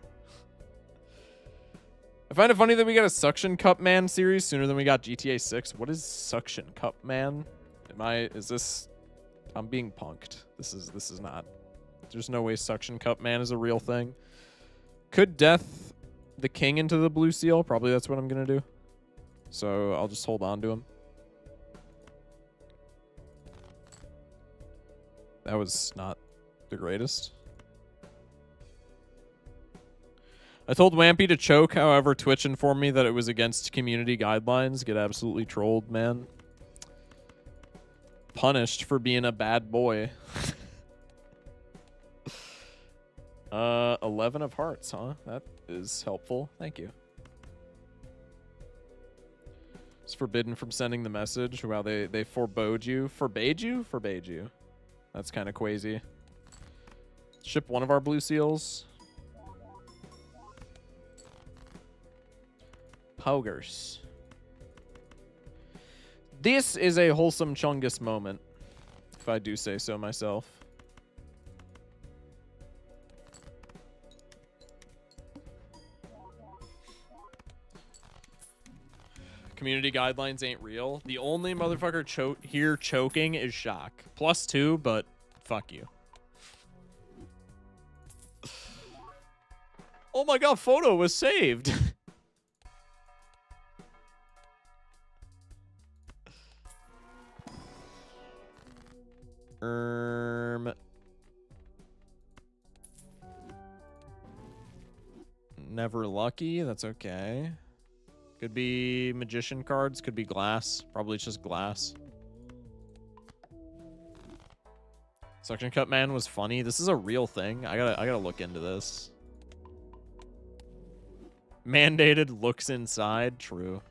Speaker 1: I find it funny that we got a Suction Cup Man series sooner than we got GTA 6. What is Suction Cup Man? Is this... I'm being punked. This is not... There's no way Suction Cup Man is a real thing. Could Death the King into the blue seal? Probably that's what I'm going to do. So I'll just hold on to him. That was not the greatest. I told Wampy to choke, however, Twitch informed me that it was against community guidelines. Get absolutely trolled, man. Punished for being a bad boy. 11 of hearts, huh? That is helpful. Thank you. It's forbidden from sending the message. Wow, they forbade you. Forbade you? Forbade you. That's kind of crazy. Ship one of our blue seals. Pogers. This is a wholesome Chungus moment, if I do say so myself. Community guidelines ain't real. The only motherfucker here choking is Shock. +2, but fuck you. Oh my god, photo was saved. Never lucky. That's okay. Could be magician cards. Could be glass. Probably just glass. Suction Cup Man was funny. This is a real thing. I gotta look into this. Mandated looks inside. True.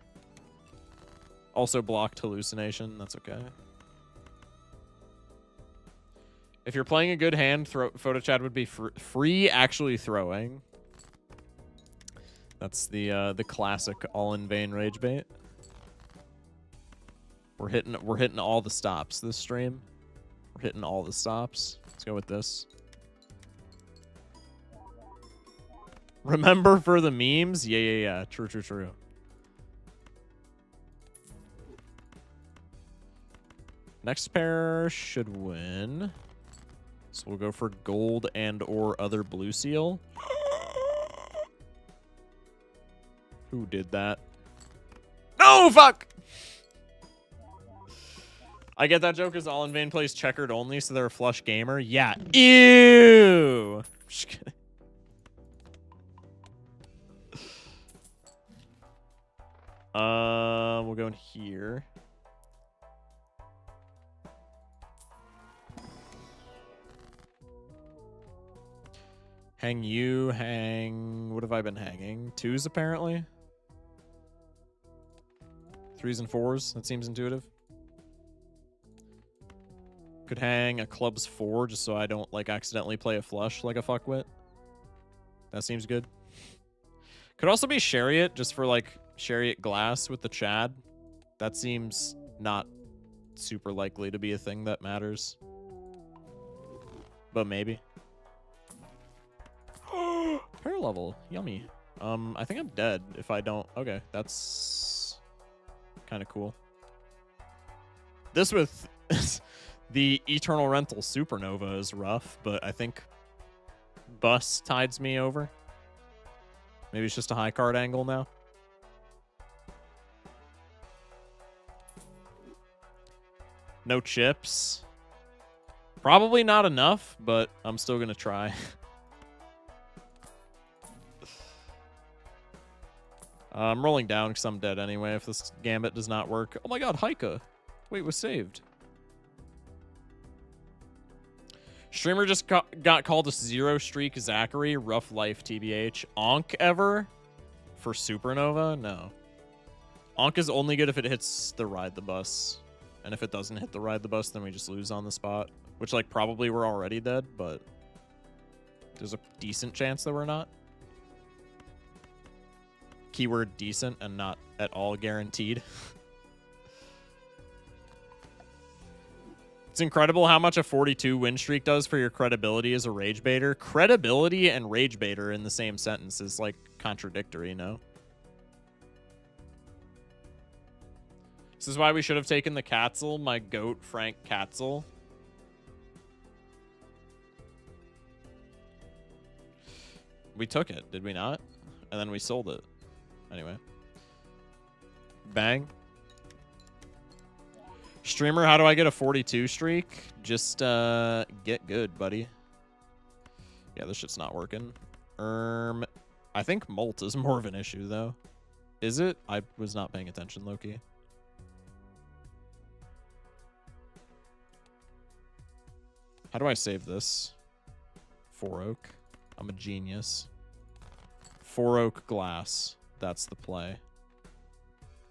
Speaker 1: Also blocked hallucination. That's okay. If you're playing a good hand, photo chat would be free actually throwing. That's the classic all-in-vain rage bait. We're hitting all the stops this stream. We're hitting all the stops. Let's go with this. Remember for the memes? Yeah. True. Next pair should win. So we'll go for gold and or other blue seal. Who did that? No, fuck! I get that joke is all in vain plays checkered only, so they're a flush gamer. Yeah. Ew! Just kidding. We'll go in here. Hang you, hang... What have I been hanging? 2s, apparently? 3s and 4s. That seems intuitive. Could hang a clubs 4 just so I don't, like, accidentally play a flush like a fuckwit. That seems good. Could also be Chariot, just for, like, Chariot glass with the Chad. That seems not super likely to be a thing that matters. But maybe. Pair level. Yummy. I think I'm dead if I don't. Okay, that's kind of cool. This with the Eternal Rental Supernova is rough, but I think Bus tides me over. Maybe it's just a high card angle now. No chips. Probably not enough, but I'm still going to try. I'm rolling down because I'm dead anyway if this gambit does not work. Oh my god, Haika. Wait, was saved. Streamer just got called a zero streak Zachary. Rough life, TBH. Onk ever? For Supernova? No. Onk is only good if it hits the ride the bus. And if it doesn't hit the ride the bus, then we just lose on the spot. Which, like, probably we're already dead, but there's a decent chance that we're not. Keyword decent and not at all guaranteed. It's incredible how much a 42 win streak does for your credibility as a rage baiter. Credibility and rage baiter in the same sentence is, like, contradictory, no? This is why we should have taken the Katzel, my goat, Frank Katzel. We took it, did we not? And then we sold it. Anyway. Bang. Streamer, how do I get a 42 streak? Just get good, buddy. Yeah, this shit's not working. I think Molt is more of an issue, though. Is it? I was not paying attention, Loki. How do I save this? 4 oak. I'm a genius. 4 oak glass. That's the play.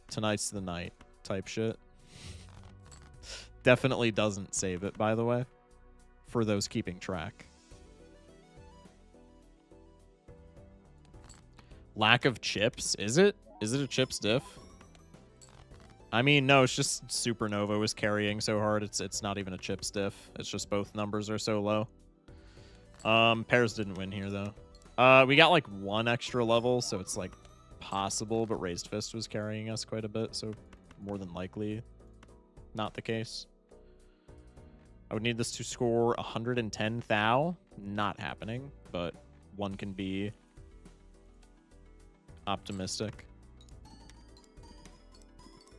Speaker 1: Tonight's the night type shit. Definitely doesn't save it, by the way, for those keeping track. Lack of chips? Is it? Is it a chips diff? I mean, no, it's just Supernova was carrying so hard. It's not even a chips diff. It's just both numbers are so low. Pairs didn't win here, though. We got, like, 1 extra level, so it's, like, possible, but Raised Fist was carrying us quite a bit, so more than likely not the case. I would need this to score 110 thou. Not happening, but one can be optimistic.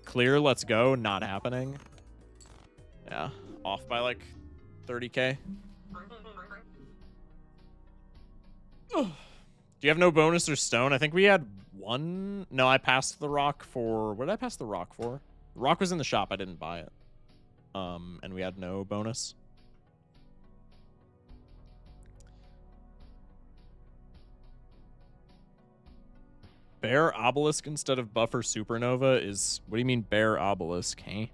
Speaker 1: Clear, let's go. Not happening. Yeah, off by like 30k. Do you have no bonus or stone? I think we had 1. No, I passed the rock for... What did I pass the rock for? The rock was in the shop. I didn't buy it. And we had no bonus. Bear Obelisk instead of Buffer Supernova is... What do you mean Bear Obelisk, hey?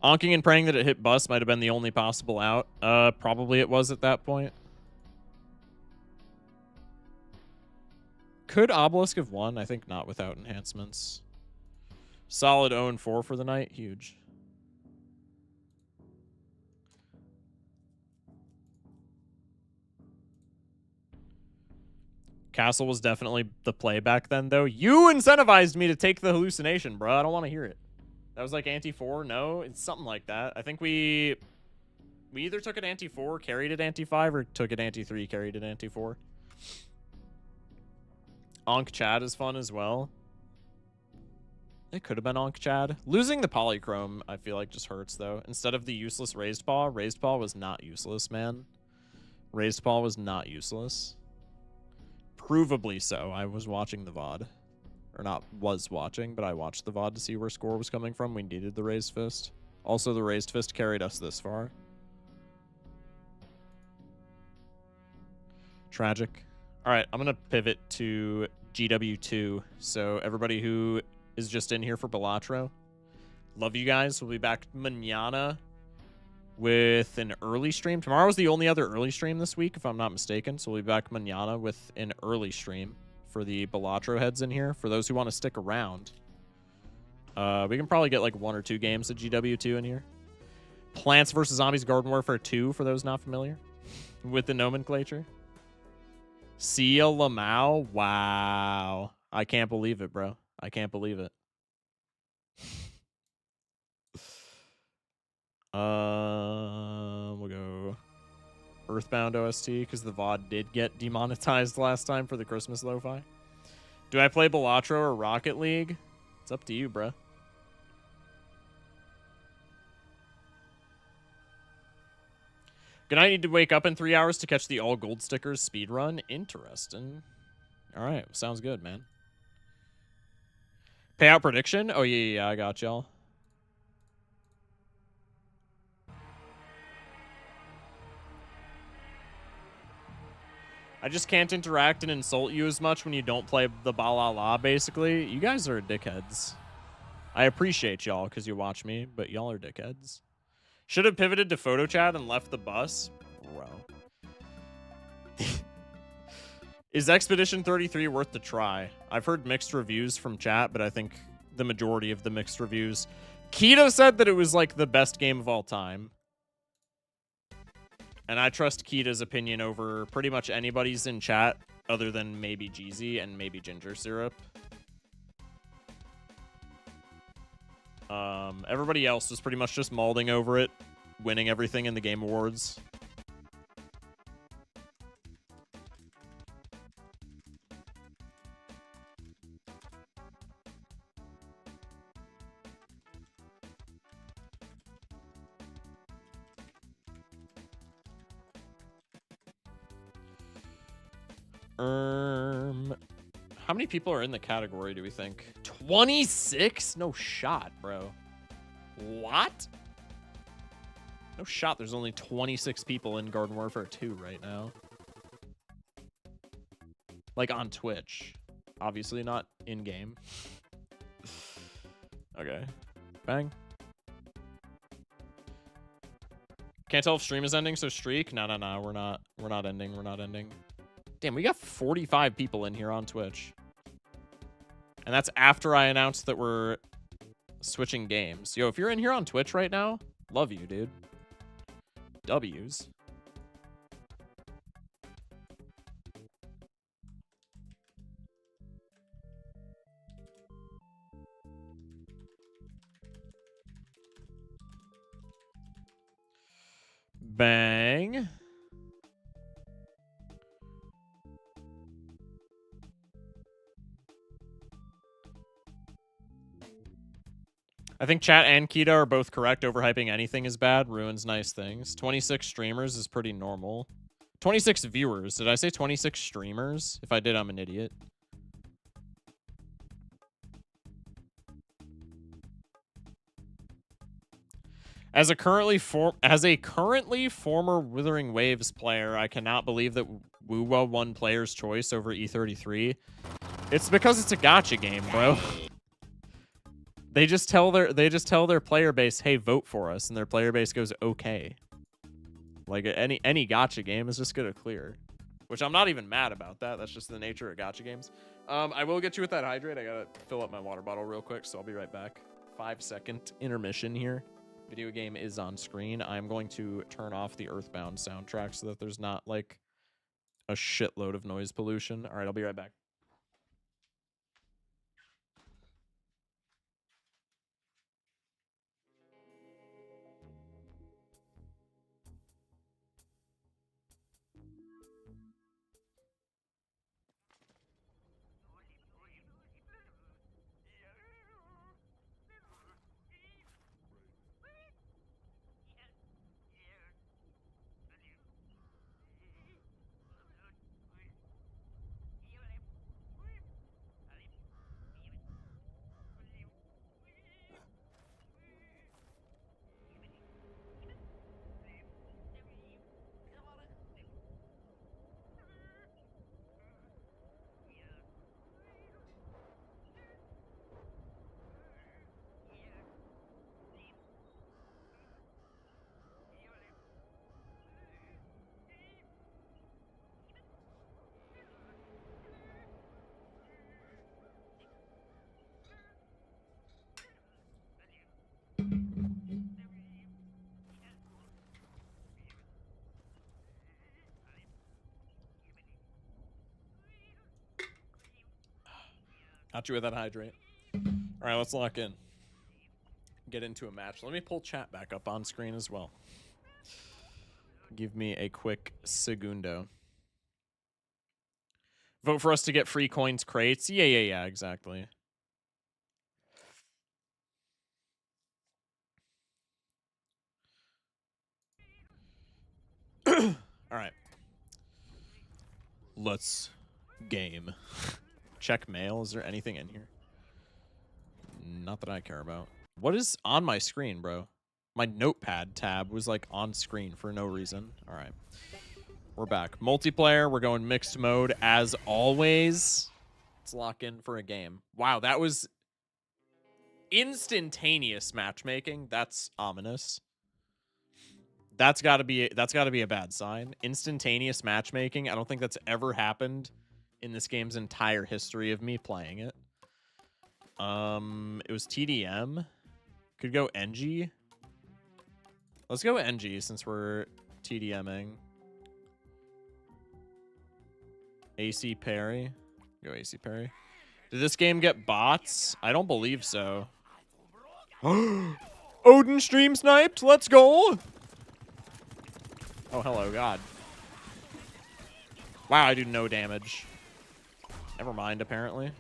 Speaker 1: Onking and praying that it hit bus might have been the only possible out. Probably it was at that point. Could Obelisk have won? I think not without enhancements. Solid 0-4 for the night. Huge. Castle was definitely the play back then, though. You incentivized me to take the hallucination, bro. I don't want to hear it. That was like anti-4? No? It's something like that. I think we either took it anti-4, carried it anti-5, or took it anti-3, carried it anti-4. Onk Chad is fun as well. It could have been Onk Chad. Losing the Polychrome, I feel like, just hurts, though. Instead of the useless Raised Paw was not useless, man. Raised Paw was not useless. Provably so. I was watching the VOD. Or not was watching, but I watched the VOD to see where score was coming from. We needed the Raised Fist. Also, the Raised Fist carried us this far. Tragic. Alright, I'm going to pivot to GW2. So everybody who is just in here for Balatro, love you guys. We'll be back manana with an early stream. Tomorrow's the only other early stream this week, if I'm not mistaken. So we'll be back manana with an early stream for the Balatro heads in here. For those who want to stick around, we can probably get like 1 or 2 games of GW2 in here. Plants vs. Zombies Garden Warfare 2, for those not familiar with the nomenclature. Sia Lamau? Wow. I can't believe it, bro. I can't believe it. We'll go Earthbound OST because the VOD did get demonetized last time for the Christmas lo-fi. Do I play Balatro or Rocket League? It's up to you, bro. Good night. Need to wake up in 3 hours to catch the all gold stickers speed run. Interesting. All right, sounds good, man. Payout prediction? Oh yeah, I got y'all. I just can't interact and insult you as much when you don't play the Balala, basically. You guys are dickheads. I appreciate y'all because you watch me, but y'all are dickheads. Should have pivoted to photo chat and left the bus. Bro. Is Expedition 33 worth the try? I've heard mixed reviews from chat, but I think the majority of the mixed reviews... Keto said that it was like the best game of all time. And I trust Kita's opinion over pretty much anybody's in chat other than maybe Jeezy and maybe Ginger Syrup. Everybody else was pretty much just mauling over it, winning everything in the Game Awards. How many people are in the category, do we think? 26? No shot, bro. What? No shot there's only 26 people in Garden Warfare 2 right now. Like, on Twitch. Obviously not in-game. Okay. Bang. Can't tell if stream is ending, so streak? No, we're not. We're not ending. We're not ending. Damn, we got 45 people in here on Twitch. And that's after I announced that we're switching games. Yo, if you're in here on Twitch right now, love you, dude. W's. Bang. I think chat and Kita are both correct. Overhyping anything is bad, ruins nice things. 26 streamers is pretty normal. 26 viewers. Did I say 26 streamers? If I did, I'm an idiot. As a currently former Withering Waves player, I cannot believe that Wuwa won Player's Choice over E33. It's because it's a gacha game, bro. They just tell their player base, "Hey, vote for us," and their player base goes, "Okay." Like any gacha game is just gonna clear, which I'm not even mad about that. That's just the nature of gacha games. I will get you with that hydrate. I gotta fill up my water bottle real quick, so I'll be right back. 5-second intermission here. Video game is on screen. I'm going to turn off the Earthbound soundtrack so that there's not like a shitload of noise pollution. All right, I'll be right back. Got you with that hydrate. All right, let's lock in. Get into a match. Let me pull chat back up on screen as well. Give me a quick segundo. Vote for us to get free coins crates. Yeah, exactly. All right. Let's game. Check mail. Is there anything in here? Not that I care about. What is on my screen, bro? My notepad tab was like on screen for no reason. All right. We're back. Multiplayer. We're going mixed mode as always. Let's lock in for a game. Wow, that was instantaneous matchmaking. That's ominous. That's got to be a bad sign. Instantaneous matchmaking. I don't think that's ever happened in this game's entire history of me playing it. It was TDM. Could go NG. Let's go NG since we're TDMing. AC parry. Go AC parry. Did this game get bots? I don't believe so. Odin stream sniped. Let's go. Oh, hello, God. Wow, I do no damage. Never mind, apparently.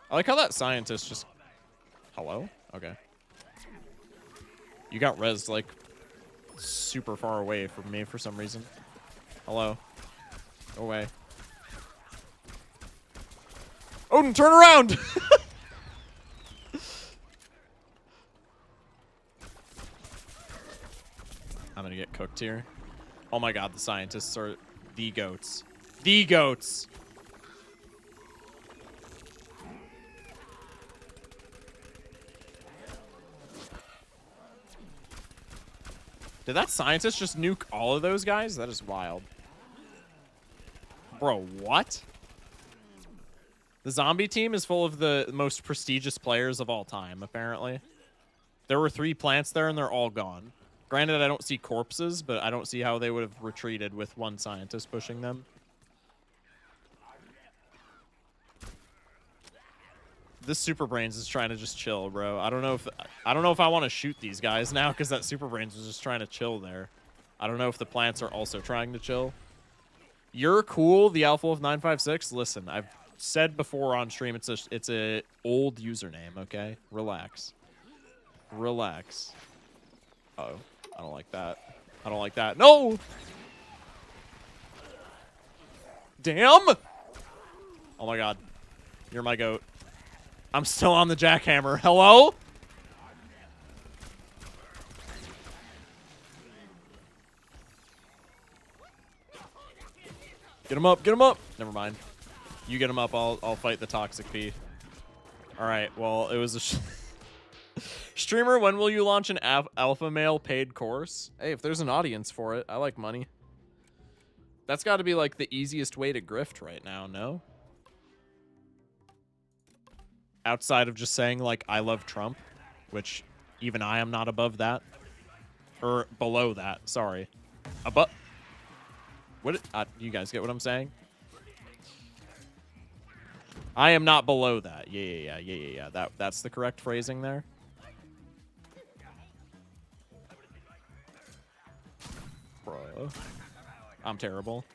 Speaker 1: I like how that scientist just... Hello? Okay. You got rezzed, like, super far away from me for some reason. Hello. Go away. Odin, turn around! I'm gonna get cooked here. Oh my God, the scientists are the goats. The goats! Did that scientist just nuke all of those guys? That is wild. Bro, what? The zombie team is full of the most prestigious players of all time, apparently. There were 3 plants there, and they're all gone. Granted, I don't see corpses, but I don't see how they would have retreated with one scientist pushing them. This Super Brains is trying to just chill, bro. I don't know if I want to shoot these guys now because that Super Brains was just trying to chill there. I don't know if the plants are also trying to chill. You're cool, the Alpha of 956. Listen, I've said before on stream it's a old username, okay? Relax. Relax. Uh-oh. I don't like that. I don't like that. No! Damn! Oh my God. You're my goat. I'm still on the jackhammer. Hello? Get him up. Get him up. Never mind. You get him up. I'll fight the toxic P. All right. Well, it was a... Streamer, when will you launch an alpha male paid course? Hey, if there's an audience for it, I like money. That's got to be like the easiest way to grift right now, no? Outside of just saying like I love Trump, which even I am not above that. Or below that, sorry. Above... What? You guys get what I'm saying? I am not below that. Yeah. That's the correct phrasing there. Bro. I'm terrible.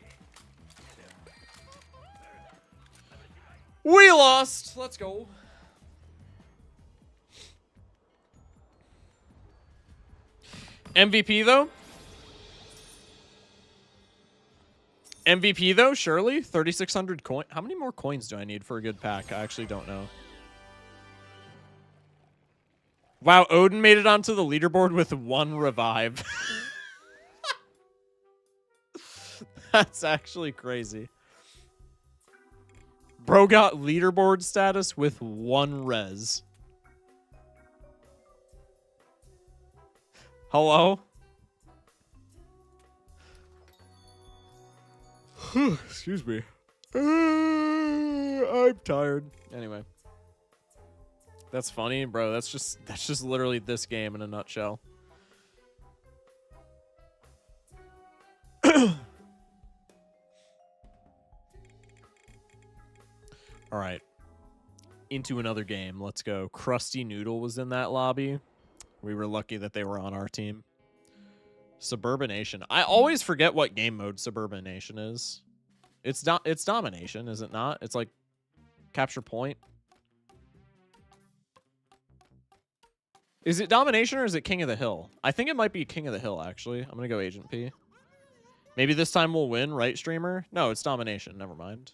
Speaker 1: We lost. Let's go. MVP though? MVP though, surely? 3,600 coin. How many more coins do I need for a good pack? I actually don't know. Wow, Odin made it onto the leaderboard with 1 revive. That's actually crazy. Bro got leaderboard status with 1 res. Hello? Excuse me. I'm tired. Anyway. That's funny, bro. That's just literally this game in a nutshell. All right. Into another game. Let's go. Krusty Noodle was in that lobby. We were lucky that they were on our team. Suburbanation. I always forget what game mode Suburbanation is. It's domination, is it not? It's like capture point. Is it domination or is it King of the Hill? I think it might be King of the Hill, actually. I'm going to go Agent P. Maybe this time we'll win, right, streamer? No, it's domination. Never mind.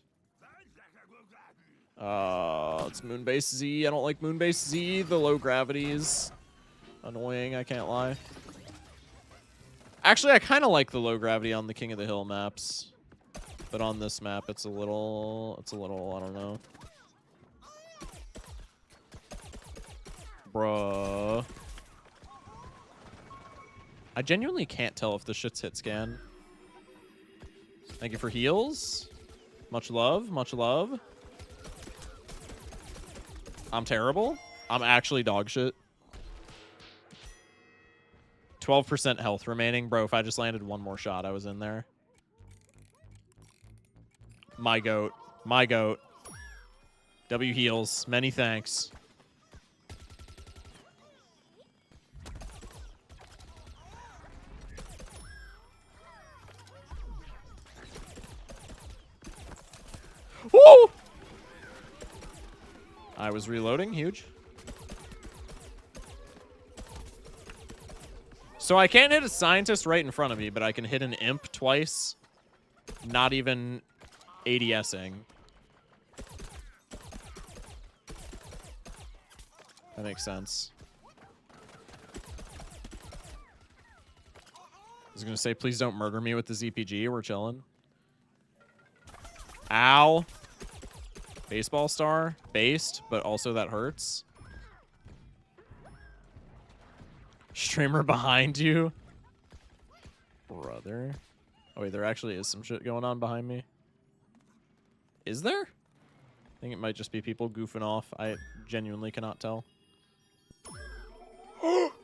Speaker 1: It's Moonbase Z. I don't like Moonbase Z. The low gravity is annoying, I can't lie. Actually, I kind of like the low gravity on the King of the Hill maps. But on this map, it's a little, I don't know. Bruh. I genuinely can't tell if this shit's hit scan. Thank you for heals. Much love, much love. I'm terrible. I'm actually dog shit. 12% health remaining. Bro, if I just landed one more shot, I was in there. My goat. My goat. W heals. Many thanks. Woo! I was reloading. Huge. So I can't hit a scientist right in front of me, but I can hit an imp twice. Not even ADSing. That makes sense. I was going to say, please don't murder me with the ZPG. We're chilling. Ow. Baseball star. Based, but also that hurts. Streamer behind you. Brother. Oh, wait, there actually is some shit going on behind me. Is there? I think it might just be people goofing off. I genuinely cannot tell.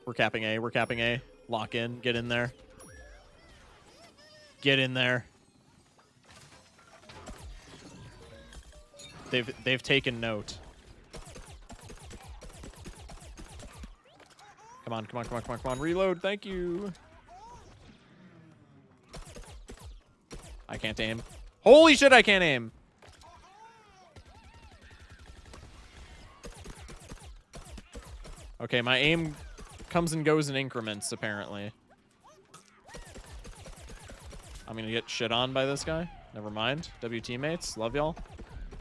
Speaker 1: We're capping A. We're capping A. Lock in. Get in there. Get in there. They've taken note. Come on, come on, come on, come on, come on. Reload, thank you. I can't aim. Holy shit, I can't aim. Okay, my aim comes and goes in increments, apparently. I'm gonna get shit on by this guy. Never mind. W teammates, love y'all.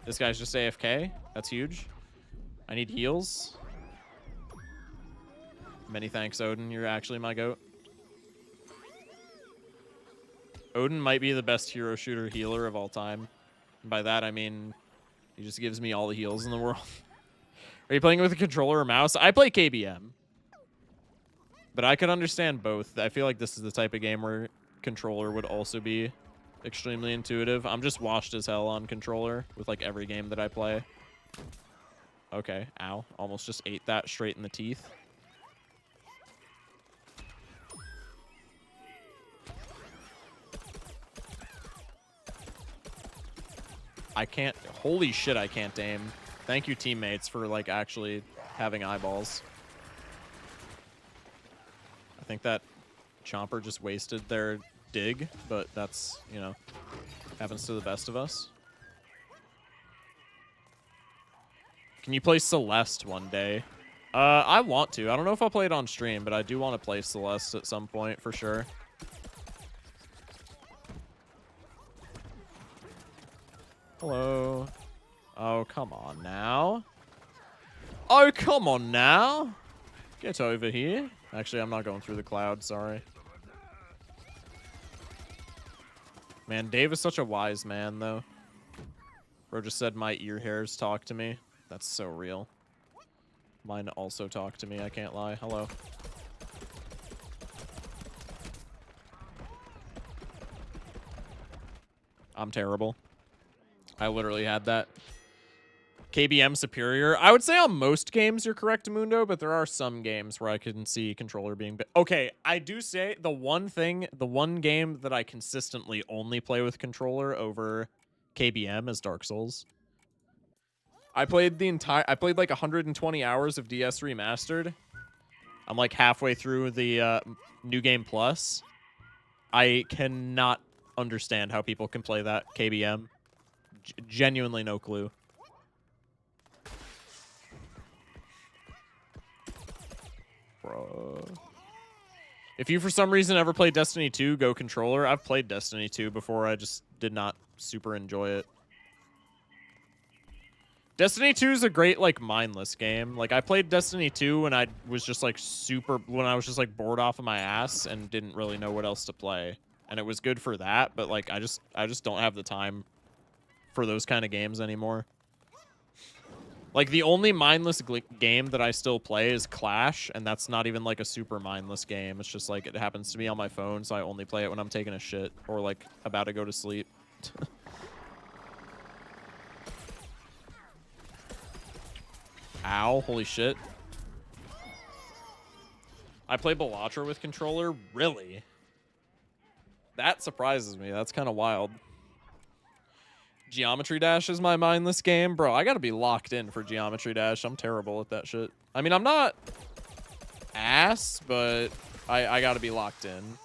Speaker 1: This guy's just AFK. That's huge. I need heals. Many thanks, Odin. You're actually my goat. Odin might be the best hero shooter healer of all time. And by that, I mean he just gives me all the heals in the world. Are you playing with a controller or mouse? I play KBM. But I could understand both. I feel like this is the type of game where controller would also be extremely intuitive. I'm just washed as hell on controller with like every game that I play. Okay, ow. Almost just ate that straight in the teeth. I can't. Holy shit, I can't aim. Thank you, teammates, for like actually having eyeballs. I think that Chomper just wasted their dig, but that's, you know, happens to the best of us. Can you play Celeste one day? I want to. I don't know if I'll play it on stream, but I do want to play Celeste at some point for sure. Hello. Oh, come on now. Oh, come on now. Get over here. Actually, I'm not going through the cloud. Sorry. Man, Dave is such a wise man, though. Bro just said my ear hairs talk to me. That's so real. Mine also talk to me. I can't lie. Hello. I'm terrible. I literally had that. KBM superior. I would say on most games you're correct, Mundo, but there are some games where I can see controller being... Okay, I do say the one game that I consistently only play with controller over KBM is Dark Souls. I played like 120 hours of DS Remastered. I'm like halfway through the New Game Plus. I cannot understand how people can play that KBM. Genuinely no clue. Bro. If you for some reason ever played Destiny 2, go controller. I've played Destiny 2 before. I just did not super enjoy it. Destiny 2 is a great, like, mindless game. Like, I played Destiny 2 when I was just, like, when I was just, like, bored off of my ass and didn't really know what else to play. And it was good for that, but, like, I just don't have the time for those kind of games anymore. Like, the only mindless game that I still play is Clash, and that's not even, like, a super mindless game. It's just, like, it happens to be on my phone, so I only play it when I'm taking a shit or, like, about to go to sleep. Ow, holy shit. I play Balatro with controller? Really? That surprises me. That's kind of wild. Geometry Dash is my mindless game? Bro, I gotta be locked in for Geometry Dash. I'm terrible at that shit. I mean, I'm not ass, but I gotta be locked in.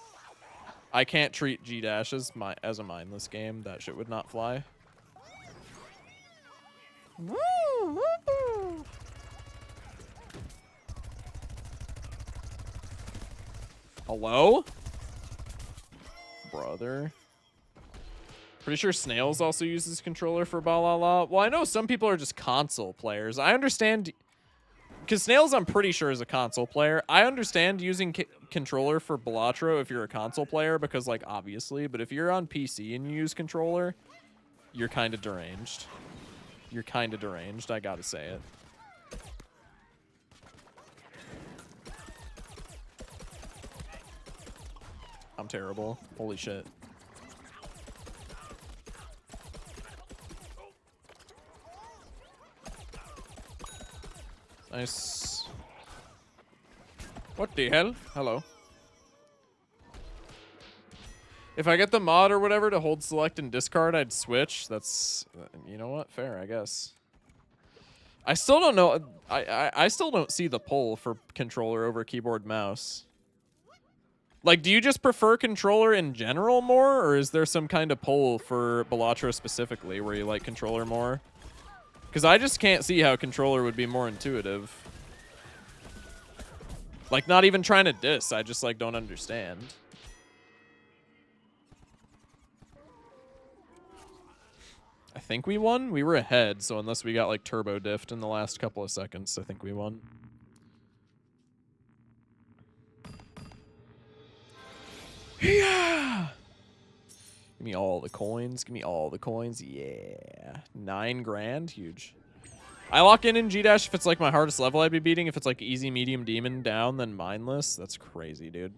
Speaker 1: I can't treat G-Dash as a mindless game. That shit would not fly. Woo! Woo! Hello? Brother. Pretty sure Snails also uses controller for Balala. Well, I know some people are just console players. I understand... Because Snails, I'm pretty sure, is a console player. I understand using controller for Balatro if you're a console player, because, like, obviously. But if you're on PC and you use controller, you're kind of deranged. You're kind of deranged, I gotta say it. I'm terrible. Holy shit. Nice. What the hell? Hello. If I get the mod or whatever to hold select and discard, I'd switch. That's, you know what? Fair, I guess. I still don't know. I still don't see the pull for controller over keyboard mouse. Like, do you just prefer controller in general more, or is there some kind of pull for Balatro specifically where you like controller more? Because I just can't see how controller would be more intuitive. Like, not even trying to diss, I just, like, don't understand. I think we won? We were ahead, so unless we got, like, turbo diffed in the last couple of seconds, I think we won. Yeah! Give me all the coins. Give me all the coins. Yeah. 9 grand. Huge. I lock in G-Dash if it's like my hardest level I'd be beating. If it's like easy, medium, demon, down, then mindless. That's crazy, dude.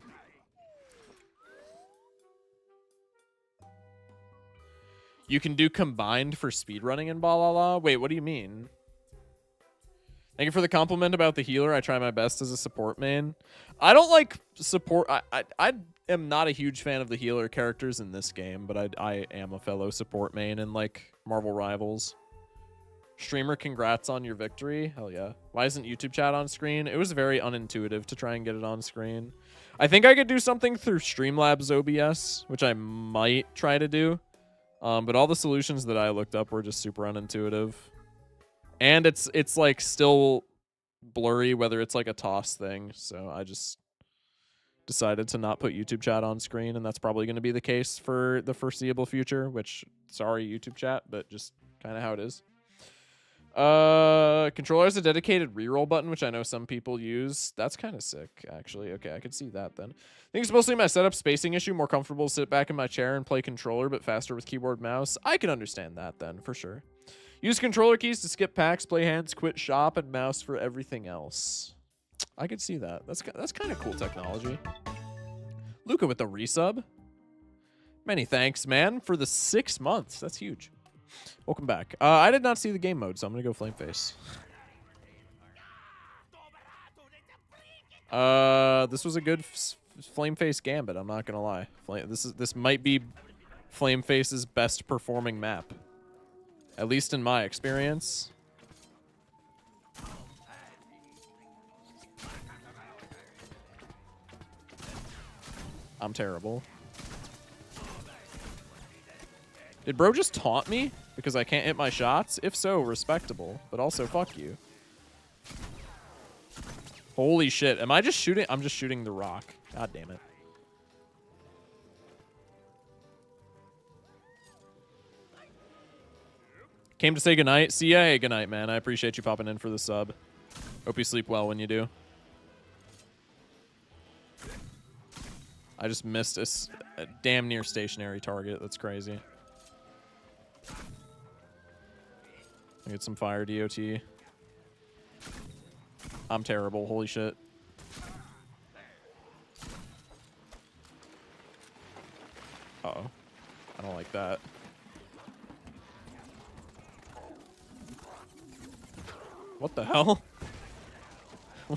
Speaker 1: You can do combined for speedrunning in Balala? Wait, what do you mean? Thank you for the compliment about the healer. I try my best as a support main. I don't like support. I am not a huge fan of the healer characters in this game, but I am a fellow support main in like Marvel Rivals. Streamer, congrats on your victory. Hell yeah. Why isn't YouTube chat on screen? It was very unintuitive to try and get it on screen. I think I could do something through Streamlabs OBS, which I might try to do. But all the solutions that I looked up were just super unintuitive. And it's like still blurry whether it's like a toss thing. So I just decided to not put YouTube chat on screen, and that's probably going to be the case for the foreseeable future, which, sorry YouTube chat, but just kind of how it is. Controller has a dedicated reroll button, which I know some people use. That's kind of sick, actually. Okay, I could see that then. I think it's mostly my setup spacing issue. More comfortable to sit back in my chair and play controller, but faster with keyboard mouse. I can understand that then, for sure. Use controller keys to skip packs, play hands, quit shop, and mouse for everything else. I could see that. That's kind of cool technology. Luca with the resub. Many thanks, man, for the 6 months. That's huge. Welcome back. I did not see the game mode, so I'm going to go Flame Face. This was a good Flame Face Gambit, I'm not going to lie. This might be Flame Face's best performing map. At least in my experience. I'm terrible. Did bro just taunt me because I can't hit my shots? If so, respectable. But also, fuck you. Holy shit. Am I just shooting? I'm just shooting the rock. God damn it. Came to say goodnight. See ya. Hey, goodnight, man. I appreciate you popping in for the sub. Hope you sleep well when you do. I just missed a damn near stationary target. That's crazy. I get some fire DOT. I'm terrible. Holy shit. Uh-oh. I don't like that. What the hell?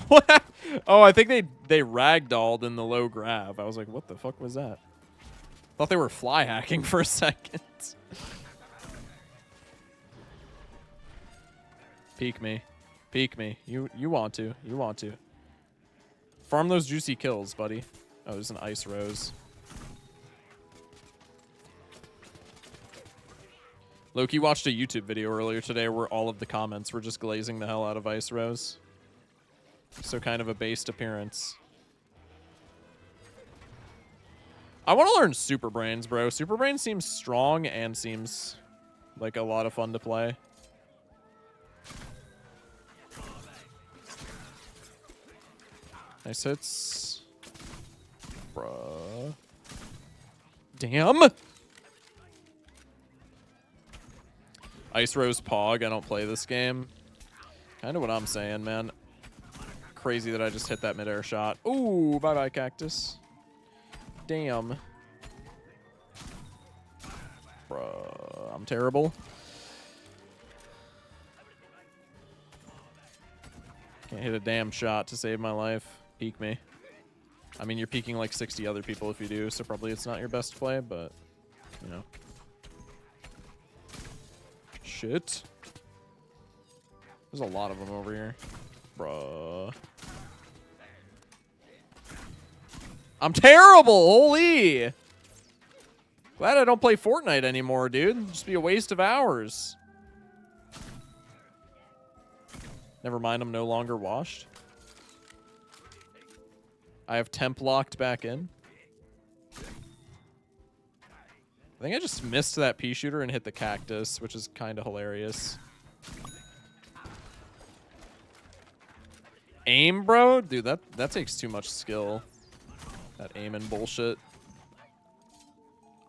Speaker 1: What? Oh, I think they ragdolled in the low grab. I was like, what the fuck was that? Thought they were fly hacking for a second. Peek me. Peek me. You want to. You want to. Farm those juicy kills, buddy. Oh, there's an ice rose. Loki watched a YouTube video earlier today where all of the comments were just glazing the hell out of Ice Rose. So kind of a based appearance. I want to learn Super Brains, bro. Super Brains seems strong and seems like a lot of fun to play. Nice hits. Bruh. Damn! Ice Rose Pog, I don't play this game. Kind of what I'm saying, man. Crazy that I just hit that midair shot. Ooh, bye-bye, Cactus. Damn. Bruh, I'm terrible. Can't hit a damn shot to save my life. Peek me. I mean, you're peeking like 60 other people if you do, so probably it's not your best play, but, you know. Shit. There's a lot of them over here. Bruh. I'm terrible! Holy! Glad I don't play Fortnite anymore, dude. It'd just be a waste of hours. Never mind, I'm no longer washed. I have temp locked back in. I think I just missed that pea shooter and hit the cactus, which is kind of hilarious. Aim, bro? Dude, that takes too much skill. That aiming bullshit.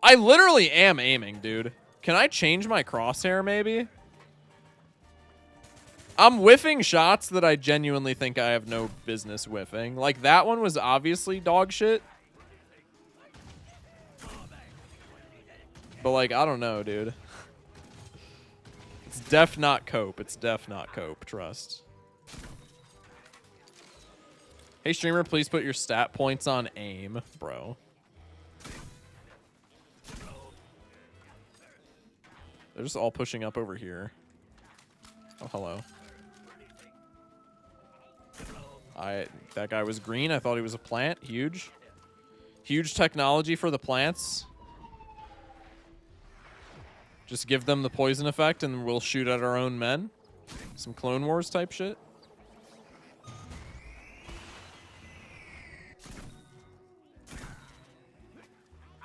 Speaker 1: I literally am aiming, dude. Can I change my crosshair, maybe? I'm whiffing shots that I genuinely think I have no business whiffing. Like, that one was obviously dog shit. But, like, I don't know, dude. It's def not cope. It's def not cope. Trust. Hey, streamer, please put your stat points on aim, bro. They're just all pushing up over here. Oh, hello. That guy was green. I thought he was a plant. Huge. Huge technology for the plants. Just give them the poison effect and we'll shoot at our own men. Some Clone Wars type shit.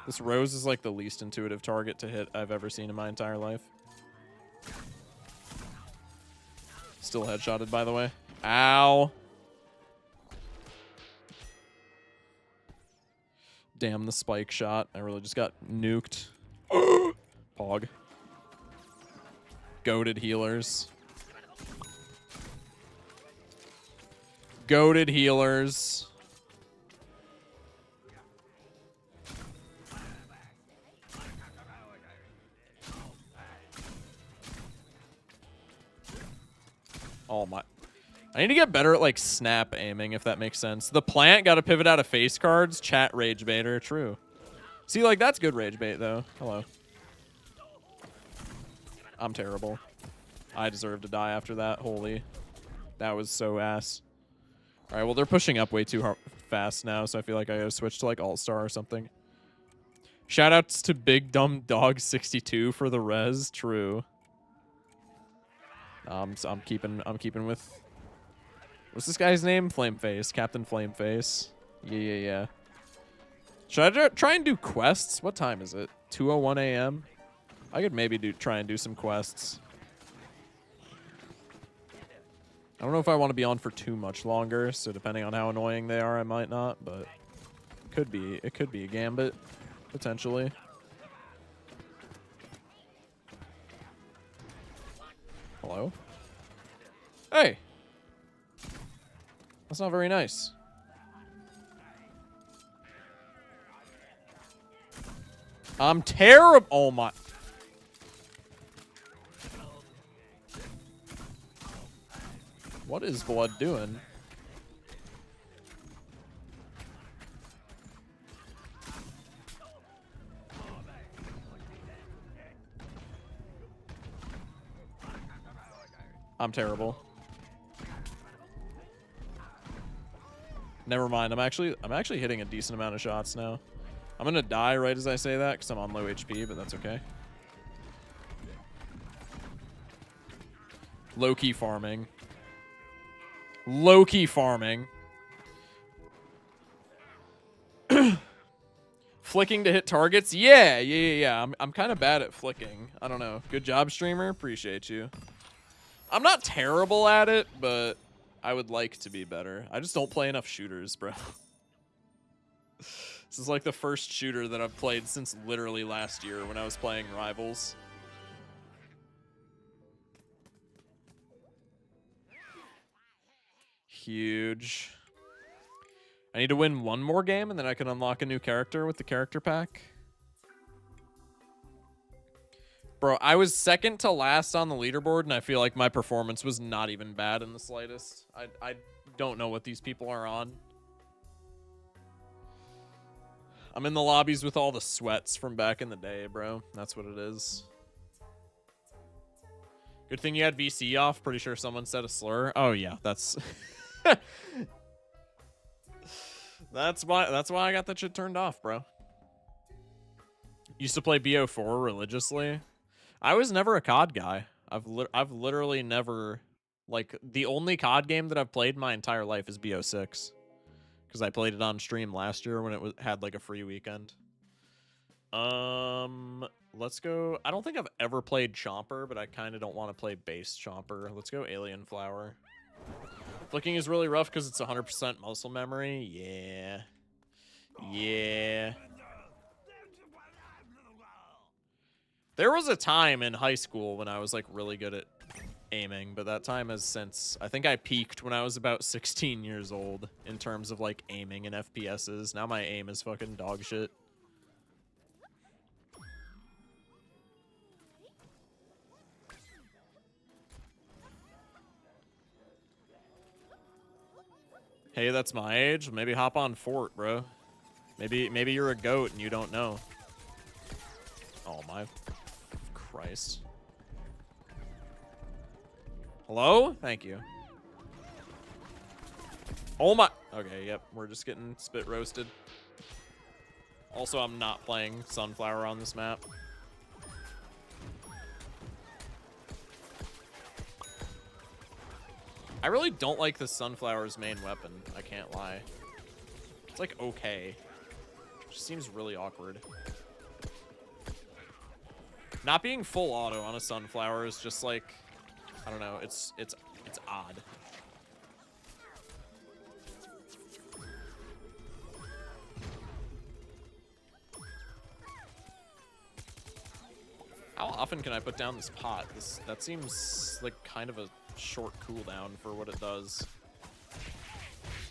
Speaker 1: This rose is like the least intuitive target to hit I've ever seen in my entire life. Still headshotted, by the way. Ow. Damn, the spike shot. I really just got nuked. Pog. Goated healers. Goated healers. Oh my. I need to get better at like snap aiming, if that makes sense. The plant got to pivot out of face cards. Chat rage baiter. True. See, like, that's good rage bait, though. Hello. I'm terrible. I deserve to die after that. Holy. That was so ass. All right, well, they're pushing up way too fast now, so I feel like I gotta switch to like All-Star or something. Shoutouts to Big Dumb Dog 62 for the res. True. So I'm keeping with. What's this guy's name? Flameface. Captain Flameface. Yeah. Should I try and do quests? What time is it? 2:01 a.m. I could maybe try and do some quests. I don't know if I want to be on for too much longer, so depending on how annoying they are, I might not, but it could be a gambit, potentially. Hello? Hey! That's not very nice. I'm terrible. Oh my. What is Blood doing? I'm terrible. Never mind. I'm actually hitting a decent amount of shots now. I'm gonna die right as I say that because I'm on low HP, but that's okay. Low-key farming. Low-key farming. Flicking to hit targets? Yeah. I'm kind of bad at flicking. I don't know. Good job, streamer. Appreciate you. I'm not terrible at it, but I would like to be better. I just don't play enough shooters, bro. This is like the first shooter that I've played since literally last year when I was playing Rivals. Huge. I need to win one more game and then I can unlock a new character with the character pack. Bro, I was second to last on the leaderboard and I feel like my performance was not even bad in the slightest. I don't know what these people are on. I'm in the lobbies with all the sweats from back in the day, bro. That's what it is. Good thing you had VC off. Pretty sure someone said a slur. Oh yeah, that's that's why I got that shit turned off, bro. Used to play BO4 religiously. I was never a COD guy. I've literally never, like, the only COD game that I've played my entire life is BO6. Because I played it on stream last year when it had like a free weekend. Let's go. I don't think I've ever played Chomper, but I kind of don't want to play base Chomper. Let's go Alien Flower. Flicking is really rough because it's 100% muscle memory. Yeah. There was a time in high school when I was like really good at aiming, but that time has since, I think I peaked when I was about 16 years old in terms of like aiming and FPSs. Now my aim is fucking dog shit. Hey, that's my age. Maybe hop on Fort, bro. Maybe you're a goat and you don't know. Oh my Christ. Hello? Thank you. Oh my. Okay, yep. We're just getting spit roasted. Also, I'm not playing Sunflower on this map. I really don't like the Sunflower's main weapon. I can't lie. It's like okay. It just seems really awkward. Not being full auto on a Sunflower is just like, I don't know, it's odd. How often can I put down this pot? That seems like kind of a short cooldown for what it does.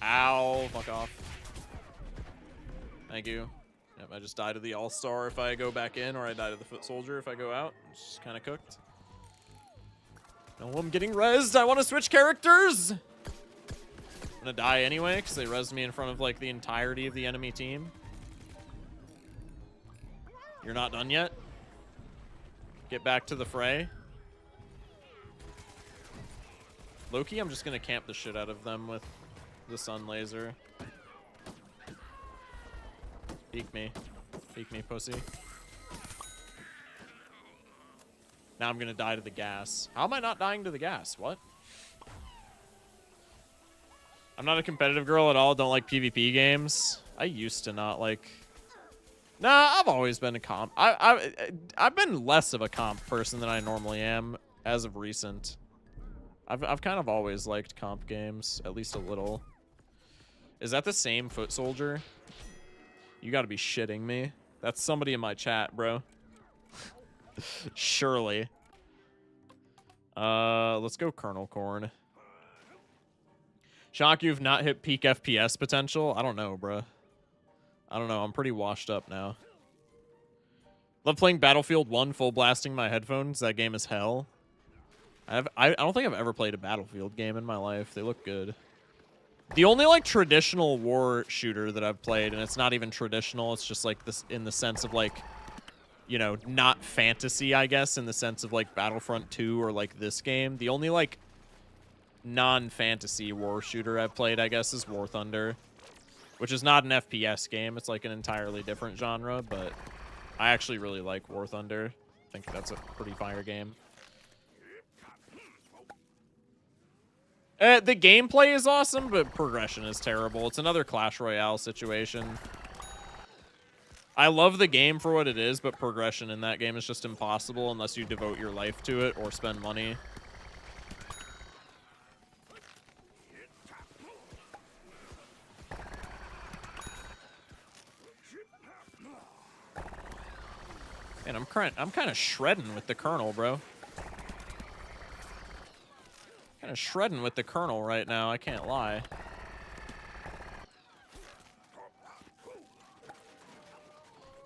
Speaker 1: Ow, fuck off. Thank you. Yep, I just die to the All-Star if I go back in, or I die to the Foot Soldier if I go out. It's just kind of cooked. No, I'm getting rezzed. I want to switch characters. I'm gonna die anyway because they rezzed me in front of like the entirety of the enemy team. You're not done yet? Get back to the fray. Loki, I'm just gonna camp the shit out of them with the sun laser. Peek me. Peek me, pussy. Now I'm gonna die to the gas. How am I not dying to the gas? What? I'm not a competitive girl at all. Don't like PvP games. I used to not like... Nah, I've always been a comp. I've been less of a comp person than I normally am as of recent. I've kind of always liked comp games, at least a little. Is that the same foot soldier? You gotta be shitting me. That's somebody in my chat, bro. Surely. Let's go Colonel Corn. Shock, you've not hit peak FPS potential? I don't know, bro. I don't know. I'm pretty washed up now. Love playing Battlefield 1 full blasting my headphones. That game is hell. I don't think I've ever played a Battlefield game in my life. They look good. The only, like, traditional war shooter that I've played, and it's not even traditional, it's just, like, this in the sense of, like, you know, not fantasy, I guess, in the sense of, like, Battlefront 2 or, like, this game. The only, like, non-fantasy war shooter I've played, I guess, is War Thunder, which is not an FPS game. It's, like, an entirely different genre, but I actually really like War Thunder. I think that's a pretty fire game. The gameplay is awesome, but progression is terrible. It's another Clash Royale situation. I love the game for what it is, but progression in that game is just impossible unless you devote your life to it or spend money. And I'm kind of shredding with the Colonel, bro. Kind of shredding with the Colonel right now, I can't lie.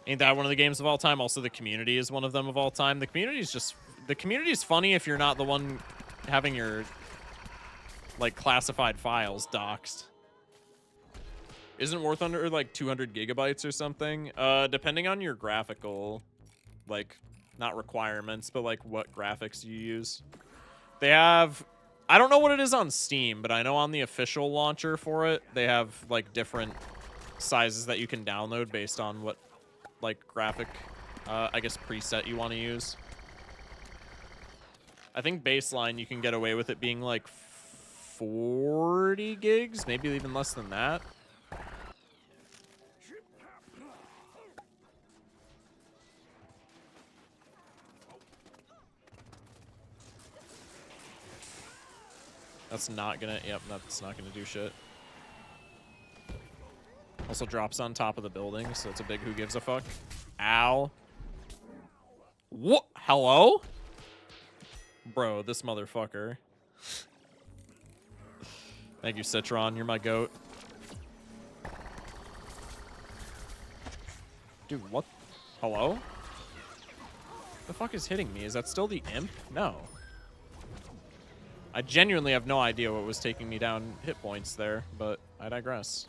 Speaker 1: Ain't that one of the games of all time? Also, the community is one of them of all time. The community is funny if you're not the one having your, like, classified files doxed. Isn't War Thunder like 200 gigabytes or something? Depending on your graphical, like, not requirements, but like what graphics you use. They have, I don't know what it is on Steam, but I know on the official launcher for it, they have like different sizes that you can download based on what, like, graphic, I guess, preset you want to use. I think baseline you can get away with it being like 40 gigs, maybe even less than that. That's not gonna, yep, that's not gonna do shit. Also drops on top of the building, so it's a big who gives a fuck. Ow. What? Hello? Bro, this motherfucker. Thank you, Citron. You're my goat. Dude, what? Hello? The fuck is hitting me? Is that still the imp? No. I genuinely have no idea what was taking me down hit points there, but I digress.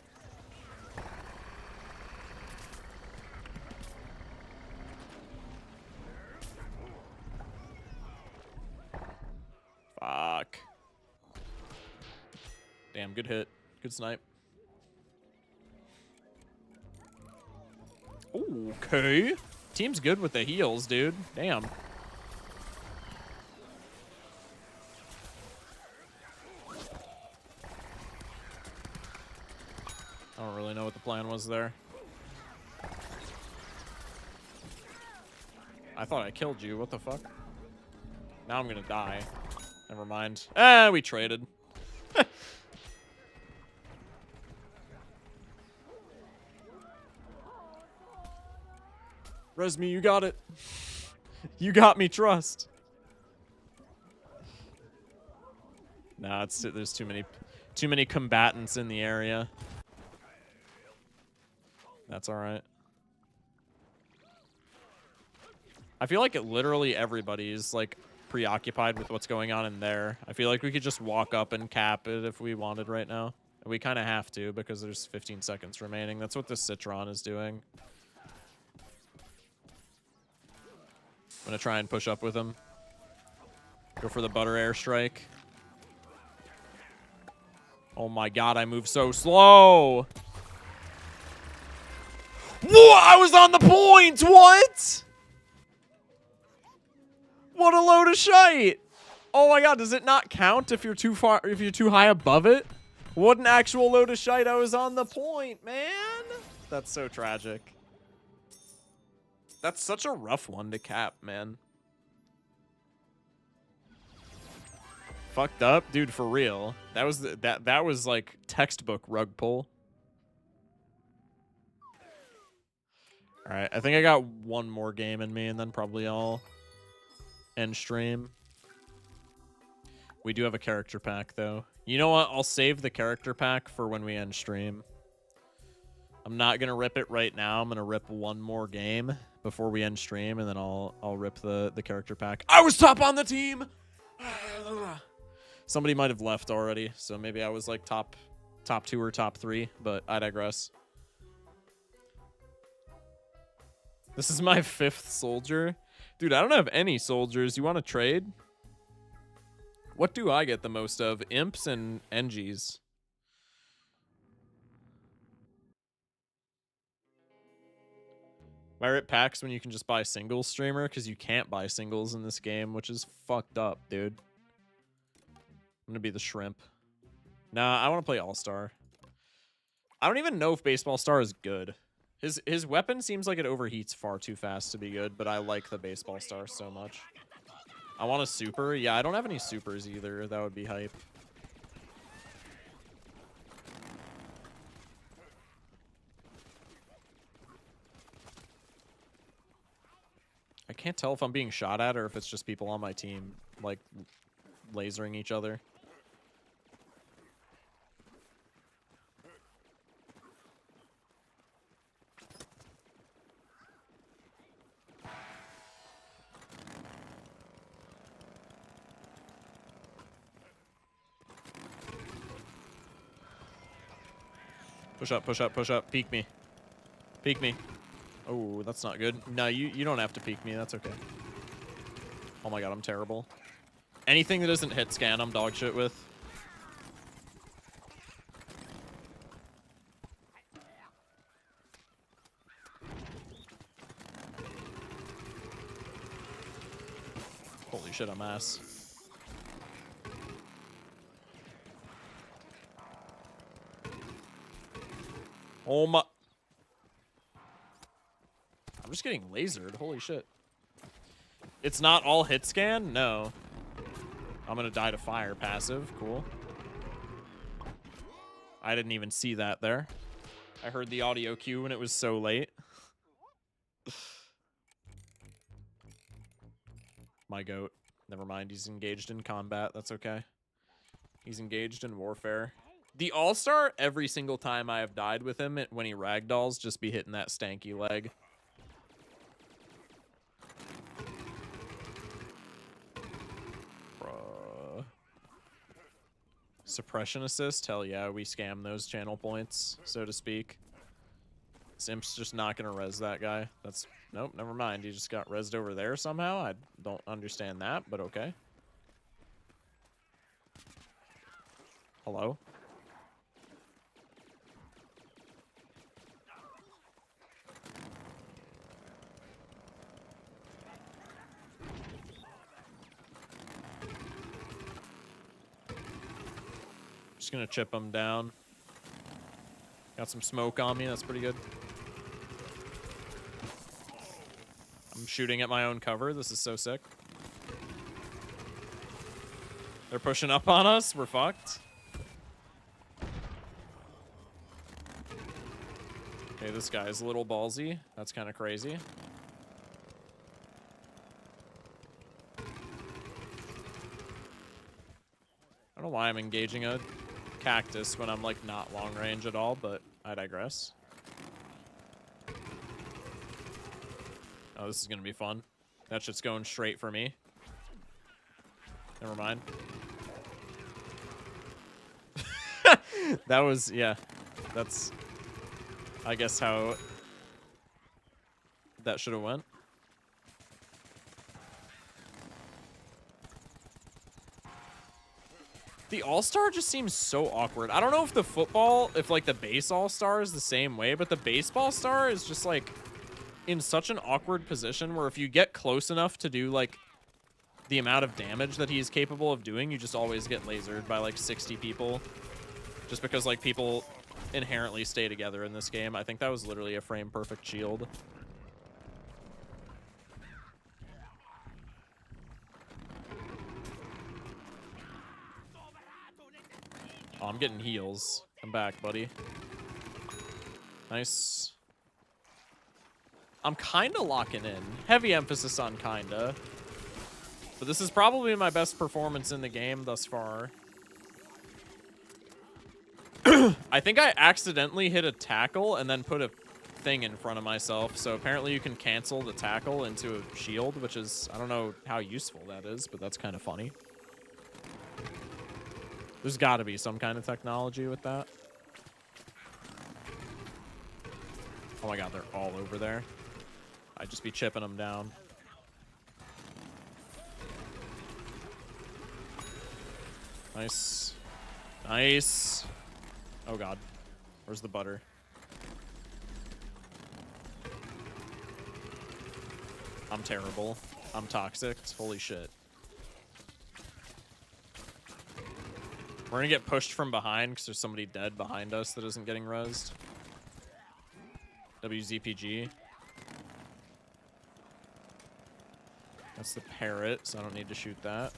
Speaker 1: Fuck. Damn, good hit. Good snipe. Ooh, okay. Team's good with the heals, dude. Damn. I don't really know what the plan was there. I thought I killed you. What the fuck? Now I'm gonna die. Never mind. We traded. Resmi, you got it. You got me, trust. Nah, there's too many combatants in the area. That's all right. I feel like literally everybody's like preoccupied with what's going on in there. I feel like we could just walk up and cap it if we wanted right now. We kind of have to because there's 15 seconds remaining. That's what this Citron is doing. I'm gonna try and push up with him. Go for the butter airstrike. Oh my god, I move so slow. Whoa, I was on the point! What? What a load of shite! Oh my god, does it not count if you're too far, if you're too high above it? What an actual load of shite, I was on the point, man! That's so tragic. That's such a rough one to cap, man. Fucked up? Dude, for real. That was, that was like textbook rug pull. Alright, I think I got one more game in me and then probably I'll end stream. We do have a character pack, though. You know what? I'll save the character pack for when we end stream. I'm not going to rip it right now. I'm going to rip one more game before we end stream, and then I'll rip the character pack. I was top on the team! Somebody might have left already, so maybe I was like top 2 or top 3, but I digress. This is my 5th soldier. Dude, I don't have any soldiers. You want to trade? What do I get the most of? Imps and NGs. I rip packs when you can just buy singles, streamer, because you can't buy singles in this game, which is fucked up, dude. I'm gonna be the shrimp. Nah, I want to play All-Star. I don't even know if Baseball Star is good. His weapon seems like it overheats far too fast to be good, but I like the Baseball Star so much. I want a super. Yeah, I don't have any supers either. That would be hype. I can't tell if I'm being shot at or if it's just people on my team, like, lasering each other. Push up, push up, push up. Peek me. Peek me. Oh, that's not good. No, you don't have to peek me. That's okay. Oh my god, I'm terrible. Anything that doesn't hit scan, I'm dog shit with. Holy shit, I'm ass. Oh my... I'm just getting lasered. Holy shit. It's not all hit scan? No. I'm gonna die to fire passive. Cool. I didn't even see that there. I heard the audio cue when it was so late. My goat. Never mind. He's engaged in combat. That's okay. He's engaged in warfare. The All-Star, every single time I have died with him, when he ragdolls, just be hitting that stanky leg. Bruh. Suppression assist? Hell yeah, we scam those channel points, so to speak. Simp's just not gonna res that guy. That's... Nope, never mind. He just got resed over there somehow. I don't understand that, but okay. Hello? Just gonna chip him down. Got some smoke on me. That's pretty good. I'm shooting at my own cover. This is so sick. They're pushing up on us. We're fucked. Okay, this guy's a little ballsy. That's kind of crazy. I don't know why I'm engaging a cactus when I'm like not long range at all, but I digress. Oh, this is gonna be fun. That shit's going straight for me. Never mind. That was, yeah. That's, I guess, how that should have went. The All-Star just seems so awkward. I don't know if the football, if like the base All-Star is the same way, but the baseball star is just like in such an awkward position where if you get close enough to do like the amount of damage that he's capable of doing, you just always get lasered by like 60 people. Just because like people inherently stay together in this game. I think that was literally a frame perfect shield. Oh, I'm getting heals. I'm back, buddy. Nice. I'm kind of locking in. Heavy emphasis on kinda. But this is probably my best performance in the game thus far. I think I accidentally hit a tackle and then put a thing in front of myself. So apparently you can cancel the tackle into a shield, which is, I don't know how useful that is, but that's kind of funny. There's got to be some kind of technology with that. Oh my god, they're all over there. I'd just be chipping them down. Nice. Nice. Oh god. Where's the butter? I'm terrible. I'm toxic. Holy shit. We're gonna get pushed from behind because there's somebody dead behind us that isn't getting rezzed. WZPG. That's the parrot, so I don't need to shoot that.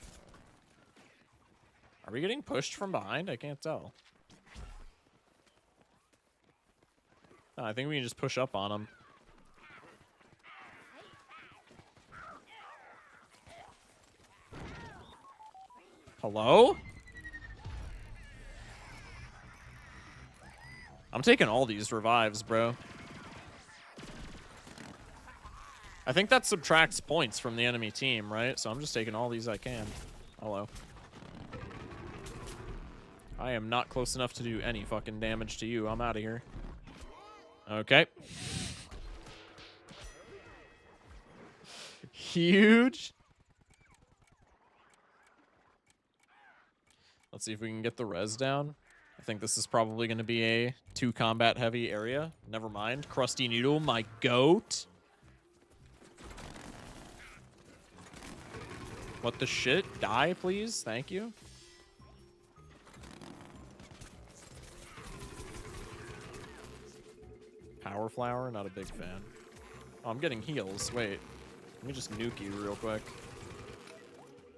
Speaker 1: Are we getting pushed from behind? I can't tell. No, I think we can just push up on them. Hello? I'm taking all these revives, bro. I think that subtracts points from the enemy team, right? So I'm just taking all these I can. Hello. I am not close enough to do any fucking damage to you. I'm out of here. Okay. Huge. Let's see if we can get the res down. I think this is probably going to be a 2 combat heavy area. Never mind. Krusty Noodle, my goat. What the shit? Die, please. Thank you. Power Flower, not a big fan. Oh, I'm getting heals. Wait. Let me just nuke you real quick.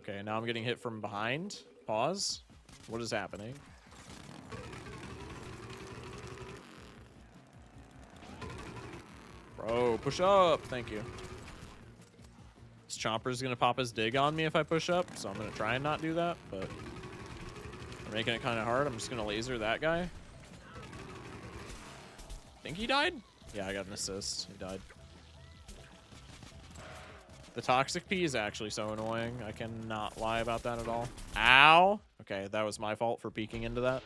Speaker 1: Okay, now I'm getting hit from behind. Pause. What is happening? Bro, push up. Thank you. This Chomper's gonna pop his dig on me if I push up, so I'm gonna try and not do that, but we're making it kind of hard. I'm just gonna laser that guy. Think he died? Yeah, I got an assist. He died. The Toxic Pea is actually so annoying. I cannot lie about that at all. Ow! Okay, that was my fault for peeking into that.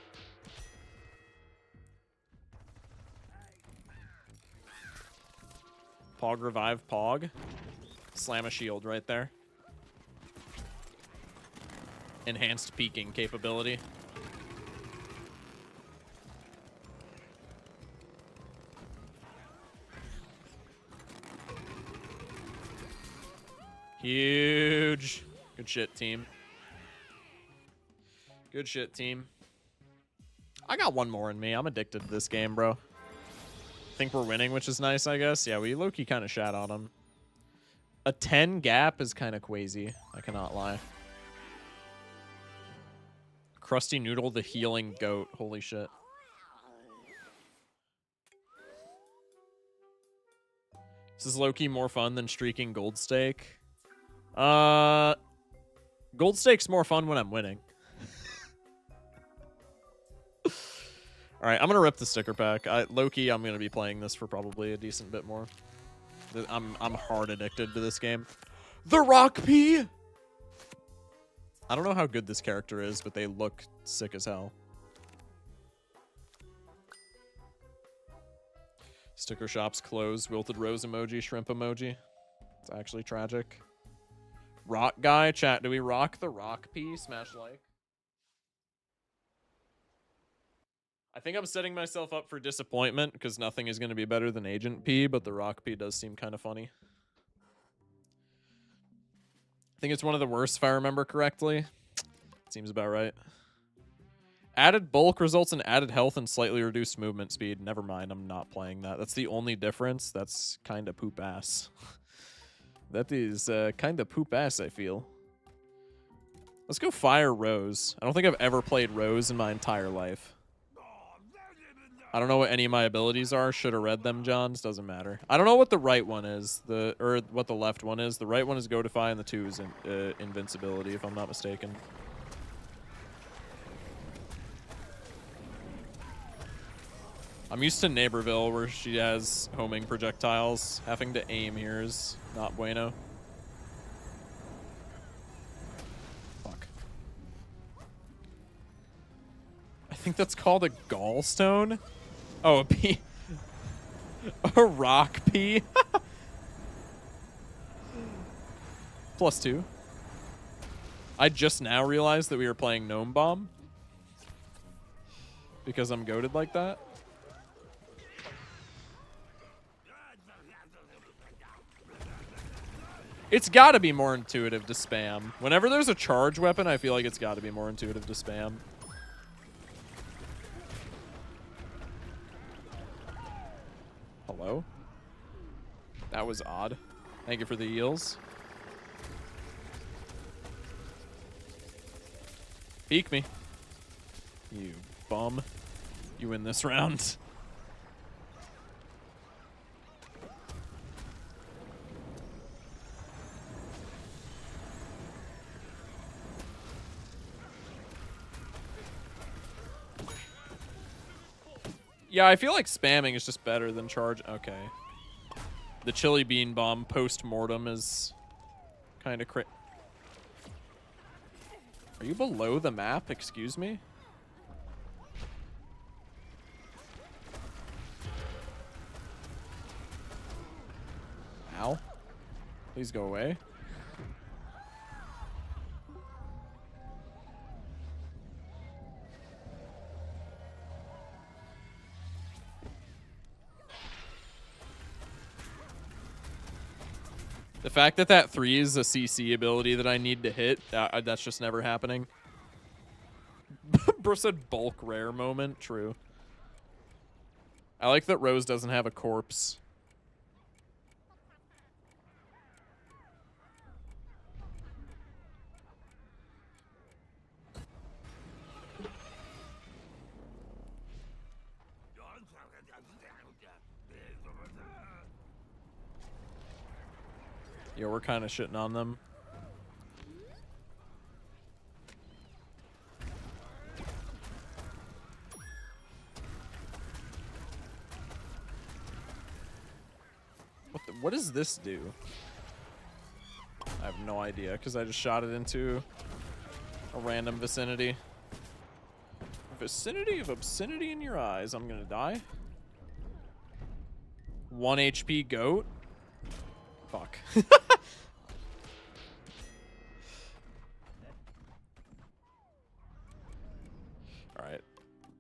Speaker 1: Pog revive Pog. Slam a shield right there. Enhanced peeking capability. Huge. Good shit, team. Good shit, team. I got one more in me. I'm addicted to this game, bro. Think we're winning, which is nice, I guess. Yeah, we low-key kind of shat on him. A 10 gap is kind of crazy. I cannot lie. Krusty Noodle, the healing goat. Holy shit. This is low-key more fun than streaking Gold Stake. Gold Stake's more fun when I'm winning. Alright, I'm gonna rip the sticker pack. Low-key, I'm gonna be playing this for probably a decent bit more. I'm hard addicted to this game. The Rock Pea! I don't know how good this character is, but they look sick as hell. Sticker shops closed. Wilted rose emoji, shrimp emoji. It's actually tragic. Rock guy, chat. Do we rock the Rock Pea? Smash like. I think I'm setting myself up for disappointment because nothing is going to be better than Agent P, but the Rock P does seem kind of funny. I think it's one of the worst if I remember correctly. Seems about right. Added bulk results in added health and slightly reduced movement speed. Never mind, I'm not playing that. That's the only difference. That's kind of poop ass. That is kind of poop ass, I feel. Let's go fire Rose. I don't think I've ever played Rose in my entire life. I don't know what any of my abilities are. Should have read them, Johns. Doesn't matter. I don't know what the right one is, or what the left one is. The right one is Godify, and the 2 is Invincibility, if I'm not mistaken. I'm used to Neighborville, where she has homing projectiles. Having to aim here is not bueno. Fuck. I think that's called a gallstone. Oh, a P. A rock P. +2. I just now realized that we were playing Gnome Bomb. Because I'm goated like that. It's got to be more intuitive to spam. Whenever there's a charge weapon, I feel like it's got to be more intuitive to spam. Hello? That was odd. Thank you for the eels. Peek me. You bum. You win this round. Yeah, I feel like spamming is just better than charge. Okay. The chili bean bomb post-mortem is kind of crit. Are you below the map? Excuse me? Ow. Please go away. The fact that that 3 is a CC ability that I need to hit, that's just never happening. Bro said bulk rare moment. True. I like that Rose doesn't have a corpse. Yeah, we're kind of shitting on them. What does this do? I have no idea, because I just shot it into a random vicinity. Vicinity of obscenity in your eyes. I'm gonna die. 1 HP goat? Fuck. Alright.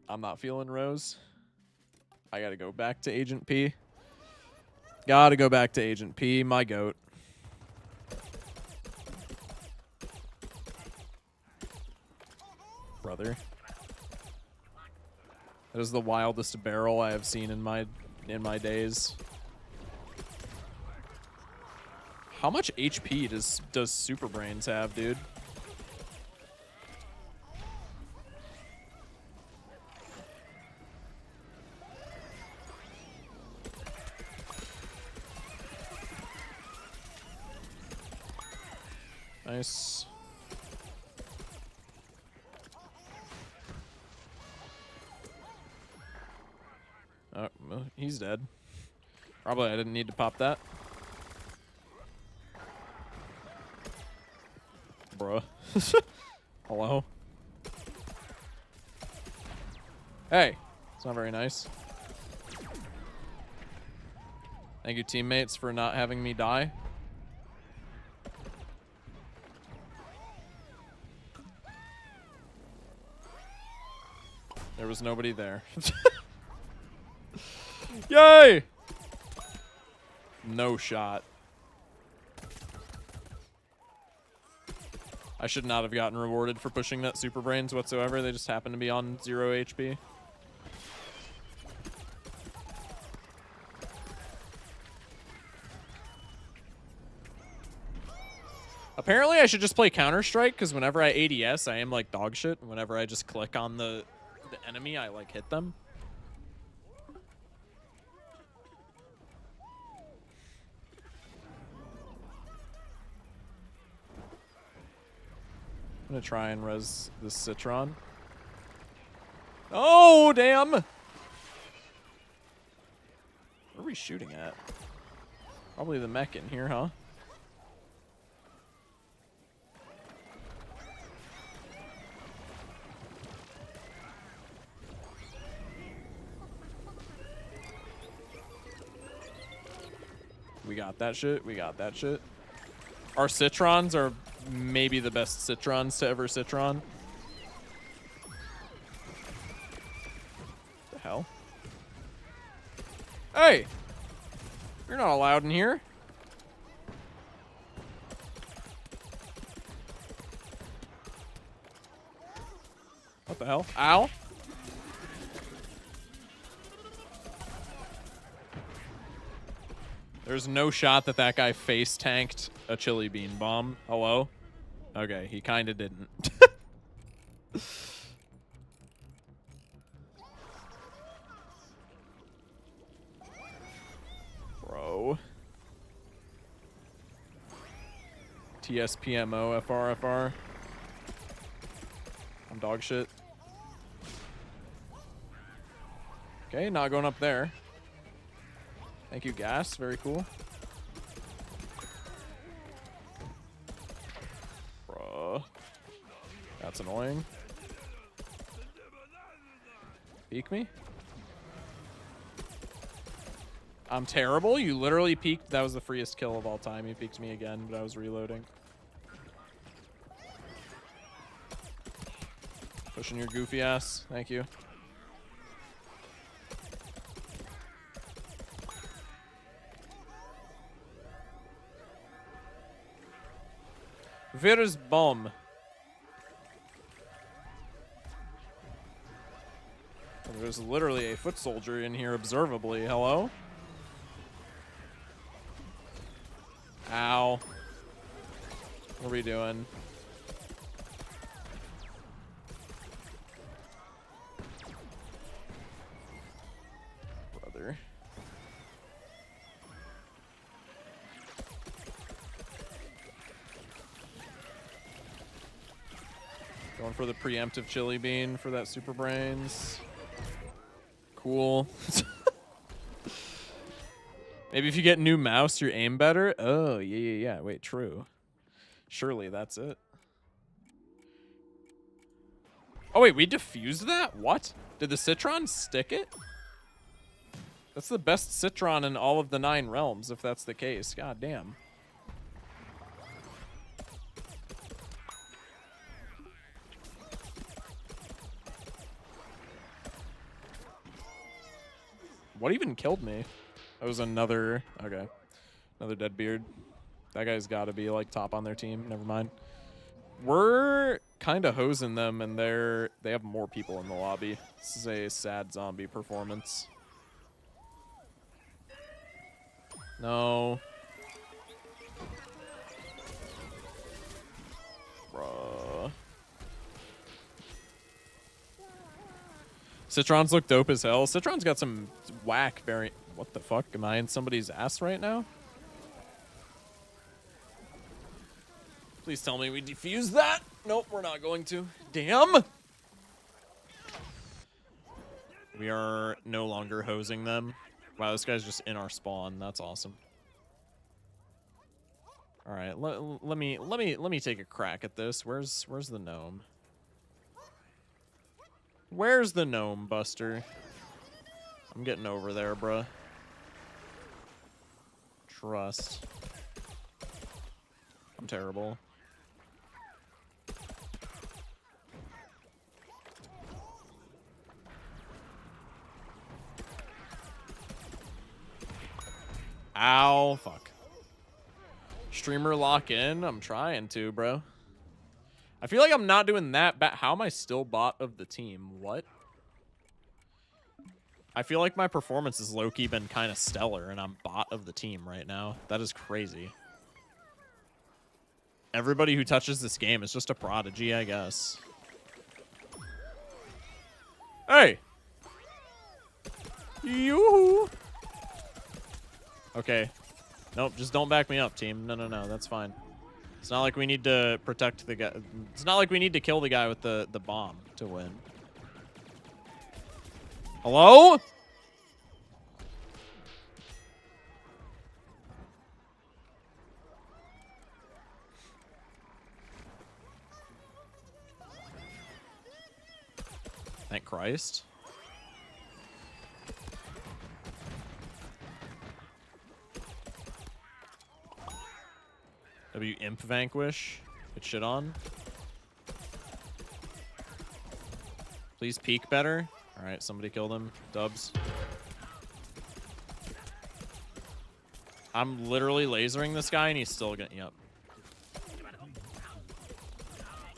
Speaker 1: I'm not feeling Rose. I gotta go back to Agent P. Gotta go back to Agent P, my goat. Brother. That is the wildest barrel I have seen in my days. How much HP does Super Brains have, dude? Nice. Oh, well, he's dead. Probably I didn't need to pop that. Bruh. Hello? Hey. It's not very nice. Thank you, teammates, for not having me die. There was nobody there. Yay! No shot. I should not have gotten rewarded for pushing that super brains whatsoever. They just happen to be on 0 HP. Apparently, I should just play Counter-Strike, because whenever I ADS, I am like dog shit. And whenever I just click on the enemy, I like hit them. I'm gonna try and res this Citron. Oh, damn! What are we shooting at? Probably the mech in here, huh? We got that shit. We got that shit. Our Citrons are maybe the best Citrons to ever Citron. The hell? Hey! You're not allowed in here. What the hell? Ow! There's no shot that that guy face tanked a chili bean bomb. Hello? Okay, he kind of didn't. Bro. TSPMO FRFR. I'm dog shit. Okay, not going up there. Thank you, gas. Very cool. Bruh. That's annoying. Peek me? I'm terrible. You literally peeked. That was the freest kill of all time. You peeked me again, but I was reloading. Pushing your goofy ass. Thank you. Where is bomb? There's literally a foot soldier in here observably. Hello? Ow. What are we doing? Brother. Going for the preemptive chili bean for that super brains. Cool. Maybe if you get new mouse, you aim better. Oh, yeah. Wait, true. Surely that's it. Oh, wait, we diffused that? What? Did the Citron stick it? That's the best Citron in all of the 9 realms, if that's the case. God damn. What even killed me? That was another... Okay. Another dead beard. That guy's got to be, like, top on their team. Never mind. We're kind of hosing them, and they have more people in the lobby. This is a sad zombie performance. No. Bruh. Citrons look dope as hell. Citron's got some whack variant. What the fuck? Am I in somebody's ass right now? Please tell me we defuse that. Nope, we're not going to. Damn. We are no longer hosing them. Wow, this guy's just in our spawn. That's awesome. All right, let me take a crack at this. Where's the gnome? Where's the gnome, Buster? I'm getting over there, bruh. Trust. I'm terrible. Ow, fuck. Streamer lock in? I'm trying to, bro. I feel like I'm not doing that bad. How am I still bot of the team? What? I feel like my performance has low-key been kind of stellar, and I'm bot of the team right now. That is crazy. Everybody who touches this game is just a prodigy, I guess. Hey! Yoo-hoo! Okay. Nope, just don't back me up, team. No, that's fine. It's not like we need to protect the guy. It's not like we need to kill the guy with the bomb to win. Hello? Thank Christ. W Imp Vanquish. Good shit on. Please peek better. Alright, somebody killed him. Dubs. I'm literally lasering this guy and he's still gonna... Yep.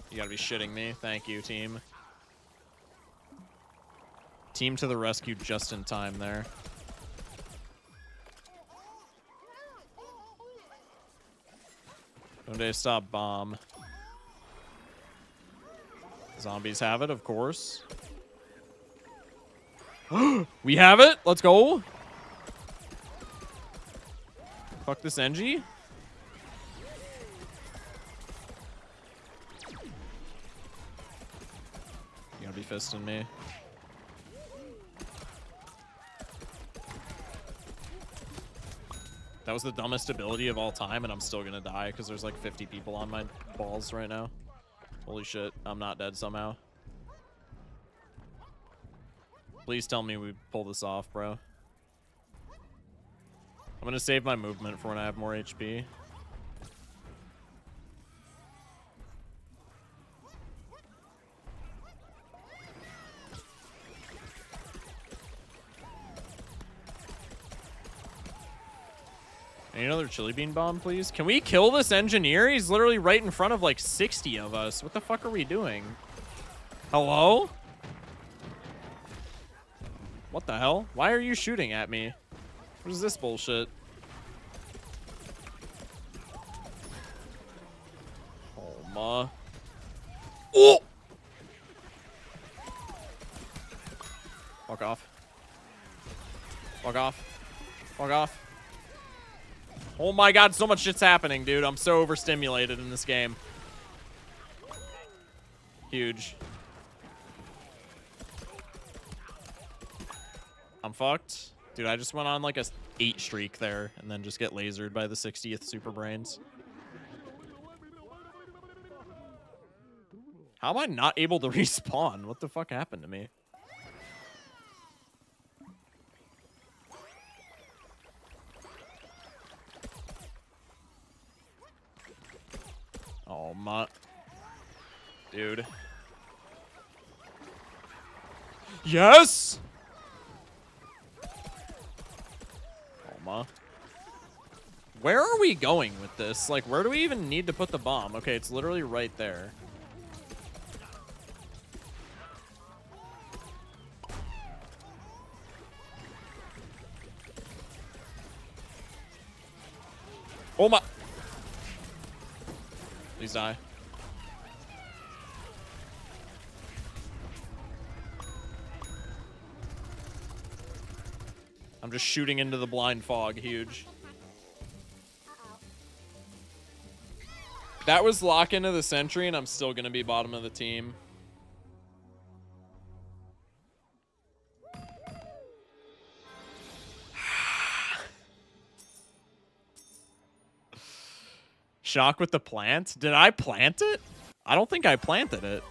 Speaker 1: You gotta be shitting me. Thank you, team. Team to the rescue just in time there. Don't stop bomb. Zombies have it, of course. We have it. Let's go. Fuck this NG. You gotta be fisting me. That was the dumbest ability of all time, and I'm still gonna die because there's like 50 people on my balls right now. Holy shit, I'm not dead somehow. Please tell me we pull this off, bro. I'm gonna save my movement for when I have more HP. Any another chili bean bomb, please? Can we kill this engineer? He's literally right in front of like 60 of us. What the fuck are we doing? Hello? What the hell? Why are you shooting at me? What is this bullshit? Oh, ma. Oh! Fuck off. Fuck off. Fuck off. Oh my god, so much shit's happening, dude. I'm so overstimulated in this game. Huge. I'm fucked. Dude, I just went on like a 8 streak there and then just get lasered by the 60th Super Brains. How am I not able to respawn? What the fuck happened to me? Oh my... Dude. Yes! Oh my. Where are we going with this? Like, where do we even need to put the bomb? Okay, it's literally right there. Oh my... Please die. I'm just shooting into the blind fog. Huge. That was lock into the sentry, and I'm still going to be bottom of the team. Shock with the plant? Did I plant it? I don't think I planted it.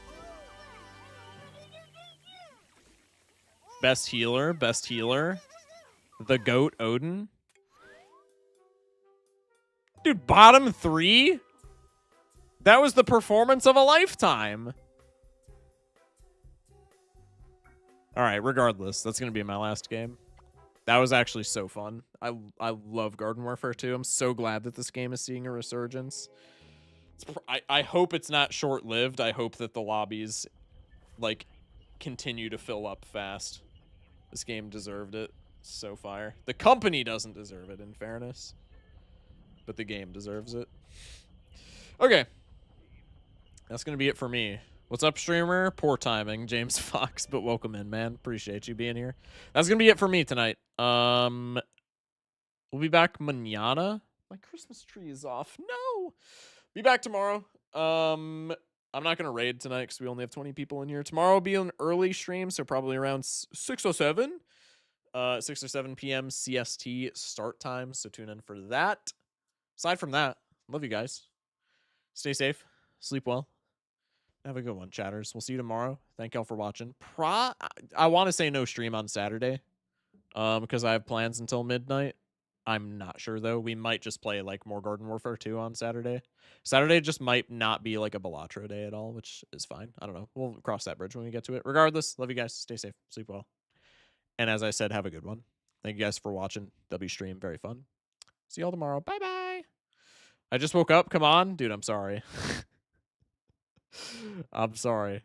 Speaker 1: Best healer, best healer. The GOAT Odin. Dude, bottom 3? That was the performance of a lifetime. All right, regardless, that's going to be my last game. That was actually so fun. I love Garden Warfare 2. I'm so glad that this game is seeing a resurgence. I hope it's not short-lived. I hope that the lobbies, like, continue to fill up fast. This game deserved it. So fire. The company doesn't deserve it, in fairness. But the game deserves it. Okay. That's going to be it for me. What's up, streamer? Poor timing, James Fox, but welcome in, man. Appreciate you being here. That's going to be it for me tonight. We'll be back mañana. My Christmas tree is off. No. Be back tomorrow. I'm not going to raid tonight because we only have 20 people in here. Tomorrow will be an early stream, so probably around 6 or 7 p.m. CST start time, so tune in for that. Aside from that, love you guys. Stay safe. Sleep well. Have a good one, chatters. We'll see you tomorrow. Thank y'all for watching. I want to say no stream on Saturday because I have plans until midnight. I'm not sure, though. We might just play, like, more Garden Warfare 2 on Saturday. Saturday just might not be, like, a Balatro day at all, which is fine. I don't know. We'll cross that bridge when we get to it. Regardless, love you guys. Stay safe. Sleep well. And as I said, have a good one. Thank you guys for watching. W stream. Very fun. See y'all tomorrow. Bye-bye. I just woke up. Come on. Dude, I'm sorry. I'm sorry.